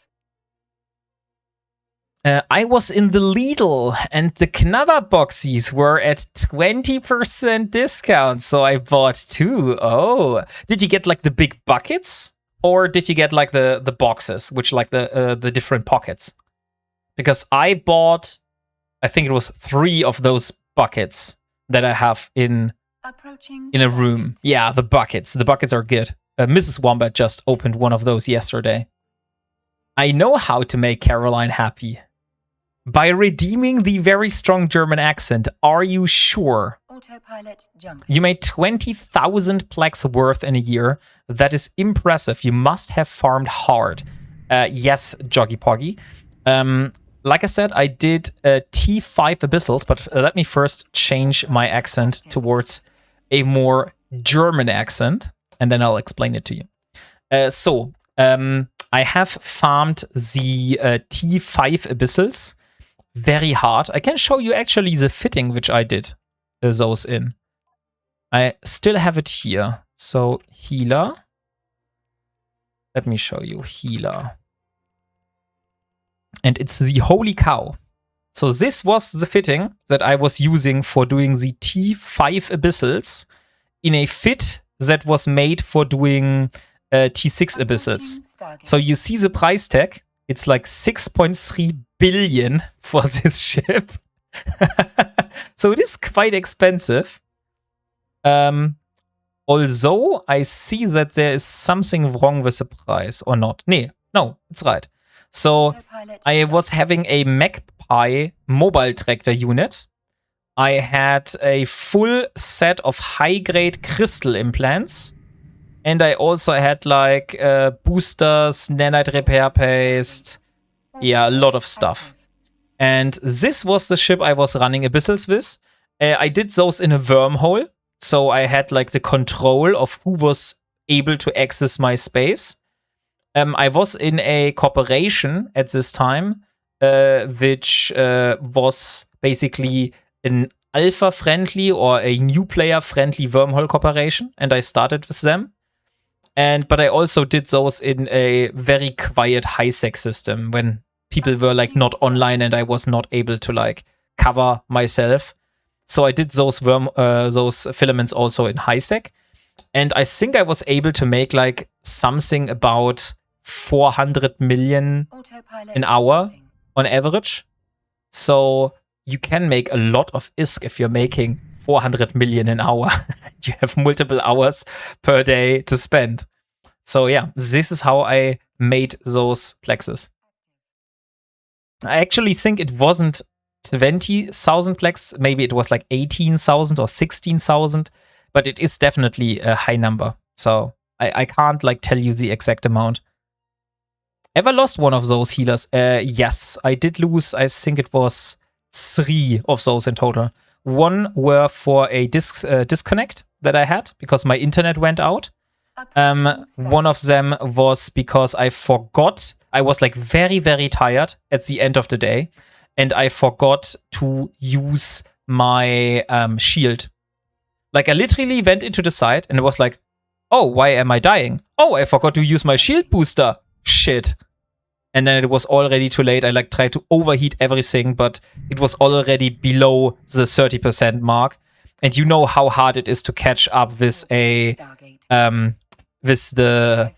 I was in the Lidl and the Knabber boxies were at 20% discount, so I bought 2. Oh, did you get like the big buckets? Or did you get like the boxes, which like the different pockets? Because I bought, I think it was 3 of those buckets that I have in Approaching. a room. Yeah, the buckets. The buckets are good. Mrs. Wombat just opened one of those yesterday. I know how to make Caroline happy. By redeeming the very strong German accent. Are you sure? Autopilot jumping. You made 20,000 plaques worth in a year. That is impressive. You must have farmed hard. Yes, Joggy Poggy. Like I said, I did T5 Abyssals, but let me first change my accent towards a more German accent, and then I'll explain it to you. I have farmed the T5 Abyssals very hard. I can show you actually the fitting which I did those in. I still have it here. So healer. Let me show you healer. And it's the holy cow. So this was the fitting that I was using for doing the T5 Abyssals in a fit that was made for doing T6 Abyssals. So you see the price tag. It's like 6.3 billion for this ship. So it is quite expensive. Although I see that there is something wrong with the price or not. No, it's right. So Autopilot I was having a Magpie mobile tractor unit. I had a full set of high-grade crystal implants. And I also had like boosters, nanite repair paste. Yeah, a lot of stuff. And this was the ship I was running Abyssals with. I did those in a wormhole. So I had like the control of who was able to access my space. I was in a corporation at this time, which was basically an alpha-friendly or a new player-friendly wormhole corporation. And I started with them. But I also did those in a very quiet high-sec system when people were like not online and I was not able to like cover myself. So I did those filaments also in high-sec. And I think I was able to make like something about 400 million an hour on average. So you can make a lot of ISK if you're making 400 million an hour. You have multiple hours per day to spend. So yeah, this is how I made those plexes. I actually think it wasn't 20,000 plex. Maybe it was like 18,000 or 16,000, but it is definitely a high number. So I can't like tell you the exact amount. Ever lost one of those healers? Yes, I did lose. I think it was 3 of those in total. One were for a disconnect that I had because my internet went out. One of them was because I forgot. I was like very, very tired at the end of the day, and I forgot to use my shield. Like I literally went into the site and it was like, oh, why am I dying? Oh, I forgot to use my shield booster. Shit. And then it was already too late. I like tried to overheat everything, but it was already below the 30% mark. And you know how hard it is to catch up with a with the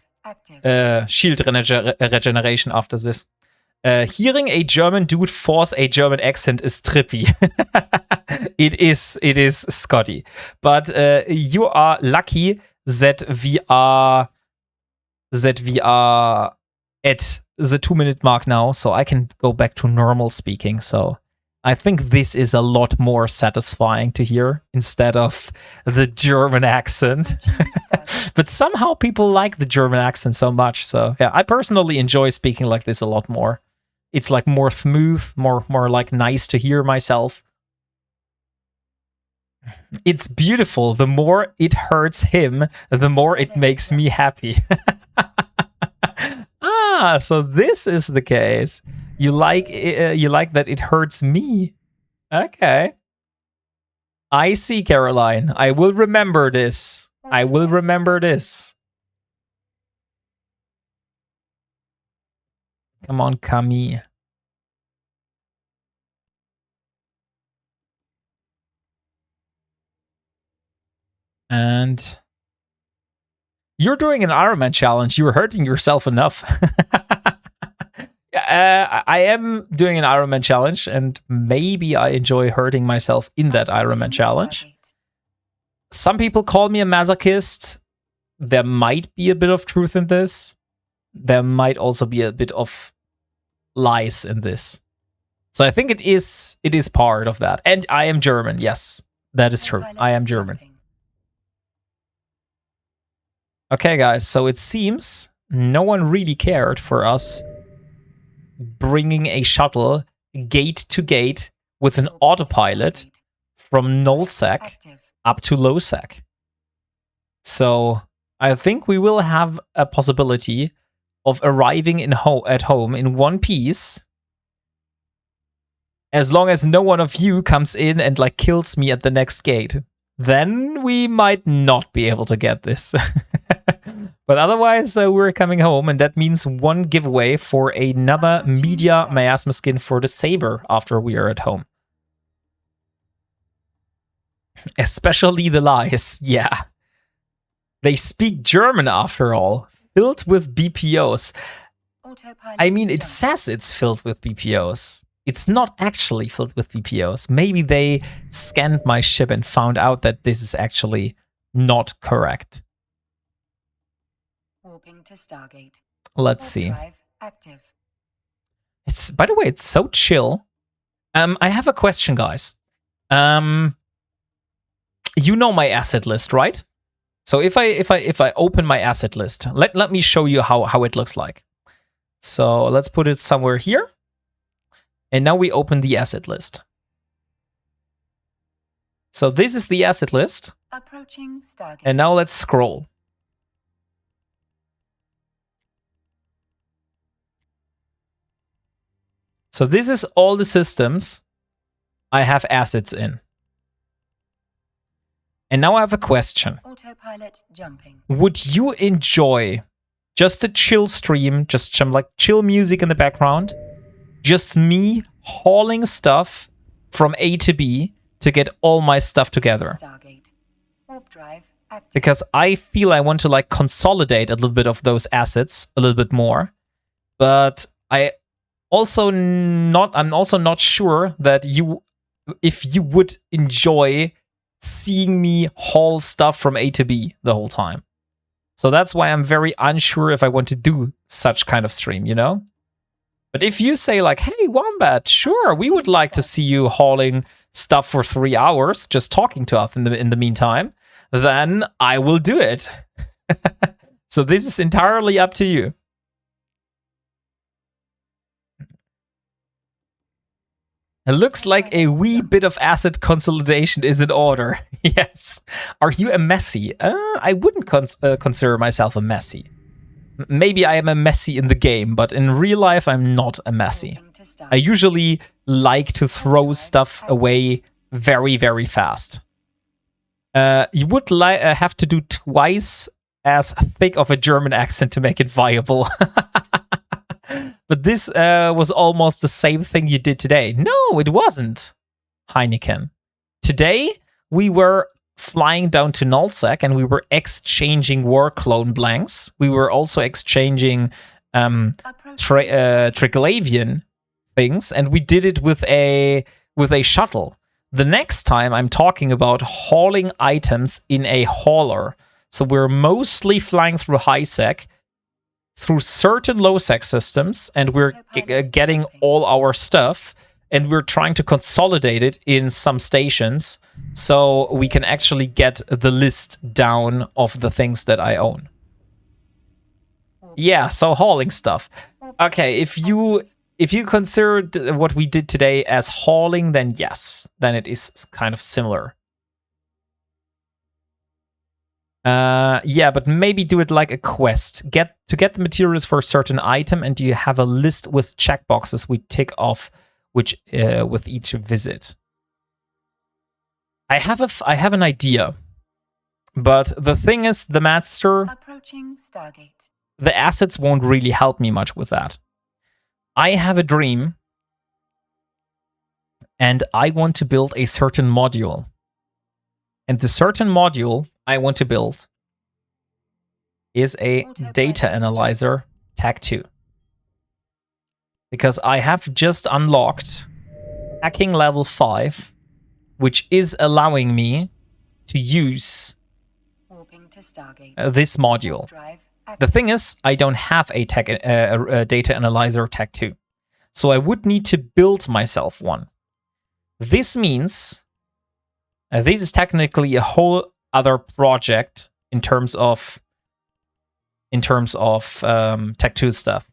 shield regeneration after this. Hearing a German dude force a German accent is trippy. It is Scotty. But you are lucky that we are at the 2-minute mark now, so I can go back to normal speaking. So I think this is a lot more satisfying to hear instead of the German accent. But somehow people like the German accent so much. So yeah, I personally enjoy speaking like this a lot more. It's like more smooth, more like nice to hear myself. It's beautiful. The more it hurts him, the more it makes me happy. Ah, so this is the case. You like that it hurts me. Okay. I see, Caroline. I will remember this. I will remember this. Come on, Camille. And you're doing an Ironman challenge. You're hurting yourself enough. I am doing an Ironman challenge, and maybe I enjoy hurting myself in that Ironman challenge. Some people call me a masochist. There might be a bit of truth in this. There might also be a bit of lies in this. So I think it is part of that. And I am German. Yes, that is true. I am German. Okay, guys. So it seems no one really cared for us bringing a shuttle gate to gate with an autopilot from nullsec up to lowsec. So I think we will have a possibility of arriving at home in one piece, as long as no one of you comes in and like kills me at the next gate. Then we might not be able to get this. But otherwise, we're coming home, and that means one giveaway for another media miasma skin for the Saber after we are at home. Especially the lies, yeah. They speak German after all, filled with BPOs. I mean, it says it's filled with BPOs. It's not actually filled with BPOs. Maybe they scanned my ship and found out that this is actually not correct. Warping to Stargate. Let's see. Active. It's, by the way, it's so chill. I have a question, guys. You know my asset list, right? So if I open my asset list, let me show you how it looks like. So let's put it somewhere here. And now we open the asset list. So this is the asset list. Approaching Stargate. And now let's scroll. So this is all the systems I have assets in. And now I have a question. Autopilot jumping. Would you enjoy just a chill stream, just some like chill music in the background, just me hauling stuff from A to B to get all my stuff together? Stargate. Warp drive active. Because I feel I want to like consolidate a little bit of those assets a little bit more, but I'm also not sure that if you would enjoy seeing me haul stuff from A to B the whole time. So that's why I'm very unsure if I want to do such kind of stream, you know? But if you say like, hey, Wombat, sure, we would like to see you hauling stuff for 3 hours, just talking to us in the meantime, then I will do it. So this is entirely up to you. It looks like a wee bit of asset consolidation is in order. Yes. Are you a messy? I wouldn't consider myself a messy. Maybe I am a messy in the game, but in real life, I'm not a messy. I usually like to throw stuff away very, very fast. You would have to do twice as thick of a German accent to make it viable. But this was almost the same thing you did today. No, it wasn't, Heineken. Today, we were flying down to Nullsec and we were exchanging war clone blanks. We were also exchanging Triglavian things, and we did it with a shuttle. The next time, I'm talking about hauling items in a hauler. So we're mostly flying through high-sec, through certain low-sec systems, and we're getting all our stuff, and we're trying to consolidate it in some stations so we can actually get the list down of the things that I own. Yeah, so hauling stuff. Okay, if you consider what we did today as hauling, then yes, then it is kind of similar. Yeah, but maybe do it like a quest. To get the materials for a certain item, and you have a list with checkboxes we tick off which with each visit. I have an idea, but the thing is, the master, Approaching Stargate. the assets won't really help me much with that. I have a dream, and I want to build a certain module. And the certain module I want to build is a data analyzer tag 2. Because I have just unlocked hacking level 5, which is allowing me to use Warping to Stargate. this module. Drive The active. thing is, I don't have a data analyzer tag 2. So I would need to build myself one. This means this is technically a whole other project in terms of tag 2 stuff.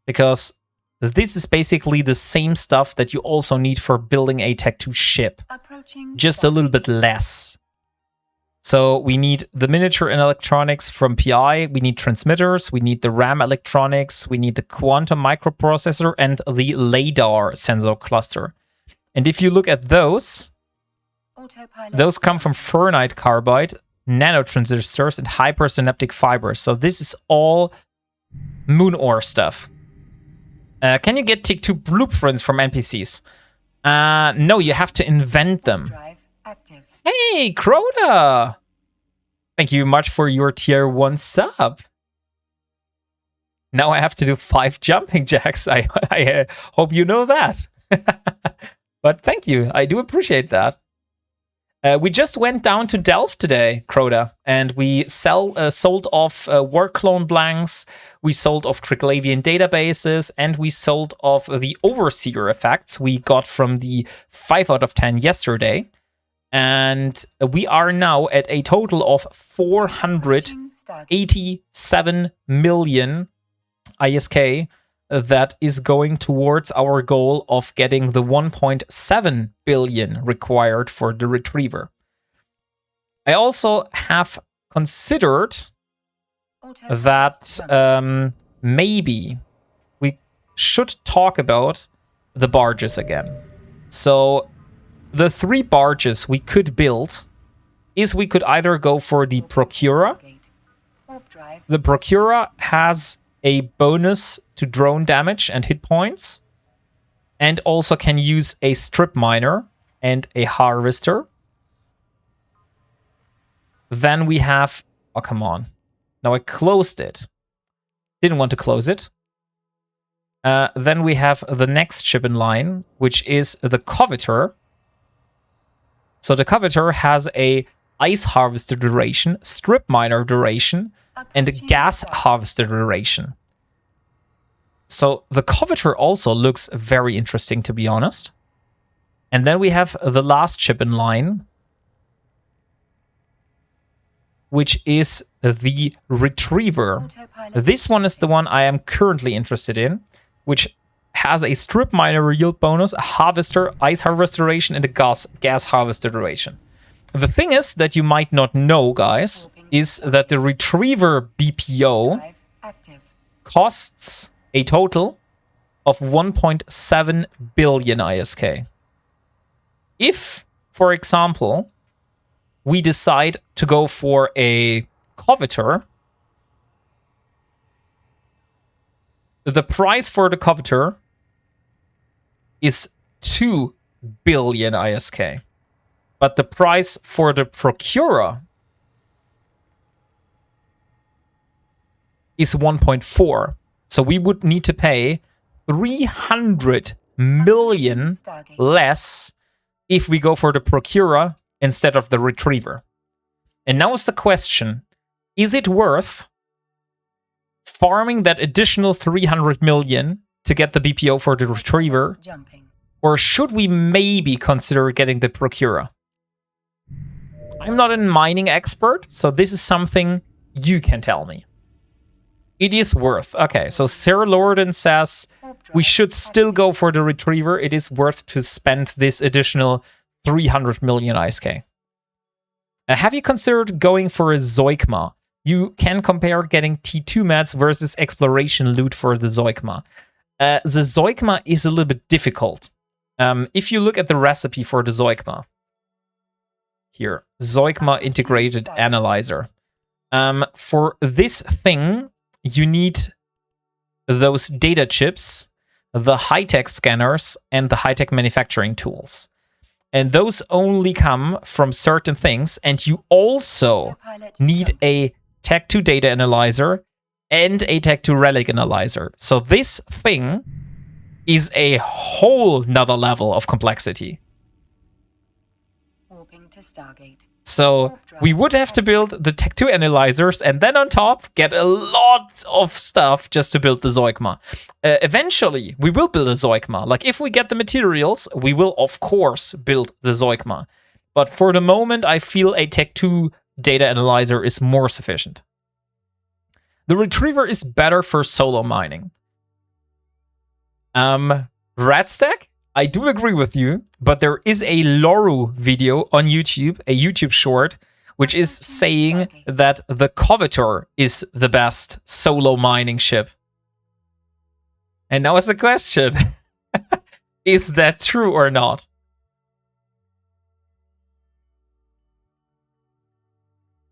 Because this is basically the same stuff that you also need for building a tag 2 ship. Approaching Just a little bit less. So we need the miniature and electronics from PI, we need transmitters, we need the RAM electronics, we need the quantum microprocessor, and the LiDAR sensor cluster. And if you look at those, Autopilot. those come from ferrite carbide, nanotransistors, and hypersynaptic fibers. So this is all moon ore stuff. Can you get TIC2 blueprints from NPCs? No, you have to invent them. Drive active. Hey, Crota! Thank you much for your tier 1 sub. Now I have to do 5 jumping jacks. I hope you know that. But thank you. I do appreciate that. We just went down to Delft today, Crota, and we sold off work clone blanks, we sold off Triglavian databases, and we sold off the Overseer effects we got from the 5 out of 10 yesterday. And we are now at a total of 487 million ISK that is going towards our goal of getting the 1.7 billion required for the retriever. I also have considered that maybe we should talk about the barges again. So the 3 barges we could build is we could either go for the Procurer. The Procurer has a bonus to drone damage and hit points, and also can use a strip miner and a harvester. Then we have, oh come on, now I closed it, didn't want to close it. Then we have the next ship in line, which is the Covetor. So the Covetor has a ice harvester duration, strip miner duration, and a gas harvester duration. So the Covetor also looks very interesting, to be honest. And then we have the last ship in line, which is the Retriever. This one is the one I am currently interested in, which has a strip miner yield bonus, a harvester, ice harvester duration, and a gas harvester duration. The thing is that you might not know, guys, is that the Retriever BPO costs a total of 1.7 billion ISK. If, for example, we decide to go for a Covetor, the price for the Covetor is 2 billion ISK. But the price for the Procurer is 1.4. So we would need to pay 300 million less if we go for the Procurer instead of the Retriever. And now is the question, is it worth farming that additional 300 million to get the BPO for the Retriever? Or should we maybe consider getting the Procurer? I'm not a mining expert, so this is something you can tell me. It is worth. Okay, so Sarah Lorden says we should still go for the Retriever. It is worth to spend this additional 300 million ISK. Have you considered going for a Zoikma? You can compare getting T2 mats versus exploration loot for the Zoikma. The Zoikma is a little bit difficult. If you look at the recipe for the Zoikma, here, Zoikma integrated analyzer. For this thing, you need those data chips, the high-tech scanners, and the high-tech manufacturing tools. And those only come from certain things, and you also need a Tech 2 data analyzer and a Tech 2 relic analyzer. So this thing is a whole nother level of complexity. So we would have to build the Tech 2 analyzers, and then on top get a lot of stuff just to build the Zoikma. Eventually, we will build a Zoikma. Like, if we get the materials, we will, of course, build the Zoikma. But for the moment, I feel a Tech 2 data analyzer is more sufficient. The Retriever is better for solo mining. Radstack? I do agree with you, but there is a Loru video on YouTube, a YouTube short, which is saying that the Covetor is the best solo mining ship. And now is the question, is that true or not?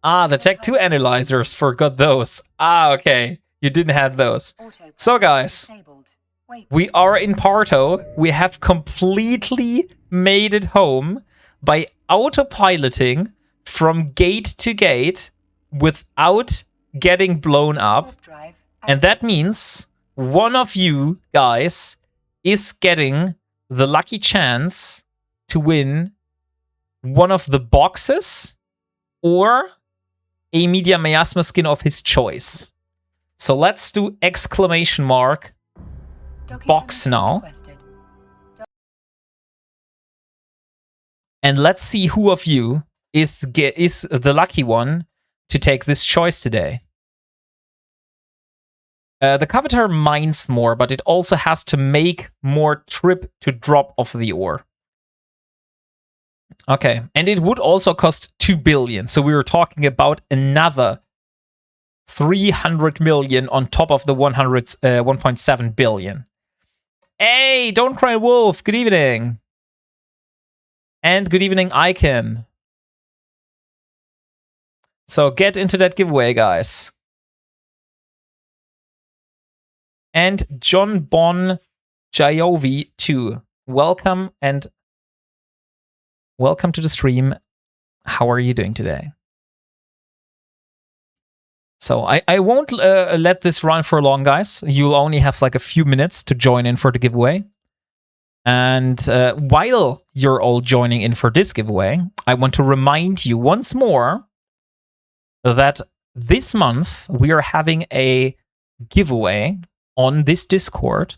Ah, the Tech 2 analyzers, forgot those. Ah, okay, you didn't have those. So guys, we are in Parto. We have completely made it home by autopiloting from gate to gate without getting blown up. And that means one of you guys is getting the lucky chance to win one of the boxes or a media miasma skin of his choice. So let's do exclamation mark Docking box permission now. requested. And let's see who of you is the lucky one to take this choice today. The Coveter mines more, but it also has to make more trip to drop off the ore. Okay, and it would also cost 2 billion. So we were talking about another 300 million on top of the 1.7 billion. Hey, don't cry wolf. Good evening. And good evening, Icon. So get into that giveaway, guys. And John Bon Jayovi too. Welcome and welcome to the stream. How are you doing today? So I won't let this run for long, guys. You'll only have like a few minutes to join in for the giveaway. And while you're all joining in for this giveaway, I want to remind you once more that this month we are having a giveaway on this Discord.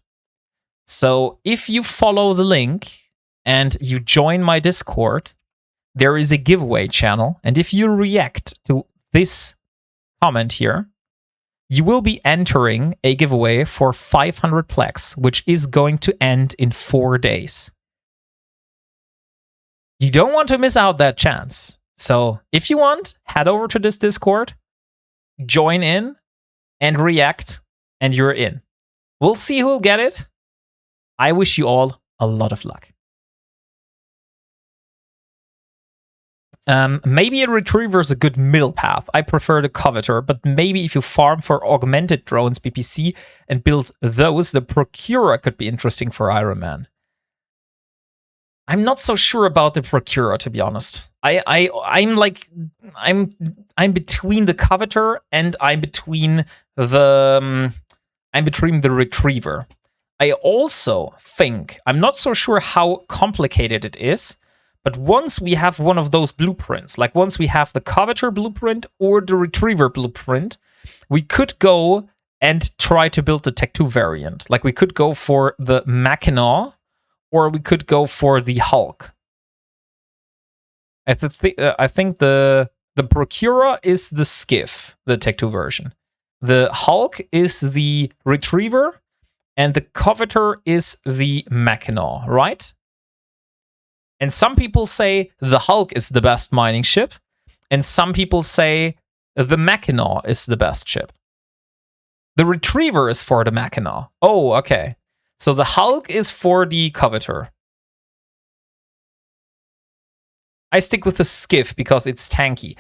So if you follow the link and you join my Discord, there is a giveaway channel. And if you react to this comment here, you will be entering a giveaway for 500 Plex, which is going to end in 4 days. You don't want to miss out that chance. So if you want, head over to this Discord, join in, and react, and you're in. We'll see who'll get it. I wish you all a lot of luck. Maybe a retriever is a good middle path. I prefer the Coveter, but maybe if you farm for augmented drones, BPC, and build those, the Procurer could be interesting for Ironman. I'm not so sure about the Procurer, to be honest. I'm between the Coveter and I'm between the Retriever. I also think, I'm not so sure how complicated it is, but once we have one of those blueprints, like once we have the Coveter blueprint or the Retriever blueprint, we could go and try to build the Tech 2 variant. Like we could go for the Mackinaw, or we could go for the Hulk. I think the Procurer is the Skiff, the Tech 2 version. The Hulk is the Retriever, and the Coveter is the Mackinaw, right? And some people say the Hulk is the best mining ship, and some people say the Mackinaw is the best ship. The Retriever is for the Mackinaw. Oh, okay. So the Hulk is for the Coveter. I stick with the Skiff because it's tanky.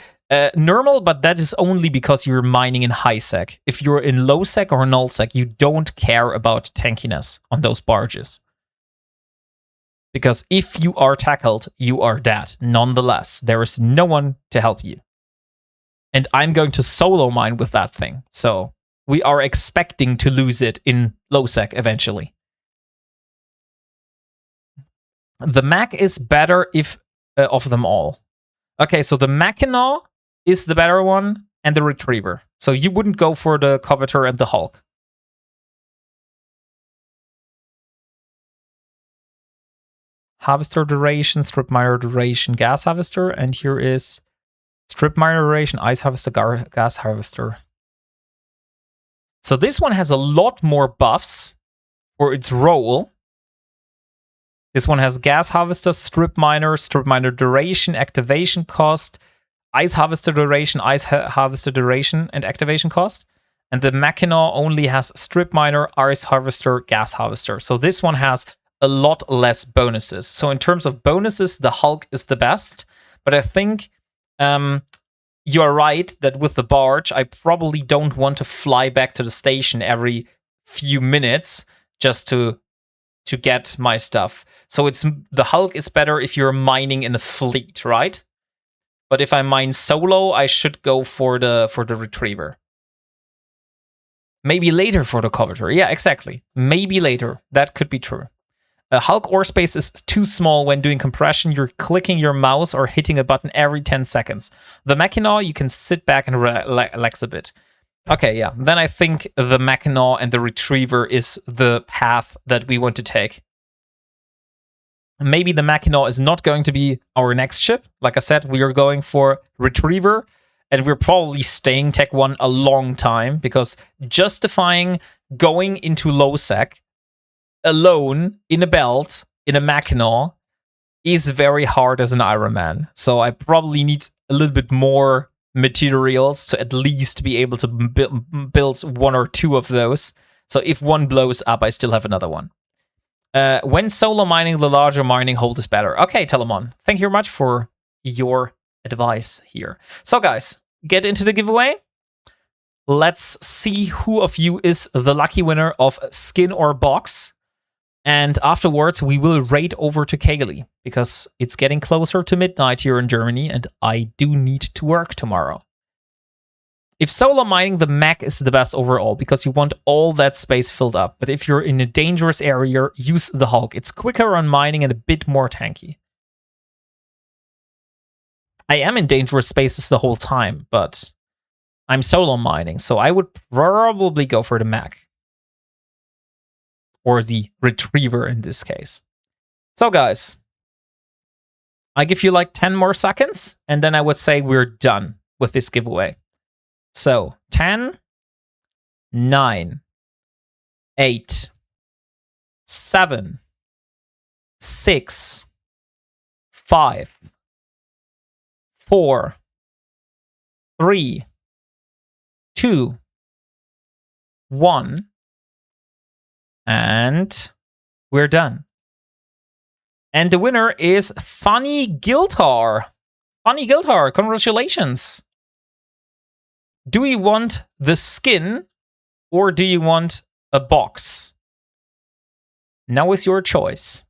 Normal, but that is only because you're mining in high sec. If you're in low sec or null sec, you don't care about tankiness on those barges. Because if you are tackled, you are dead. Nonetheless, there is no one to help you. And I'm going to solo mine with that thing. So we are expecting to lose it in low sec eventually. The Mac is better if of them all. Okay, so the Mackinaw is the better one, and the Retriever. So you wouldn't go for the Coveter and the Hulk. Harvester duration, strip miner duration, gas harvester, and here is strip miner duration, ice harvester, gas harvester. So this one has a lot more buffs for its role. This one has gas harvester, strip miner duration, activation cost, ice harvester duration, and activation cost. And the Mackinaw only has strip miner, ice harvester, gas harvester. So this one has a lot less bonuses. So in terms of bonuses, the Hulk is the best. But I think you are right that with the barge, I probably don't want to fly back to the station every few minutes just to get my stuff. So it's the Hulk is better if you're mining in a fleet, right? But if I mine solo, I should go for the Retriever. Maybe later for the Coveter. Yeah, exactly. Maybe later. That could be true. Hulk ore space is too small when doing compression. You're clicking your mouse or hitting a button every 10 seconds. The Mackinaw, you can sit back and relax a bit. Okay, yeah. Then I think the Mackinaw and the Retriever is the path that we want to take. Maybe the Mackinaw is not going to be our next ship. Like I said, we are going for Retriever, and we're probably staying Tech 1 a long time, because justifying going into low sec alone in a belt in a Mackinaw is very hard as an Ironman. So I probably need a little bit more materials to at least be able to build one or two of those. So if one blows up, I still have another one. When solo mining, the larger mining hold is better. Okay, Telemon, thank you very much for your advice here. So guys, get into the giveaway. Let's see who of you is the lucky winner of skin or box. And afterwards, we will raid over to Kaylee, because it's getting closer to midnight here in Germany, and I do need to work tomorrow. If solo mining, the mech is the best overall, because you want all that space filled up. But if you're in a dangerous area, use the Hulk. It's quicker on mining and a bit more tanky. I am in dangerous spaces the whole time, but I'm solo mining, so I would probably go for the mech. Or the Retriever in this case. So guys, I give you like 10 more seconds, and then I would say we're done with this giveaway. So 10, 9, 8, 7, 6, 5, 4, 3, 2, 1, and we're done. And the winner is Funny Giltar. Funny Giltar, congratulations. Do you want the skin or do you want a box? Now is your choice.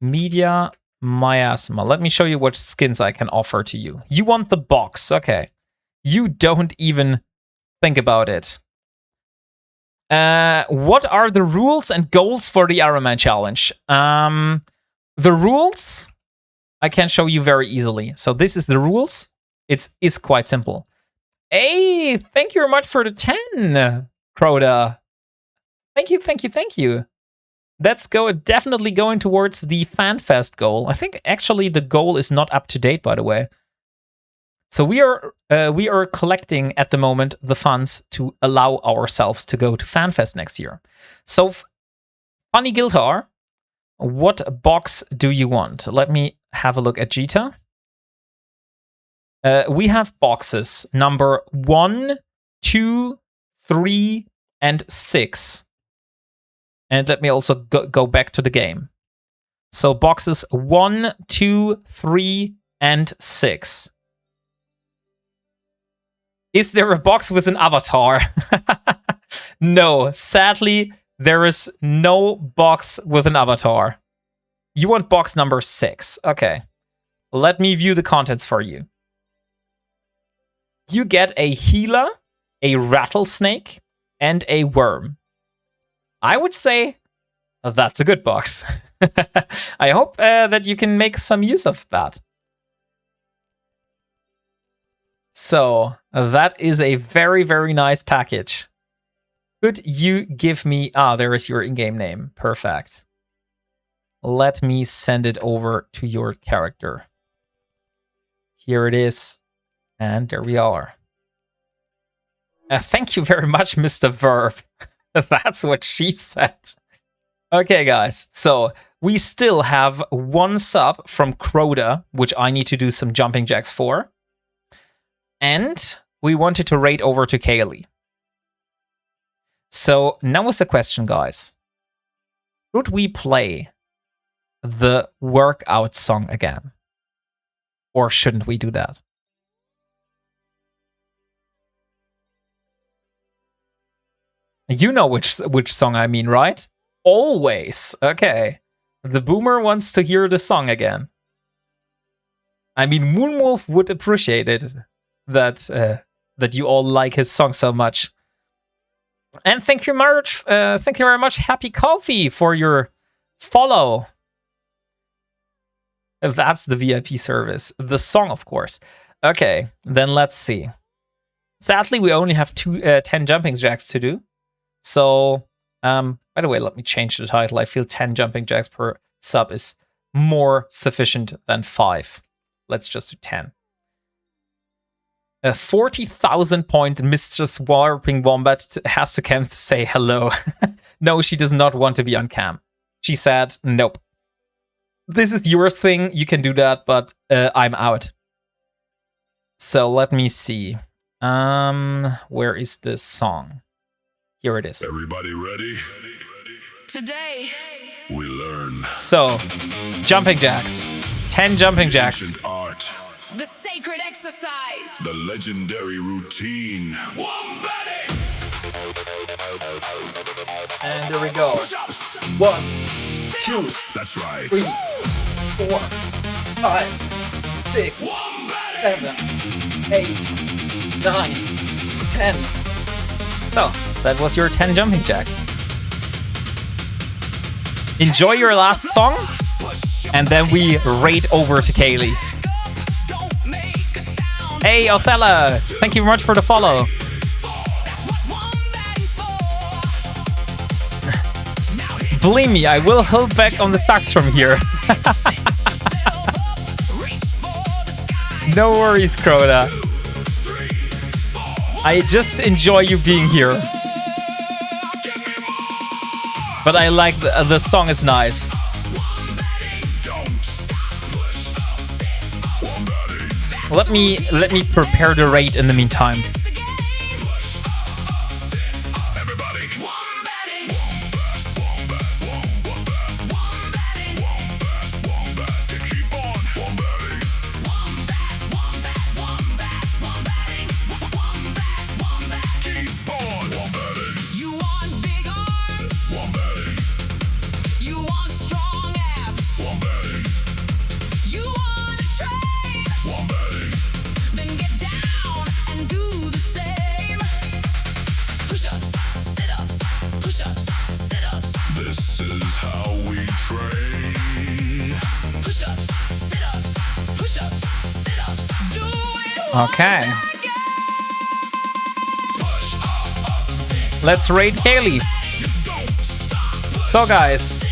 Media Miasma. Let me show you what skins I can offer to you. You want the box. Okay. You don't even think about it. What are the rules and goals for the Ironman challenge? The rules I can show you very easily. So this is the rules. It's quite simple. Hey, thank you very much for the 10, Crota. Thank you, thank you, thank you. That's definitely going towards the FanFest goal. I think actually the goal is not up to date, by the way. So we are collecting at the moment the funds to allow ourselves to go to FanFest next year. So, Funny Giltar, what box do you want? Let me have a look at Jita. We have boxes number 1, 2, 3, and 6. And let me also go back to the game. So boxes 1, 2, 3, and 6. Is there a box with an avatar? No, sadly, there is no box with an avatar. You want box number 6. Okay. Let me view the contents for you. You get a healer, a rattlesnake, and a worm. I would say that's a good box. I hope that you can make some use of that. So, that is a very, very nice package. Could you give me... there is your in-game name. Perfect. Let me send it over to your character. Here it is. And there we are. Thank you very much, Mr. Verb. That's what she said. Okay, guys. So, we still have one sub from Crota, which I need to do some jumping jacks for. And we wanted to raid over to Kaylee. So now is the question, guys. Should we play the workout song again? Or shouldn't we do that? You know which song I mean, right? Always. Okay. The boomer wants to hear the song again. I mean, Moonwolf would appreciate it. That you all like his song so much. And thank you very much, Happy Coffee, for your follow. That's the VIP service. The song, of course. Okay, then let's see. Sadly, we only have 10 jumping jacks to do. So, by the way, let me change the title. I feel 10 jumping jacks per sub is more sufficient than 5. Let's just do 10. A 40,000 point Mistress WarpingWombat has to come to say hello. No, she does not want to be on cam. She said, nope. This is your thing. You can do that, but I'm out. So let me see. Where is this song? Here it is. Everybody ready? Today, We learn. So, jumping jacks. 10 jumping jacks. Ancient art. the sacred exercise. The legendary routine. Wombatting. And there we go. 1, 2, That's right. 3, 4, 5, 6, 7, 8, 9, 10. So, that was your 10 jumping jacks. Enjoy your last song, and then we raid over to Kaylee. Don't make a sound. Hey, Othello! Thank you very much for the follow. Believe me, I will hold back on the sucks from here. No worries, Crota. I just enjoy you being here. But I like the song is nice. Let me prepare the raid in the meantime. You want big arms? You want strong abs? You want to train? Then get down and do the same. Push-ups, sit-ups, push-ups, sit-ups. This is how we train. Push-ups, sit-ups, push-ups, sit-ups. Do it. Okay. Let's raid Kaylee. So guys,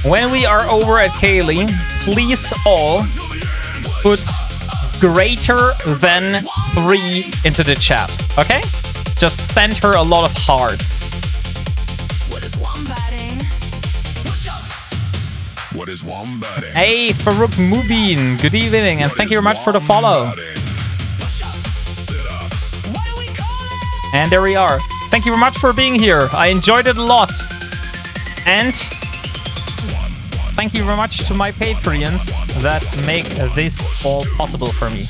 when we are over at Kaylee, please all put greater than 3 into the chat, okay? Just send her a lot of hearts. What is wombatting? Push-ups. What is wombatting? Hey, Farouk Mubin, good evening, and thank you very much for the follow. What do we call it? And there we are. Thank you very much for being here. I enjoyed it a lot. And thank you very much to my Patreons that make this all possible for me.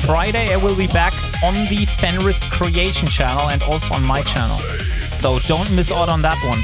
Friday I will be back on the Fenris Creation channel and also on my channel. So don't miss out on that one.